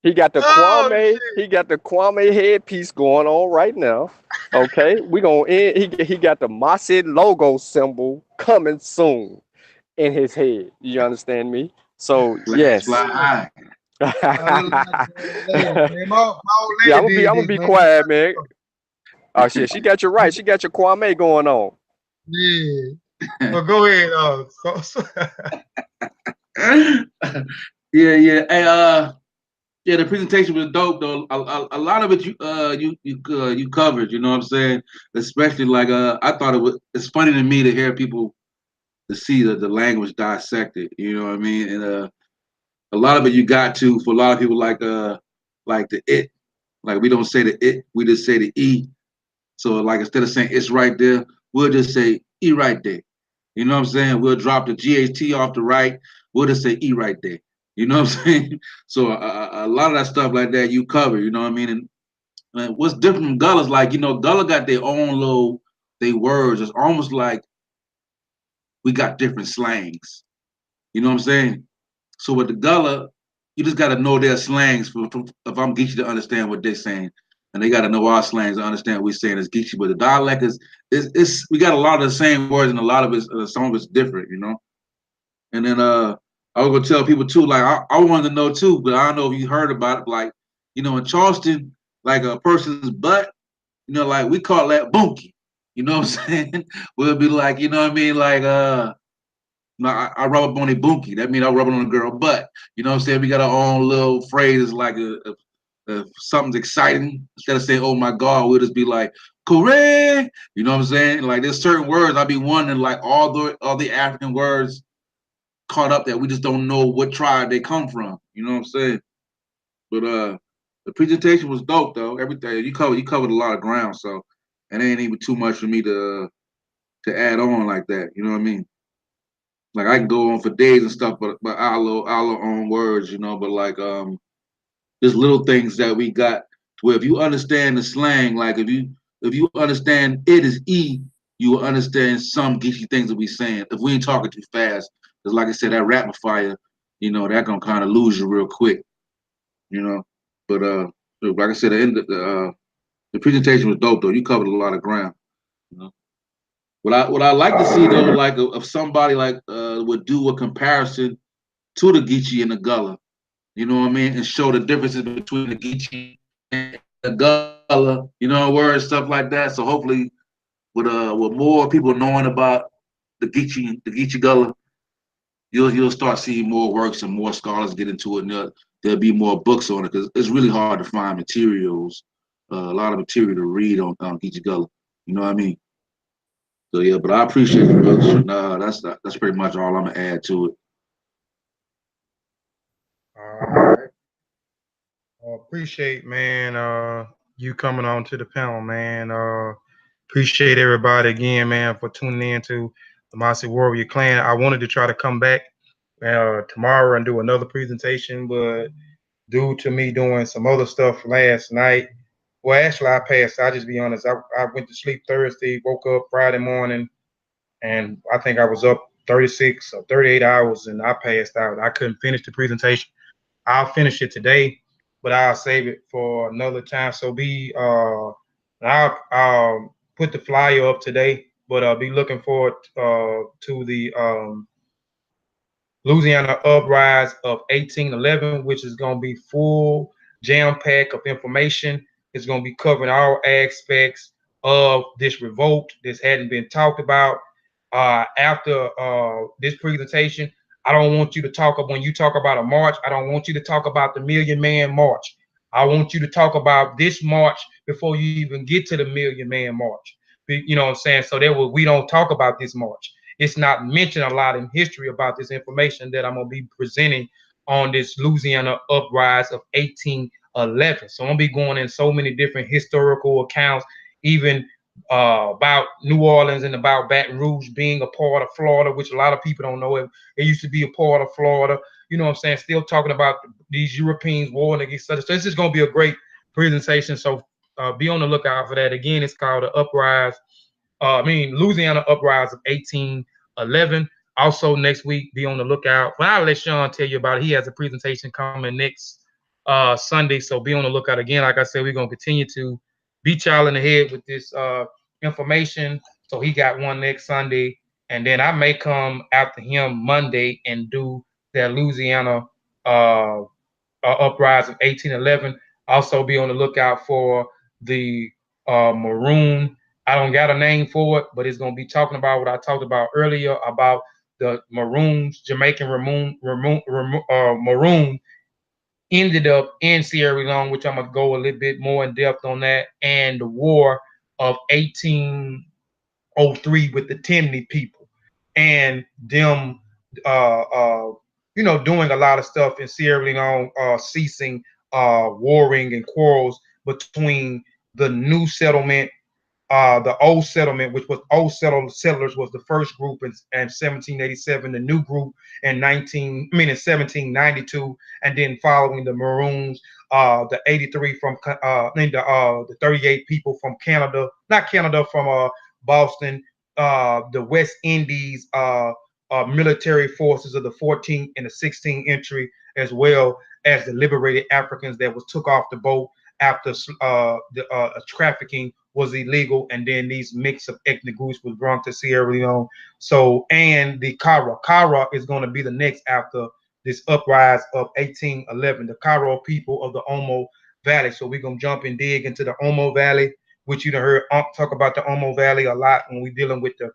He got the Kwame. He got the Kwame headpiece going on right now. Okay, we gonna end. He got the Mossy logo symbol coming soon in his head. You understand me? So yes. Fly Yeah, I'm gonna be quiet, man. Oh shit, she got you right. She got your Kwame going on. Yeah. Well, go ahead. Yeah. Hey, the presentation was dope though. A lot of it you covered. You know what I'm saying? Especially like I thought it's funny to me to hear people to see the language dissected. You know what I mean? And a lot of it you got to, for a lot of people, like the it, like we don't say the it, we just say the e. So like instead of saying it's right there, we'll just say e right there. You know what I'm saying? We'll drop the GHT off the right, we'll just say e right there. You know what I'm saying? So a lot of that stuff like that you cover. You know what I mean? And what's different from Gullah's, like, Gullah got their own they words. It's almost like we got different slangs. You know what I'm saying? So with the Gullah, you just got to know their slangs if I'm Geechee to understand what they're saying, and they got to know our slangs to understand what we're saying as Geechee. But the dialect is we got a lot of the same words, and a lot of it, some of it's different, And then I was gonna tell people too, like I wanted to know too, but I don't know if you heard about it. Like You know, in Charleston, like a person's butt, you know, like we call that bunkie. You know what I'm saying? We'll be like, you know what I mean? Like, I rub up on a bunkie. That means I rub it on a girl butt. You know what I'm saying? We got our own little phrases like something's exciting. Instead of saying, oh my God, we'll just be like, correct. You know what I'm saying? Like there's certain words I be wondering, like all the African words caught up that we just don't know what tribe they come from. You know what I'm saying? But the presentation was dope though. Everything you covered a lot of ground, so it ain't even too much for me to add on like that. You know what I mean? Like I can go on for days and stuff, but our own words, you know. But like there's little things that we got where if you understand the slang, like if you understand it is E, you will understand some geeky things that we saying. If we ain't talking too fast, because like I said, that rapid fire, you know, that gonna kind of lose you real quick, you know. But like I said, the presentation was dope though. You covered a lot of ground. You know? What I like to see though, like of somebody like would do a comparison to the Geechee and the Gullah. You know what I mean, and show the differences between the Geechee and the Gullah. You know, words stuff like that. So hopefully, with more people knowing about the Geechee Gullah, you'll start seeing more works and more scholars get into it, and there'll be more books on it because it's really hard to find materials, a lot of material to read on Geechee Gullah. You know what I mean? So yeah, but I appreciate it, brother. That's pretty much all I'm gonna add to it. All right. Appreciate, man, you coming on to the panel, man. Appreciate everybody again, man, for tuning in to the Mossy Warrior Clan. I wanted to try to come back tomorrow and do another presentation, but due to me doing some other stuff last night, well, actually, I passed. I'll just be honest. I went to sleep Thursday, woke up Friday morning, and I think I was up 36 or 38 hours, and I passed out. I couldn't finish the presentation. I'll finish it today, but I'll save it for another time. So I'll put the flyer up today, but be looking forward to the Louisiana Uprise of 1811, which is going to be full jam pack of information. It's going to be covering all aspects of this revolt. This hadn't been talked about. After this presentation, I don't want you to talk about, when you talk about a march, I don't want you to talk about the Million Man March. I want you to talk about this march before you even get to the Million Man March. You know what I'm saying? So that we don't talk about this march. It's not mentioned a lot in history about this information that I'm going to be presenting on this Louisiana Uprise of 1811. So I'm going to be going in so many different historical accounts, even about New Orleans and about Baton Rouge being a part of Florida, which a lot of people don't know. It used to be a part of Florida. You know what I'm saying? Still talking about these Europeans warring against such. So this is going to be a great presentation. So be on the lookout for that. Again, it's called the Uprise. Louisiana Uprise of 1811. Also, next week, be on the lookout. Well, I'll let Sean tell you about it. He has a presentation coming next Sunday, so be on the lookout. Again, like I said, we're going to continue to beat y'all in the head with this information. So he got one next Sunday, and then I may come after him Monday and do that Louisiana Uprise of 1811. Also, be on the lookout for the Maroon. I don't got a name for it, but it's going to be talking about what I talked about earlier about the Maroons, Jamaican Maroon ended up in Sierra Leone, which I'm going to go a little bit more in depth on that, and the War of 1803 with the Timney people and them doing a lot of stuff in Sierra Leone, ceasing warring and quarrels between the new settlement, the old settlement, which was old settlers, was the first group in 1787, the new group in 1792, and then following the Maroons, the 83 from the 38 people from Canada, not Canada, from Boston, the West Indies military forces of the 14th and the 16th century, as well as the liberated Africans that was took off the boat after the trafficking was illegal, and then these mix of ethnic groups was brought to Sierra Leone. So, and the Kara is going to be the next after this uprise of 1811. The Kara people of the Omo Valley. So we're gonna jump and dig into the Omo Valley, which you done heard talk about the Omo Valley a lot when we're dealing with the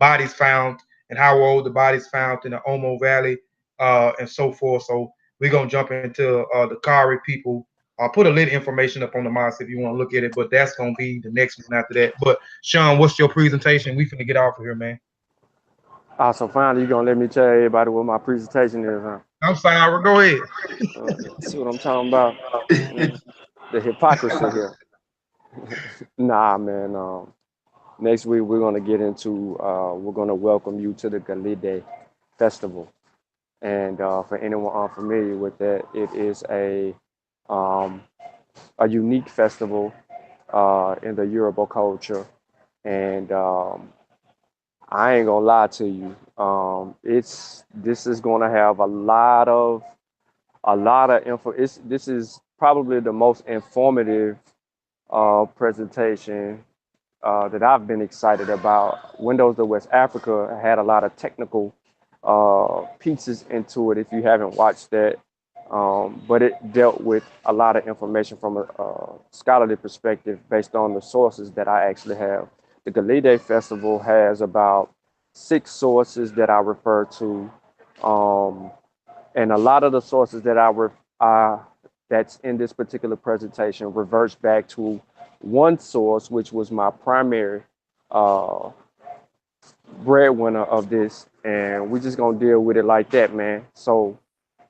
bodies found and how old the bodies found in the Omo Valley and so forth. So we're gonna jump into the Kari people. I'll put a little information up on the mosque if you want to look at it, but that's gonna be the next one after that. But Sean, what's your presentation? We finna get off of here, man. So finally, you're gonna let me tell everybody what my presentation is, huh? I'm sorry. Go ahead. See what I'm talking about? The hypocrisy here. Nah, man. Next week we're gonna get into. We're gonna welcome you to the Gullah Festival, and for anyone unfamiliar with that, it is um, a unique festival in the Yoruba culture, and I ain't gonna lie to you. This is gonna have a lot of info. This is probably the most informative presentation that I've been excited about. Windows to West Africa had a lot of technical pieces into it. If you haven't watched that, but it dealt with a lot of information from a scholarly perspective based on the sources that I actually have. The Gullah Festival has about 6 sources that I refer to, and a lot of the sources that that's in this particular presentation reverts back to one source, which was my primary uh, breadwinner of this, and we're just gonna deal with it like that, man. So,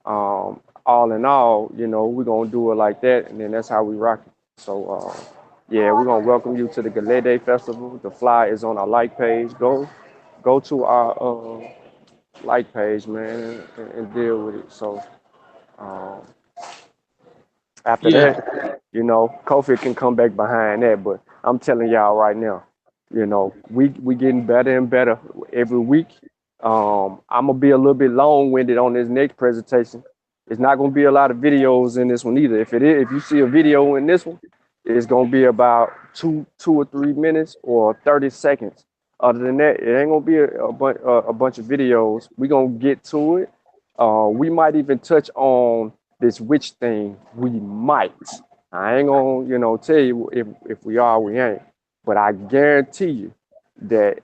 all in all, we're gonna do it like that, and then that's how we rock it. So, yeah, we're gonna welcome you to the Gullah Festival. The fly is on our like page. Go to our like page, man, and deal with it. So, um, after Yeah. that, Kofi can come back behind that. But I'm telling y'all right now, we getting better and better every week. I'm gonna be a little bit long-winded on this next presentation. It's not gonna be a lot of videos in this one either. If you see a video in this one, it's gonna be about 2 or 3 minutes or 30 seconds. Other than that, it ain't gonna be a bunch of videos. We gonna get to it. We might even touch on this witch thing. We might. I ain't gonna, tell you if we are, we ain't. But I guarantee you that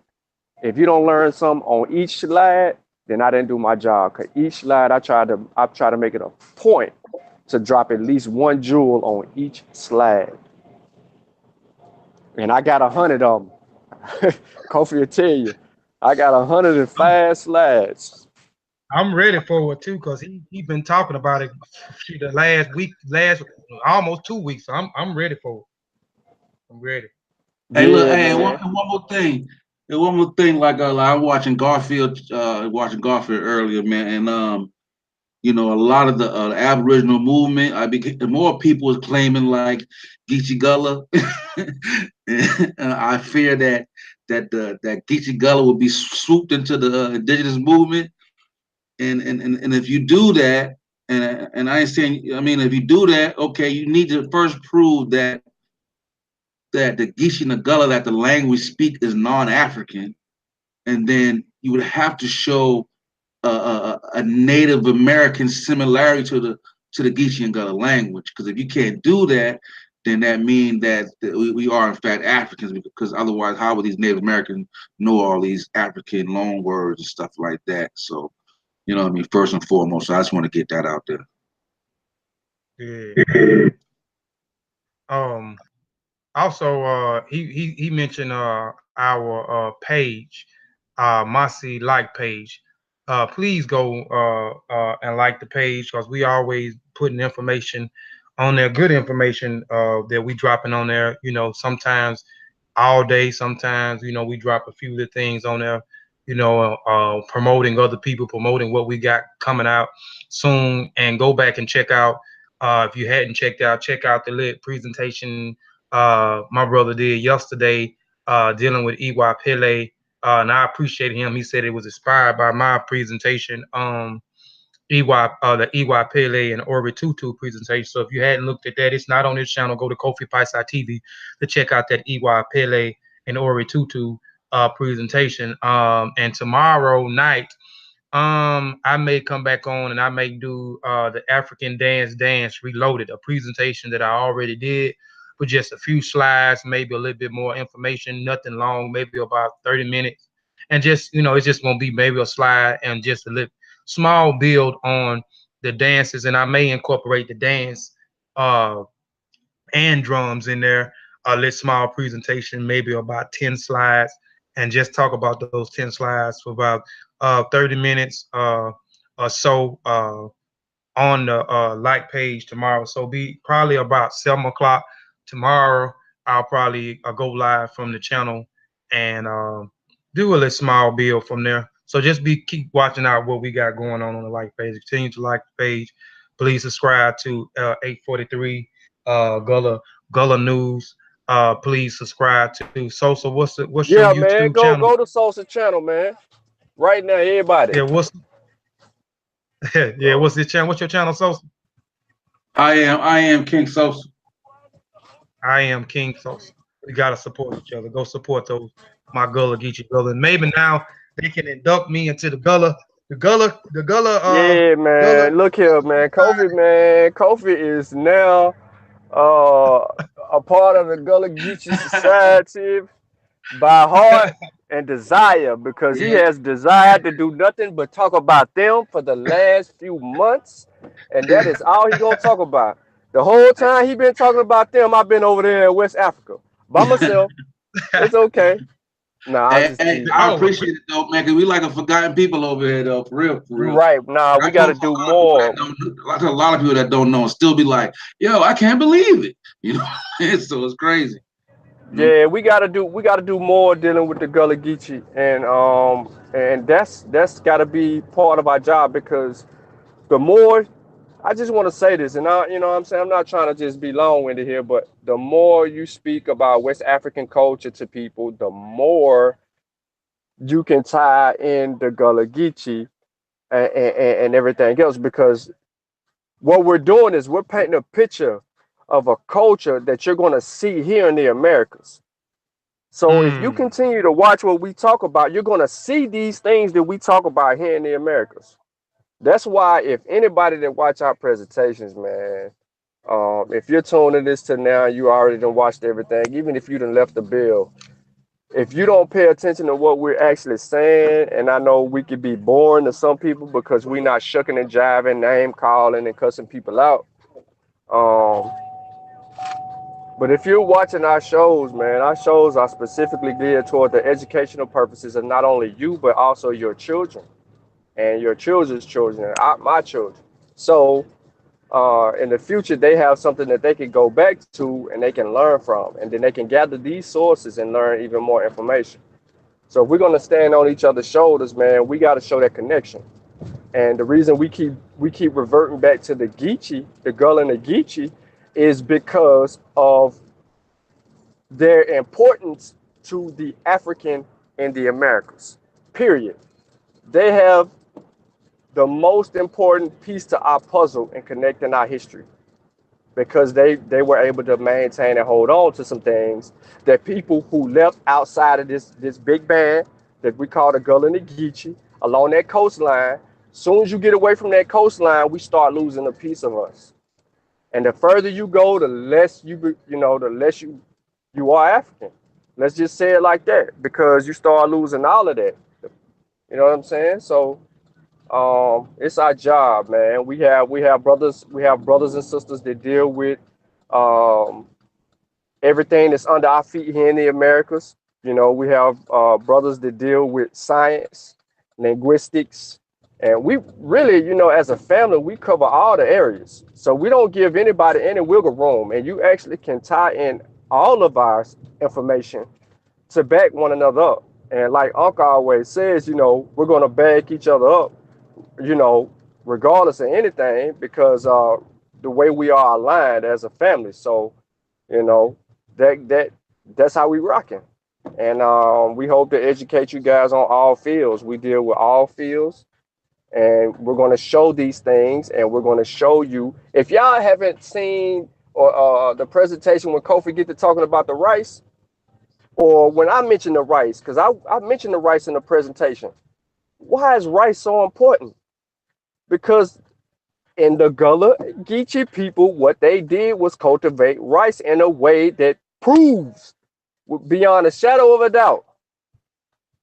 if you don't learn something on each slide, then I didn't do my job. Cause each slide I try to make it a point to drop at least one jewel on each slide. And I got 100 of them. Kofi will tell you, I got 105 slides. I'm ready for it too, cause he been talking about it the last almost 2 weeks. So I'm ready for it. I'm ready. Hey, look, Yeah, hey, man. one more thing. And one more thing, like I'm watching Garfield earlier, man, and a lot of the Aboriginal movement. The more people is claiming like Geechee Gullah, and I fear that Geechee Gullah will be swooped into the indigenous movement. And if you do that, and I ain't saying, I mean, if you do that, okay, you need to first prove that the Geechee and the Gullah, that the language speak is non-African, and then you would have to show a Native American similarity to the Geechee and Gullah language. Because if you can't do that, then that means that we are in fact Africans. Because otherwise, how would these Native Americans know all these African loan words and stuff like that? So, you know what I mean? First and foremost, so I just want to get that out there. Yeah. Also, he mentioned our page, Mossy like page. Please go and like the page, because we always putting information on there, good information that we dropping on there. Sometimes all day, sometimes we drop a few of the things on there. Promoting other people, promoting what we got coming out soon, and go back and check out. If you hadn't checked out, check out the lit presentation my brother did yesterday, dealing with EY Pele, and I appreciate him. He said it was inspired by my presentation, the EY Pele and Ori Tutu presentation. So if you hadn't looked at that, it's not on this channel. Go to Kofi Paisai TV to check out that EY Pele and Ori Tutu presentation. And tomorrow night, I may come back on and I may do the African dance reloaded, a presentation that I already did with just a few slides, maybe a little bit more information, nothing long, maybe about 30 minutes. And just, it's just gonna be maybe a slide and just a little small build on the dances, and I may incorporate the dance uh and drums in there, a little small presentation, maybe about 10 slides, and just talk about those 10 slides for about 30 minutes or so on the like page tomorrow. So be probably about 7 o'clock tomorrow. I'll probably go live from the channel and do a little small build from there. So just keep watching out what we got going on the like page. Continue to like the page. Please subscribe to 843 Gullah News. Please subscribe to Sosa. What's your Yeah, man. YouTube Go channel? go to Sosa channel, man. Right now, everybody. Yeah, what's the channel? What's your channel, Sosa? I am King Sosa. I am King Sosa. We gotta support each other. Go support my Gullah Geechee brother. And maybe now they can induct me into the Gullah. Yeah, Gullah. man. Look here, man. Kofi is now a part of the Gullah Geechee Society by heart and desire, because he Yeah. has desired to do nothing but talk about them for the last few months, and that is all he gonna talk about. The whole time he been talking about them, I've been over there in West Africa by myself. It's okay. Nah, I'm just Hey, teasing. I appreciate it though, man, because we like a forgotten people over here though, for real, for You real. right. Nah, I we got told to a do lot of people that more. don't know, I tell a lot of people that don't know and still be like, yo, I can't believe it. So it's crazy. Yeah, we gotta do more dealing with the Gullah Geechee, and that's gotta be part of our job, because the more, I just want to say this, and what I'm saying, I'm not trying to just be long-winded here, but the more you speak about West African culture to people, the more you can tie in the Gullah Geechee and everything else, because what we're doing is we're painting a picture of a culture that you're going to see here in the Americas. So if you continue to watch what we talk about, you're going to see these things that we talk about here in the Americas. That's why if anybody that watch our presentations, man, if you're tuning this to now, you already done watched everything. Even if you done left the bill, if you don't pay attention to what we're actually saying, and I know we could be boring to some people because we're not shucking and jiving, name calling and cussing people out. Um, but if you're watching our shows, man, our shows are specifically geared toward the educational purposes of not only you, but also your children and your children's children, and my children. So in the future, they have something that they can go back to and they can learn from, and then they can gather these sources and learn even more information. So if we're going to stand on each other's shoulders, man, we got to show that connection. And the reason we keep reverting back to the Geechee, the Gullah and the Geechee, is because of their importance to the African in the Americas. Period. They have the most important piece to our puzzle in connecting our history, because they were able to maintain and hold on to some things that people who left outside of this big band that we call the Gullah and the Geechee along that coastline. Soon as you get away from that coastline, we start losing a piece of us. And the further you go, the less the less you are African. Let's just say it like that, because you start losing all of that. You know what I'm saying? So it's our job, man. We have brothers and sisters that deal with um, everything that's under our feet here in the Americas. We have brothers that deal with science, linguistics, and we really, as a family, we cover all the areas. So we don't give anybody any wiggle room, and you actually can tie in all of our information to back one another up. And like Uncle always says, we're gonna back each other up, you know, regardless of anything, because the way we are aligned as a family. So, you know, that's how we rocking. And we hope to educate you guys on all fields. We deal with all fields, and we're going to show these things, and we're going to show you. If y'all haven't seen or the presentation when Kofi get to talking about the rice, or when I mention the rice, because I mentioned the rice in the presentation. Why is rice so important? Because in the Gullah Geechee people, what they did was cultivate rice in a way that proves beyond a shadow of a doubt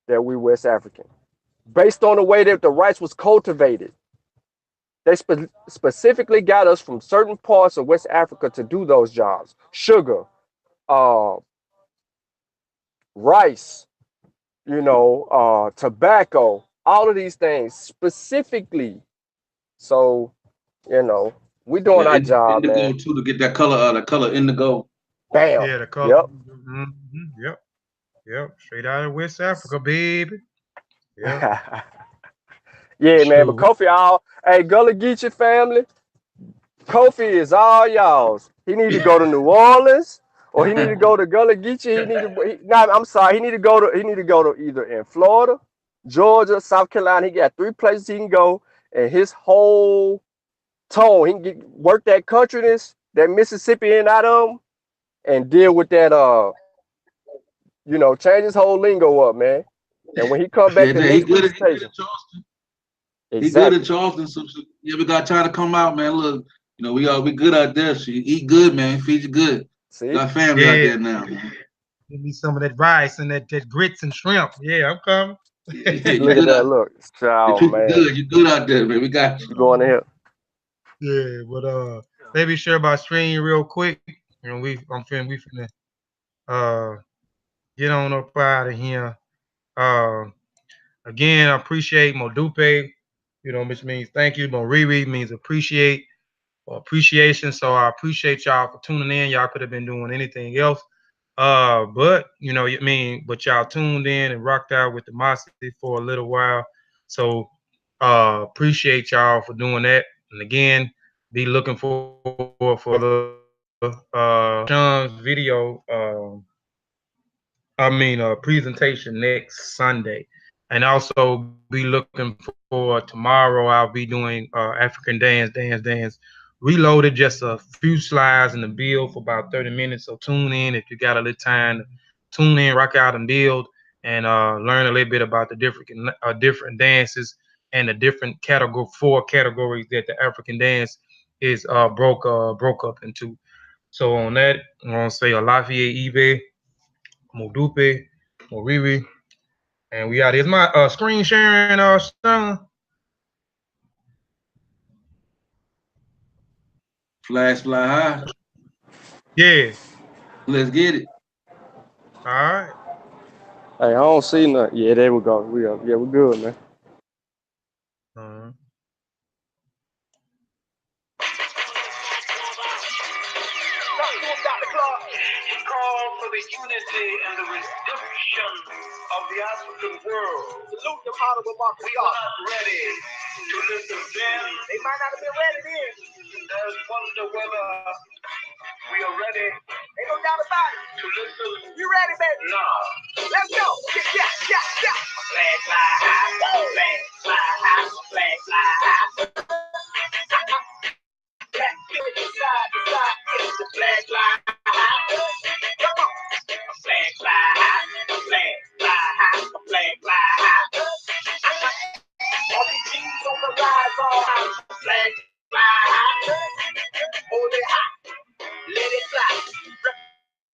that we West African. Based on the way that the rice was cultivated. They specifically got us from certain parts of West Africa to do those jobs. Sugar, uh, rice, tobacco, all of these things specifically. So, we Yeah, doing our job, indigo man. too, to get that color indigo. Bam. Yeah, the color. Yep. Yep. Yep. Straight out of West Africa, baby. Yep. Yeah, man. But Sure. Kofi, hey, Gullah Geechee family, Kofi is all y'all's. He need to go to New Orleans, or he need to go to Gullah Geechee. I'm sorry. He need to go to either in Florida, Georgia, South Carolina. He got 3 places he can go, and his whole tone. He can work that countryness, that Mississippi in out of him, and deal with that. Change his whole lingo up, man. And when he come back Yeah, to the he next good. He good presentation, at Charleston. He good at exactly. Charleston. So you ever got time to come out, man? Look, we good out there. So you eat good, man. Feed you good. See, Got family out Yeah. there now, man. Give me some of that rice and that grits and shrimp. Yeah, I'm coming. Yeah, you look at good that. out. Look, They child, treat you man. good. You good out there, man. We got you. You going to here? Yeah, but maybe share about stream real quick. We finna get on up out of here. Uh, Again, I appreciate Modupe, which means thank you. Moriri means appreciate or appreciation. So I appreciate y'all for tuning in. Y'all could have been doing anything else. But but y'all tuned in and rocked out with the Mossy for a little while. So appreciate y'all for doing that. And again, be looking for the Sean's video presentation next Sunday. And also be looking for tomorrow. I'll be doing African dance. Reloaded, just a few slides in the build for about 30 minutes. So tune in if you got a little time. Tune in, rock out and build, and learn a little bit about the different dances and the different 4 categories that the African dance is broke up into. So on that, I'm gonna say Alafia Ibe, Modupe, Moriri, and we out. Is my screen sharing Sean? Flash fly high. Yeah. Let's get it. All right. Hey, I don't see nothing. Yeah, there we go. We're good, man. Call for the unity and the redemption of the African world. Salute them, honorable Marcus. We are not ready to listen then. They might not have been ready then. There's wonder whether we are ready. Ain't no doubt about it. To listen. You ready, baby? Now. Let's go. Yeah. Flag fly high. Flag fly high. Flag fly high. Black people side to side. It's the flag fly high. Come on. Flag fly high. Flag fly high. Flag fly high. All these G's on the rise, all high. Flag fly high. Hold it high. Let it fly.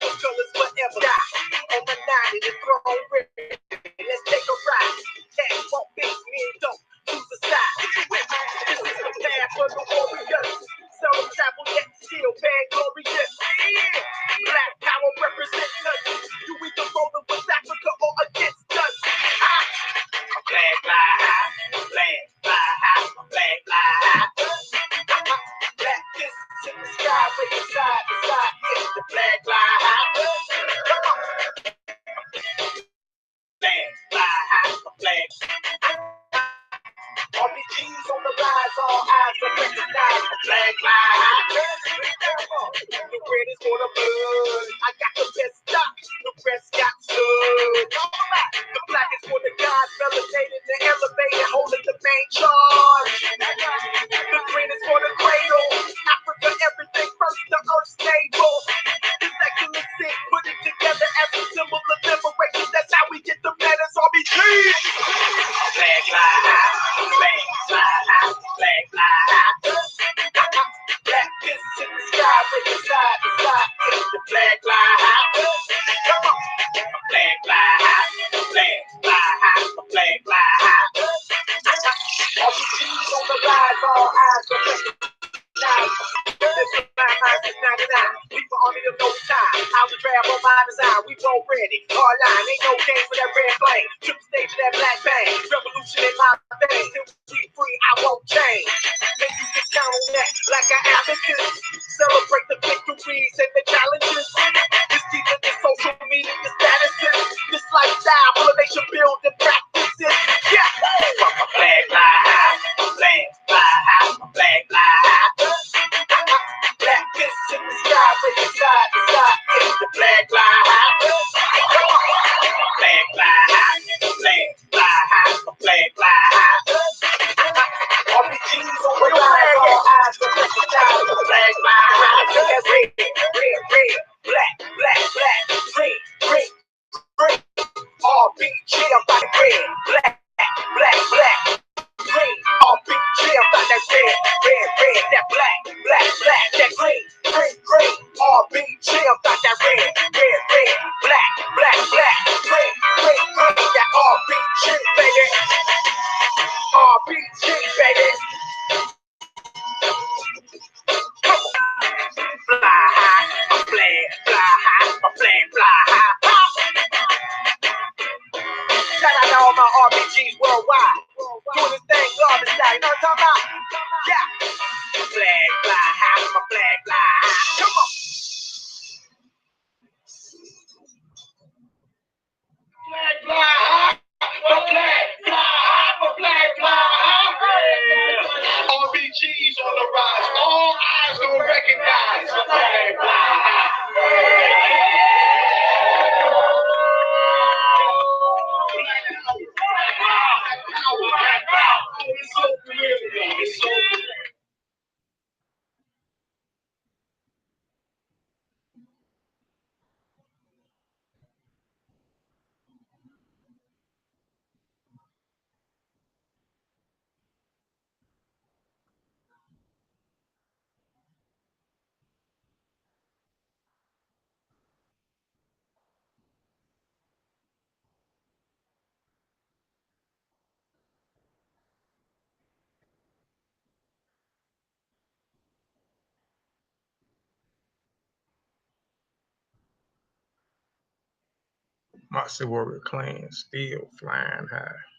Until it's forever. Die. On the 90, the throne ready. Let's take a ride. Cash won't fix me, don't choose a side. This is the path for the warriors. Seldom travel yet still bad glorious. Yeah. Black power represents us. You either rolling with Africa or against us. Flag fly high. Flag fly high. Flag fly high. Black fists in the sky, waving side to side. It's the flag fly high. Come on. Flag fly high. Flag. All these G's on the rise, all eyes are recognized. Flag fly high. The red is for the blood. I got the best stock. The rest got stood. The black is for the gods, melanated and elevated, holding the main charge. The green is for the cradle. Africa, everything first, the earth stable. The secular sick, put it together as a symbol of liberation. That's how we get the letters RBG. Flag fly. we both ready. Hard line, ain't no game for that red flame. Triple stage of that black bang. Revolution in my veins. Till we free, I won't change. And you can count on that like an advocate. Celebrate the victories and the challenges. It's deeper than social media, the statuses. This lifestyle, motivation, building practices. Yeah. My flag fly high, my flag fly high, my flag fly high. Black fists in the sky, raise side to side, it's the flag fly high. Flag fly high, flag fly high, my flag fly high. RPGs on the rise, all eyes on the sky, the flag fly high. Red, red, red, black, black, black, green, green, green. RPG, I'm about to red, black, black, black, green. RPG, I'm about that red, red, red, that black, black, black, that green, green, green. RPG, I'm about that red, red, red, black, black, black, green, green, green. That RPG, baby. RPG, baby. Fly high, my flag, fly high, my flag, fly high. Shout out to all my RPGs worldwide. Doing this thing garbage style, you know what I'm talking about? Yeah. Flag fly high, my flag fly high. Come on. Flag fly high, my flag fly high, my flag fly high. RPGs on the rise, all eyes gonna recognize. My flag fly high. Moxie Warrior Clan still flying high.